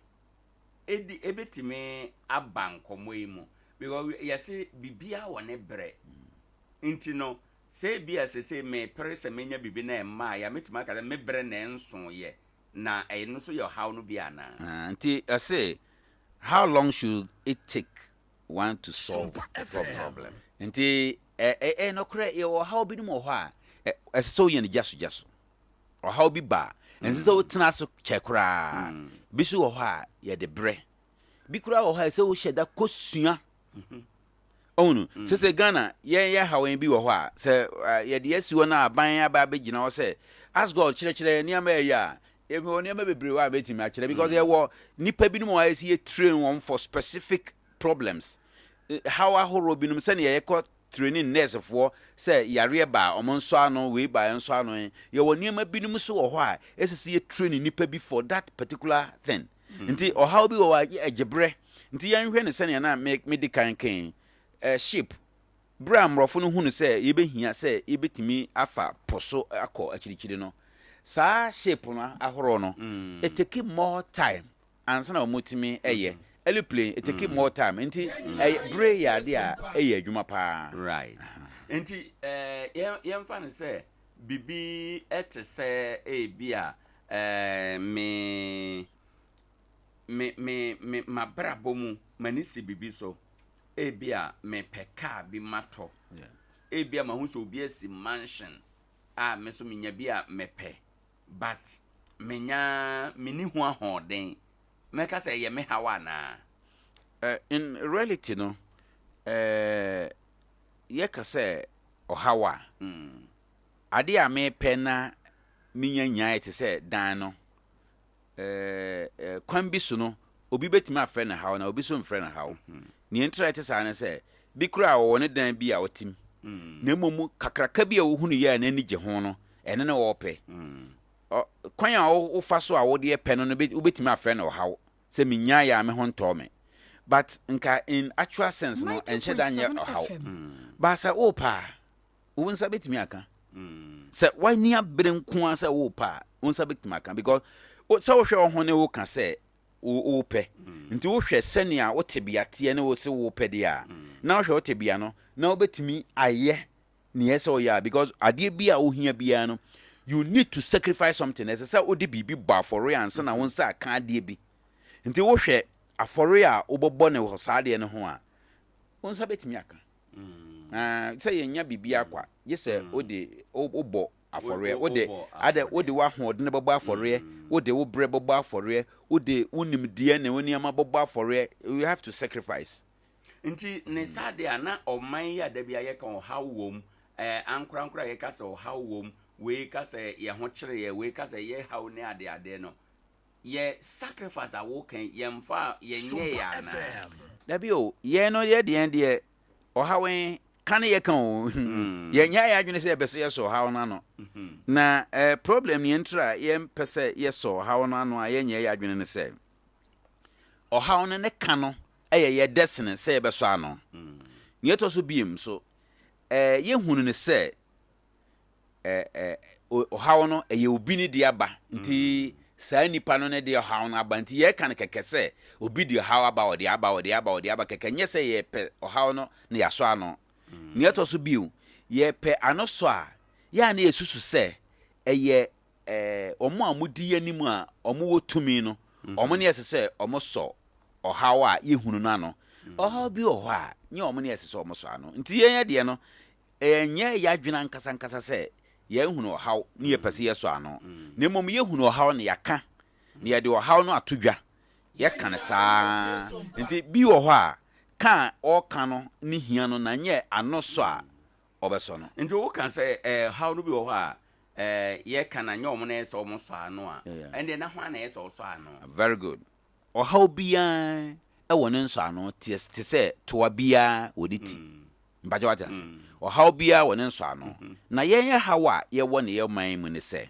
ebetime abankomo yimu because yase bibia wone bere nti no say bia se me prese menya bibi na ema ya metima ka me bere na enso ye na no so your how no bia na
nti I say how long should it take one to solve a problem nti no kre ye how bi no ho a so ye ne jaso or how bi ba ense so tena so chekra bi so ho a ye de bre bi kura ho a se wo hyeda kosua onu se Ghana ye hawen bi wo ho a se ye de asiwo na aban aba begina wo se ask God chire niam ya emi oni ema bebre wa betimi a chire because ye wo nipa bi no wa esi train one for specific problems how ahoro bi no se ne ye ko training nurse for say yare ba omonso ano we ba enso ano ye wo niam bi no so wo ho a esi ye training nipa bi for that particular thing nti o how bi wo wa egebre nti yan hwe ne se ne na me kan ship bram rofo no hunu se ye behia se ye betimi afa poso akọ akirikiri no sa ship no ahoro no it take more time ansa na omotimi airplane it take more time nti bre ya de a adwuma pa
right nti yem fa ne se bibi ete se bia me mabrabo mu manisi bibi so bia me peka bi mato bia mahuso obi asi mansion me so menya bia mepe but menya mini hu ahoden meka say ye me hawa na
in reality no ye ka say ohawa ade a me pe na menya nyaa te say dan no kwan bi so no obi betimi afre na hawa na obi so mfre na hawa ni entrate sa na say bi kura wo ne dan bi a otim na momu kakraka bi a wo hunu ya na ni je ho no ene na wo pe kwan a wo fa so a wo de pe no no betimi afre na hawa se minya ya me ho nto me but nka in actual sense no enche da nya hawa ba sa wo pa wo nsa betimi aka se wani abere nko asa wo pa wo nsa betimi aka because so wo hwe ho ne wo ka se wo pe nti wo hwe senia wo tebia tie ne wo se wo pe dia na wo hwe wo tebia no na wo betimi aye ne yesa wo ya because ade bia wo hia bia no you need to sacrifice something as say wo de bibi ba for ansa na wo nsa aka ade bi nti wo hwe afore a wo bobo ne wo sa ade ne ho a wo nsa betimi aka say yenya bibi akwa yese wo de wo bo afore wo de wa hoode ne bobo afore wo de wo bre bobo afore wo de unimdie ne woni ama bobo afore you have to sacrifice
nti ne sade ana oman ya da bia ye kan hawom ankurankura ye ka se hawom we ka se ye ho kire ye we ka se ye haw ne ade no ye sacrifice a wo kan ye mfa ye nye ya na
da bi o ye no ye de hawen kan ye kan ye nya ya adwene se beso ye so haw na no na problem ni entra ye pese ye so haw na no a ye nya ya adwene ne se haw ne kan no ye destiny se ye beso ano ni eto so biem so ye hunu ne se haw no ye obi ni de aba nti saa nipa no ne de haw na aba nti ye kan kekese obi de haw aba o de aba kekenye se ye pe haw no ne ya so ano ni eto so biu ye pe anoso a ya na yesusu se eye omo amudi animu a omo wotumi no omo ne yese se omo so ohaw a ye hunu na no ohaw bi oho a nye omo ne yese se omo so ano nti ye de no enye ya dwena nkasa se ye hunu ohaw ne ye pese ye so ano na mom ye hunu ohaw ne yaka ne ye de ohaw no atodwa ye kan saa nti bi oho a kan o kan no ni hia no na nye anoso a obeso no
nti wo kan say how no bi wo ha ye kan na nye omo na ese omo so ano a ende na ho na ese so ano
very good o how bia e woni nso ano te say to bia woditi mbaje wata o how bia woni nso ano na ye hawa ye woni ye man mu ne say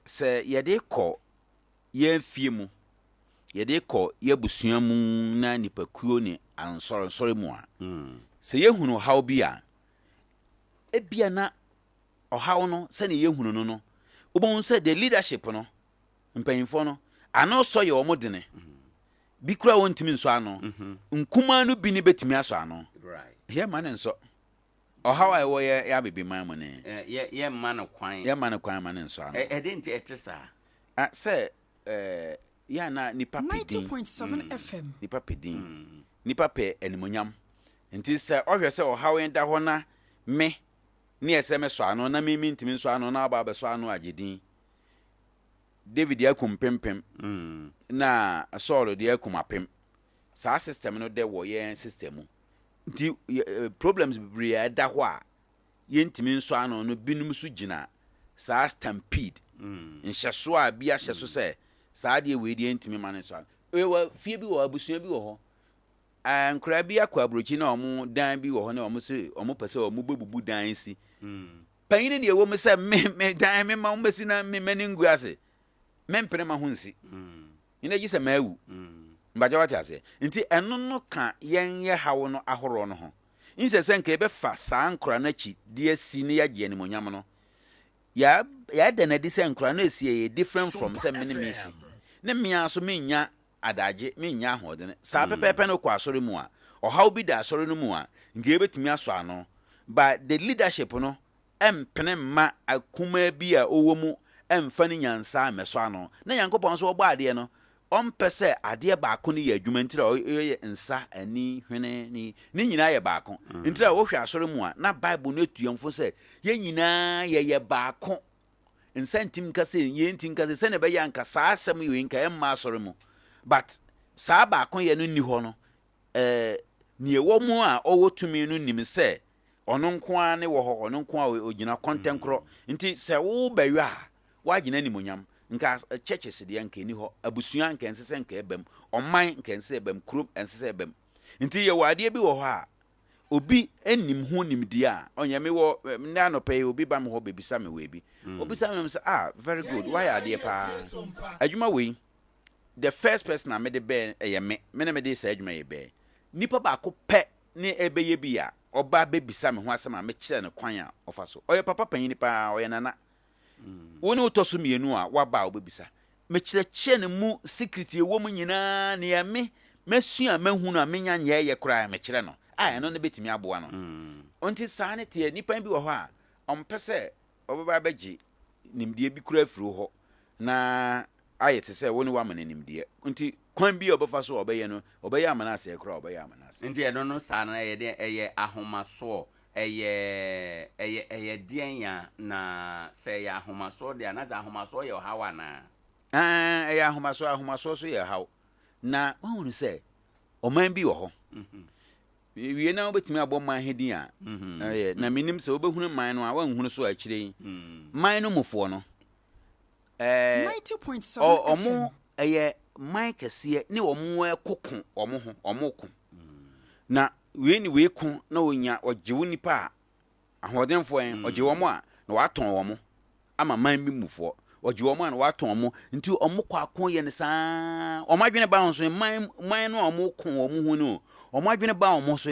se ye de ko ye fie mu yɛde kɔ yɛbusua mu na nipakuo ne ansɔre mu a sɛ yɛhunu haw bi a ebia na ɔhaw no sɛ ne yɛhunu no no wobɛhu sɛ the leadership no mpanyimfoɔ no ano sɔ yɛ ɔmo dene bi kura wɔntimi nsɔ ano nkuma no bi ne betimi asɔ ano yɛ ma ne nsɔ ɔhaw a ɛwɔ yɛ abebe man mu ne
yɛ ma no kwan
ma ne nsɔ ano
ɛde nti ɛte saa
sɛ yɛ na nipa pedin
90.7 FM
nipa pedin nipa pɛ animonyam nti sɛ ɔhwɛ sɛ ɔhaw yɛn da hɔ na me ne ɛsɛ me sɔ ano na me ntimi nsɔ ano na aba bɛsɔ ano agyedin David yakum pempem na Saul de yakum apem saa system no de wo ye system mu nti problems bebree da ho a yentimi nso ano no binum so gina saa stampede nhyeso a bia hyeso se saa de we de yentimi ma ne so we fie bi wo abusua bi wo ho ankra bi akwa abrochi na omo dan bi wo ho na omo se omo pese omo bebubu dan si panyin ne ewo me se me dan me ma omo si na me mani ngu ase mempene ma ho nsi ina gi se mawu mbaja wate ase nti eno no ka yen ye hawo no ahoro no ho inse se nka ebe fa saa nkora na chi de asi ne ya gye animonyam no ya da na di se nkora na asi ye different from se mene mesi ne mia so menya adaje menya ahodene saa pepepe no kwa asore mu a ohaw bi da asore no mu a nge ebetimi aso ano but the leadership no empene ma akuma bi a owo mu emfa ni nyansa meso ano na yankopon so obo ade no ompese ade baako ne ya adwuma ntira ye nsa ani hwene ni nyina ye baako ntira wo hwe asore mu a na bible no etuamfo se ye nyina ye baako nsa ntim kase ye ntim kase se ne be yanka saa asem ye nka emma asore mu but saa baako ye no ni ho no ne wo mu a owo tumi no nim se ono nko a ne wo ho ono nko a ogina kontenkro nti se wo bawe a wagina nimonyam nka churches de nka ni ho abusua nka ensese nka ebem oman nka ensese ebem krom ensese ebem nti ye wade bi wo ho a obi enim ho nimdi a onya me wo na no pay obi ba me ho bebisa me we bi obi sa me say very good why ade pa adwuma we the first person I made be me na me dey say adwuma ye be nipa ba ko pe ne ebeye bi a oba bebisa me ho asema me kire ne kwan a ofa so oye papa panyin pa oye nana woni utoso mienu a waba obebisa mekireke ne mu secret ewo mu nyina ne ya me mesua mahunu a menya nya ye kura mekire no eno ne betimi aboa no onti saa ne tie nipa bi wo ho a ompese obeba beji nimdie bi kura afiro ho na ayete se woni wa mane nimdie onti kwan bi obefa so obeye no obeye amana ase kura obeye amana ase
nti eno no saa na ye de eye ahomaso eye dianya na se ya ahomaso de na za ahomaso ye hawa na
eye ahomaso so ye haw na wonu se oman bi wo ho wie na obetimi aboma hedin a na minim se obehunu man no a wanhunu so akire man no mufo no
90.7
omo eye man kese ne omo ekoko omo ko na we ni we ku na onya ojewu nipa ahodenfo en ojewo mo a na waton wo mo ama man bi mufo ojewo mo a na waton mo nti omo kwa akon ye ne saa omo adwene ba nso man no omo ko wo mo hu no omo adwene ba omo so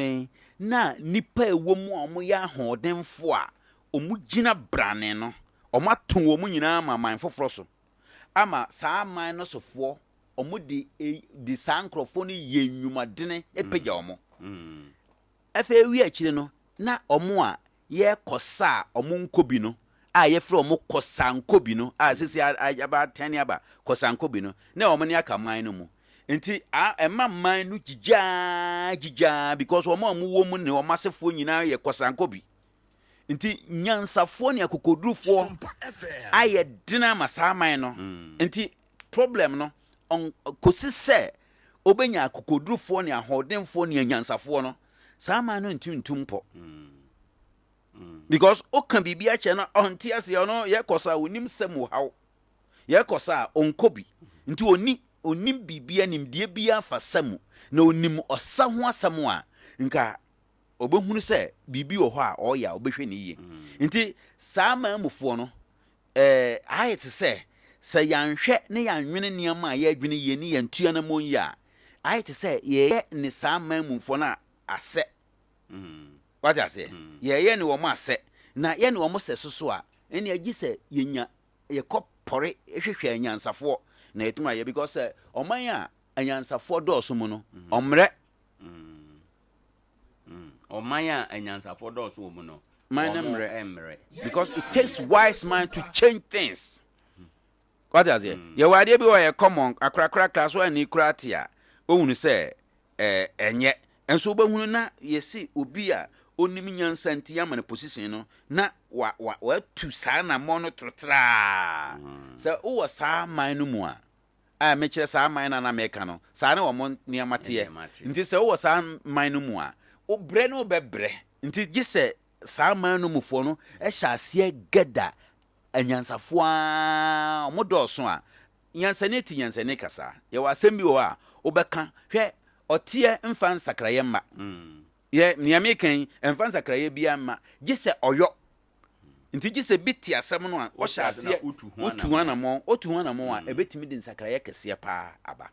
na nipa ewo mu omo ya ahodenfo a omo gina brane no omo aton wo mo nyina ama man foforo so ama saa man no sofo omo di sankrofo no ye nnwumadene epegya omo efe wi akire no na omo a ye kosa omo nkobi no a ye fre omo kosa nkobi no a sisi aba tani aba kosa nkobi no na omo ne aka man no mu enti ema man no gija because omo wo mu ne omo asefo nyina ye kosa nkobi enti nyansafo ne akokodrufo aye dina masa man no enti problem no kosise obenya akokodrufo ne ahodenfo ne nyansafo no sama no ntumpo because o kan bibia che na onti ase no ye kosa onim semu haw ye kosa onkobi nti onim bibia nimdie bia fa semu na onim osa ho asemu a nka obehunu se bibi wo ho a oya obehwe ne yiye nti sama amufo no ayete se sɛ yɛanhwɛ ne yɛanwene nneɛma a yɛadwene yie ne yɛntua no mmɔ yi a ayɛ te sɛ yɛyɛ ne saa man mumfoɔ no a asɛ wate aseɛ yɛyɛ ne wɔn asɛ na yɛne wɔn sɛ soso a ɛne agye sɛ yɛnya yɛkɔ pɔre hwehwɛ anyansafoɔ na yɛtum ayɛ because sɛ ɔman a anyansafoɔ dɔɔso mu no ɔmmerɛ
ɔman a anyansafoɔ dɔɔso wɔ mu no
man
ɔmo
mmerɛ
ɛmmerɛ
because it takes wise man to change things wate aseɛ yɛwɔ adeɛ bi wɔ yɛ common akorakora so ani kora te a ɔhunu sɛ ɛnyɛ ɛnso wobɛhunu na yɛsi obi a onim nyansa nti ama no position no na watu saa nammɔ no torotraa sɛ wowɔ saa man no mu a mekyerɛ saa man no na meka no saa ne wɔ mo nneɛma teɛ nti sɛ wowɔ saa man no mu a wobrɛ ne wobɛbrɛ nti gye sɛ saa man no mufoɔ no ɛhyɛ aseɛ gada anyansafoɔ a ɔmo dɔɔso a nyansane ti nyansane kasa yɛwɔ asɛm bi wɔ a wobɛka hwɛ ɔteɛ mfa nsakrayɛ mma yɛ nneɛma kan mfa nsakrayɛ bi amma gye sɛ ɔyɔ nti gye sɛ bi te asɛm no a ɔhyɛ aseɛ otu ho anamɔ a ɛbɛtumi de nsakrayɛ kɛseɛ paa aba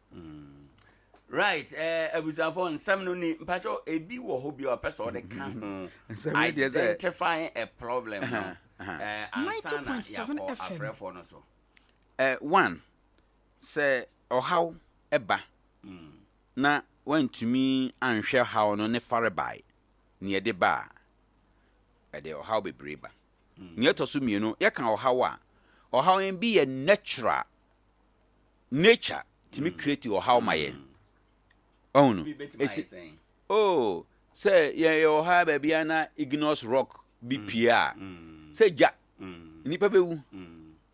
right abusafo nsɛm no ni mpacho ebi wɔ hɔ bi a ɔpɛ sɛ ɔde ka ho identifying a problem no ansa na yɛakɔ afrɛfoɔ no so
one sɛ ɔhaw ɛba na wantumi anhwɛ haw no ne fare bae ne yɛde ba a ɛde ɔhaw bebree ba ne yɛtɔ so mmienu yɛka ɔhaw a ɔhaw yɛn bi yɛ natural nature tumi create ɔhaw ma yɛn ɔhunu sɛ yɛyɛ ɔhaw baabi na igneous rock bi pie a sɛ gya nnipa bɛwu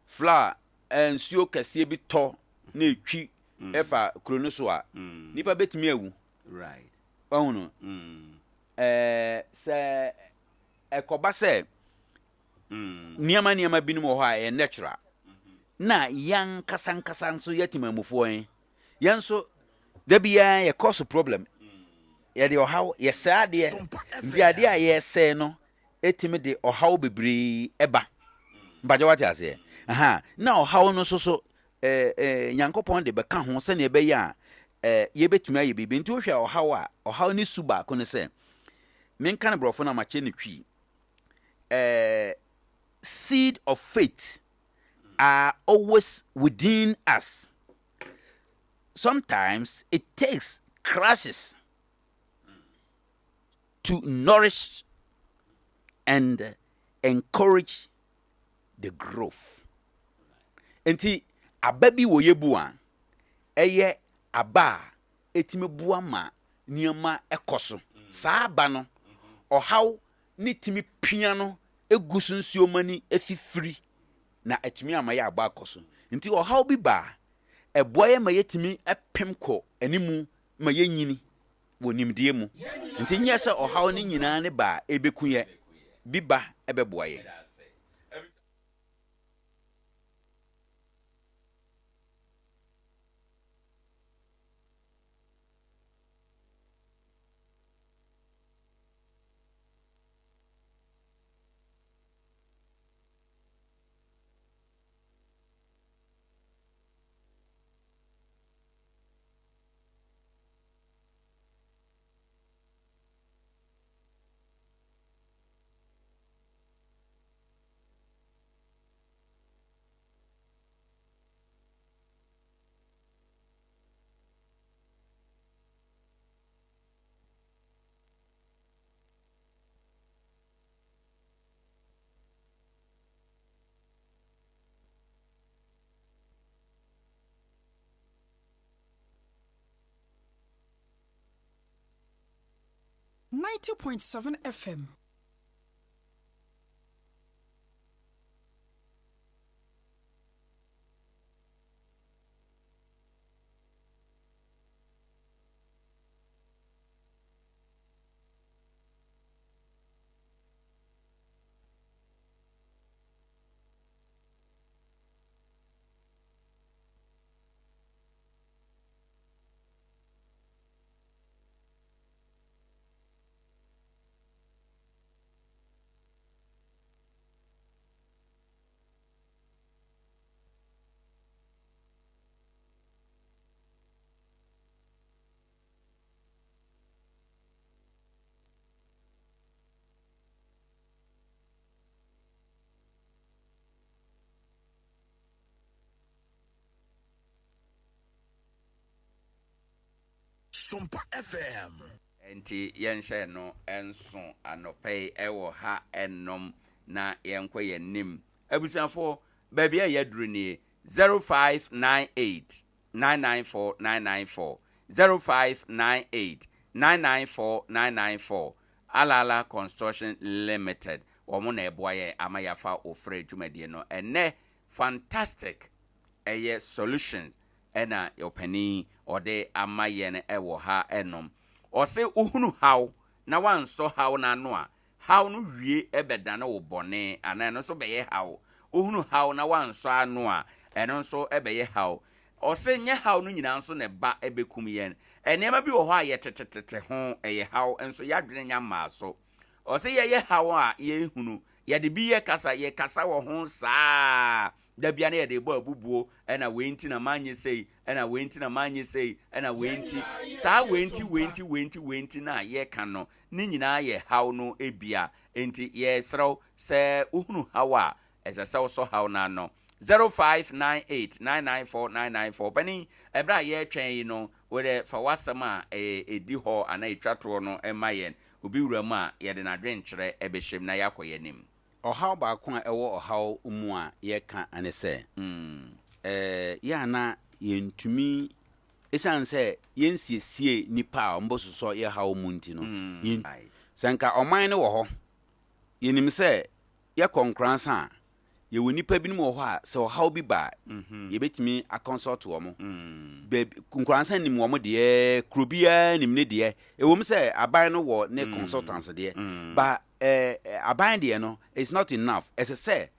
flower nsuo kɛseɛ bi tɔ na etwi ɛfa kuro no so a nipa betumi awu
right
ɔhunu sɛ ɛkɔba sɛ nneɛma binom wɔ hɔ a ɛyɛ natural na yɛn nkasa nso yɛtimamufoɔ yɛn nso da biara yɛkɔ so problem yɛde ɔhaw yɛsɛ adeɛ nti adeɛ a yɛsɛ no ɛtumi de ɔhaw bebree ɛba mpagya wate aseɛ na ɔhaw no so nyankopɔn de bɛka ho sɛnea ɛbɛyɛ a yɛbɛtumi ayɛ biribi nti wohwɛ ɔhaw a ɔhaw ne su baako no sɛ menka no borɔfo no amakyɛ ne twi seed of faith are always within us. Sometimes it takes crashes to nourish and encourage the growth. Enti aba bi wo yebu a eye aba etime bua ma nneɛma ɛkɔso saa aba no ɔhaw ne timi pia no egusu nsuo mani efifiri na etimi ama yɛ aba akɔso nti ɔhaw bi ba ɛboa yɛ ma yɛtimi ɛpem kɔ animu ma yɛnyini wɔ nimdeɛ mu nti nyɛ sɛ ɔhaw ne nyinaa ne ba ebeku yɛ bi ba ɛbɛboa yɛ.
.7 FM.
Sompa FM.
Enti yɛnhyɛ no enso anɔpɛi ɛwɔ ha ennom na yɛnkɔ yɛnim. Abusuafo baabi a yɛduru nie 0598 994 994 0598 994 994 Alala Construction Limited. Wɔn na ɛboa yɛ ama yafa ofre dwumadie no ɛnɛ fantastic ɛyɛ solution ɛna yɔpani ɔde ama yɛn ɛwɔ ha ɛnom. Ɔse uhunu haw na wansɔ haw na no a haw no wie ɛbɛda na wo bɔne ana no so bɛyɛ haw. Uhunu haw na wansɔ ano a ɛno nso ɛbɛyɛ haw. Ɔse nyɛ haw no nyina nso ne ba ɛbɛkum yɛn. Ɛnɛma bi wɔ hɔ a yɛtetetete ho ɛyɛ haw nso yɛadwene nya maa so. Ɔse yɛyɛ haw a yɛhunu yɛde bi yɛ kasa wɔ ho saa. Da bia na yɛde bɔ abubuo ɛna wenti na manye sei ɛna wenti na manye sei ɛna wenti saa wenti na yɛka no ne nyinaa yɛ haw no ebia enti yɛsrɛw sɛ uhunu haw a ɛsɛ sɛ wosɔ haw na no 0598 994 994 bani ɛbra yɛtwɛn yi no wode fa wasɛm a ɛdi hɔ ana etwatoɔ no ɛma yɛn obi wura mu a yɛde n'adwenkyerɛ ɛbɛhyɛm na yɛakɔ yɛnim.
Ɔhaw baako a ɛwɔ ɔhaw mu a yɛka ane sɛ yɛana yɛntumi ɛsiane sɛ yɛnsiesie nipa a ɔmbɔsosɔ yɛ haw mu nti no sɛ nka ɔman no wɔ hɔ yɛnim sɛ yɛkɔ Nkoranza a yɛwɔ nipa binom wɔ hɔ a sɛ ɔhaw bi ba yɛbɛtumi akɔnsɔlt wɔ mo Nkoranza nim wɔ mo deɛ kuro biara nim ne deɛ ɛwɔ mu sɛ aban no wɔ ne consultants deɛ ba aban deɛ no is not enough ɛsɛ sɛ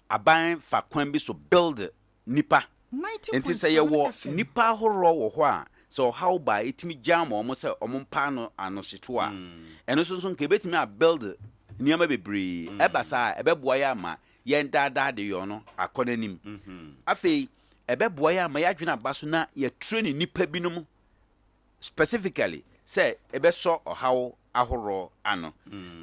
aban fa kwan bi so build nipa nti sɛ yɛwɔ nipa ahoroɔ wɔ hɔ a sɛ ɔhaw ba ɛtumi gya ma ɔmo sɛ ɔmo mpa no anohyeto a ɛno nso nka ɛbɛtumi a build nneɛma bebree ɛba saa ɛbɛboa yɛ ama yɛn daadaa de yɔ no akɔ n'anim afei ɛbɛboa yɛ ama yɛadwene aba so na yɛturo ne nipa binom specifically sɛ ɛbɛsɔ ɔhaw ahoroɔ ano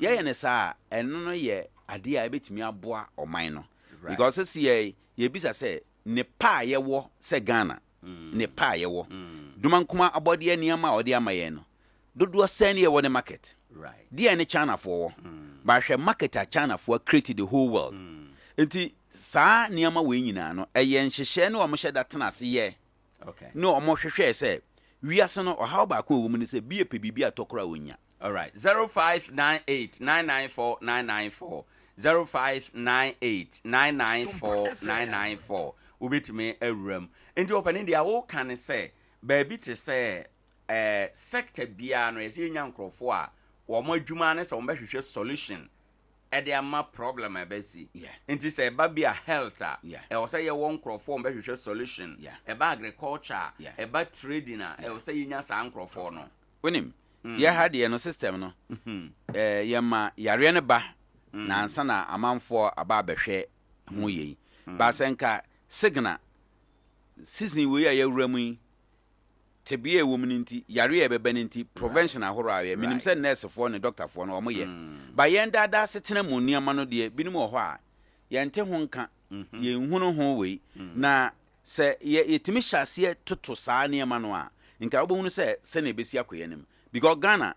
yɛyɛ ne saa ɛno no yɛ adeɛ a ɛbɛtumi aboa ɔman no because sɛ yɛbisa sɛ ne pa a yɛwɔ sɛ Ghana ne pa a yɛwɔ dumankoma abɔdeɛ nneɛma a ɔde ama yɛn no dodoɔ sɛn ne yɛwɔ ne market deɛ ne Chinafoɔ wɔ bahwɛ market a Chinafoɔ create the whole world nti saa nneɛma wɔ nyinaa no ɛyɛ nhyehyɛ ne ɔmo hyɛ da tena ase yɛ ne ɔmo hwehwɛ sɛ wiase no ɔhaw baako wɔ mu ne sɛ bie pɛ biribi atɔkora wonya.
All right, 0598 994 994 0598 994 994 ubitime ewuram enti opani dia wo kan say baabi te say sector bia no yesi nya nkrofo a wo mo adwuma ne se wo behwehwe solution e de ama problem abesi enti say ba bia health a e wo say ye wo nkrofo wo behwehwe solution e ba agriculture e ba trading a e wo say nya sa nkrofo no
wonim ya ha de no system no yema yare ne ba na ansa na amanfo aba behwe ho yei ba senka signal season we ya yawura mu tebie wo mninti yare ya bebe ninti prevention ahoro awe minim se nurse fo ne doctor fo no omoye ba yen dada setena mu niama no de binim ho a yente ho nka ye nhunu ho we na se yetimi hyase toto saa niama no a nka obohunu se na ebesi akoyenim because Ghana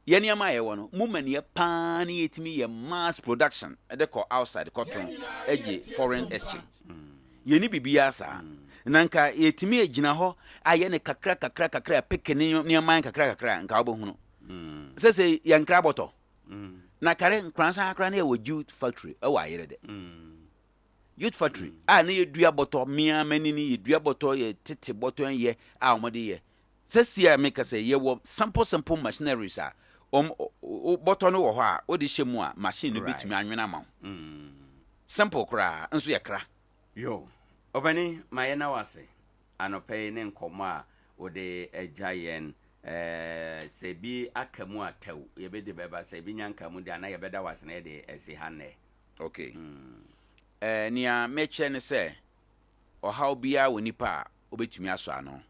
ye niama ye wo no mumani pa na yetimi ye mass production e de call outside cotton eje foreign exchange yeni bibia saa nanka yetimi agina ho aye ne kakra pekene niama kakra nka obohunu sese yankra boto na kare Nkoranza akra na ye wo youth factory e wa yere de youth factory a na ye dua boto mia manini ye dua boto ye tete boto ye a omode ye sese ya make say ye wo simple machineries a boto no wo ho a odi hyemu a machine no bitumi anwena ma simple kra nso ye kra
yo obani mayena wase anope ne nkomo a ode ajayen se bi akamu ataw ye be de beba se bi nyankamu de ana ye beda wase na de esi hanne
okay nia meche ne se ohaw bia wonipa obetumi aso ano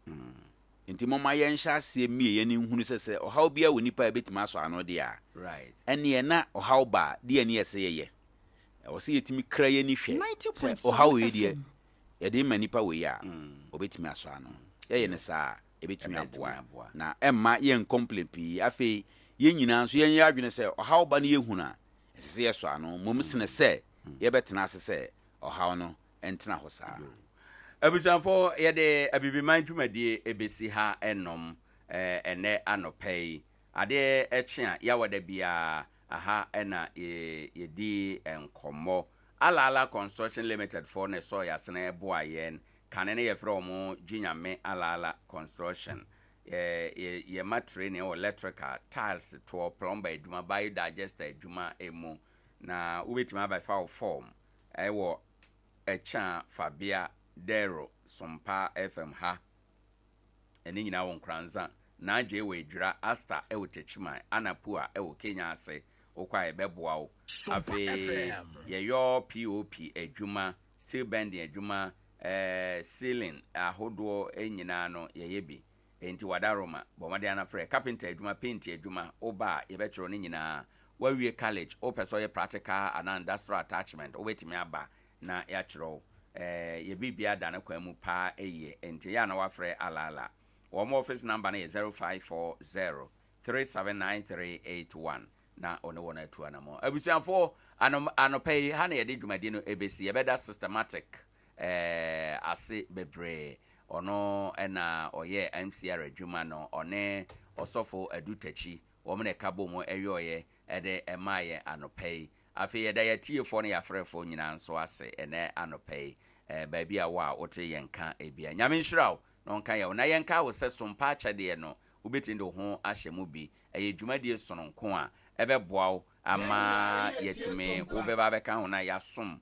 nti moma ye nhya ase mie ye ne nhunu se ohaw bia wonipa ebetumi aso ano de a
right
ene na ohaw ba de ne ye se ye o se yetimi kra ye ni hwe se ohaw ye de ye de manipa we ya obetumi aso ano ye ne saa ebetumi aboa na emma yen complain pi afi yen nyina nso yen adwene sɛ ɔhaw ba ne yehuna ɛsɛ yɛ so ano mom sene sɛ yɛbɛtena ase sɛ ɔhaw no ɛntena hɔ saa
abusanfo yɛde abibiman dwumadie ebesi ha enom ene anɔpɛi ade ɛkye a yɛwɔda bia aha ɛna yɛdi nkɔmmɔ Alala Construction Limited for ne so yasene boa yen kane ne yɛfrɛ ɔmo ginyame Alala Construction ye matre ne electrical tiles to plumber adwuma biodigester adwuma emu na wobɛtumi aba fa form ɛwɔ ɛkya Fabia Dero Sompa FM ha ɛne nyina wɔ Nkoranza na agye wɔ edwira Asta ɛwɔ Techima Anapua ɛwɔ Kenya ase okwa ebeboa wo afi yeyo POP adwuma steel bending adwuma ceiling ahodo enyina no yeyebi enti wadaroma bomade anafre carpenter adwuma paint adwuma oba yebetro ne nyina wawie college opeso ye practical and industrial attachment obetimi aba na ya kyerɛw yebibia da na kwamu pa eye enti ya na wafre Alala wo office number na 0540 379381 na one wona atu anamo abusianfo anopay ha na yede dwumade no ebesi yebeda systematic ase bebre ono na oye MCR adwuma no one osofo adutachi wo me ka bomo eyoye ede emaye anopay afi yeda yetiefo na yafrefo nyina nso ase ene anopay baabi a wa wote yenka ebia nyame nhyiraw no nka ye na yenka wo se Sompa akyade no ubetinde ho ahyemu bi dwumadie sononko a ebeboa ama yetime wo beba beka ho na yasom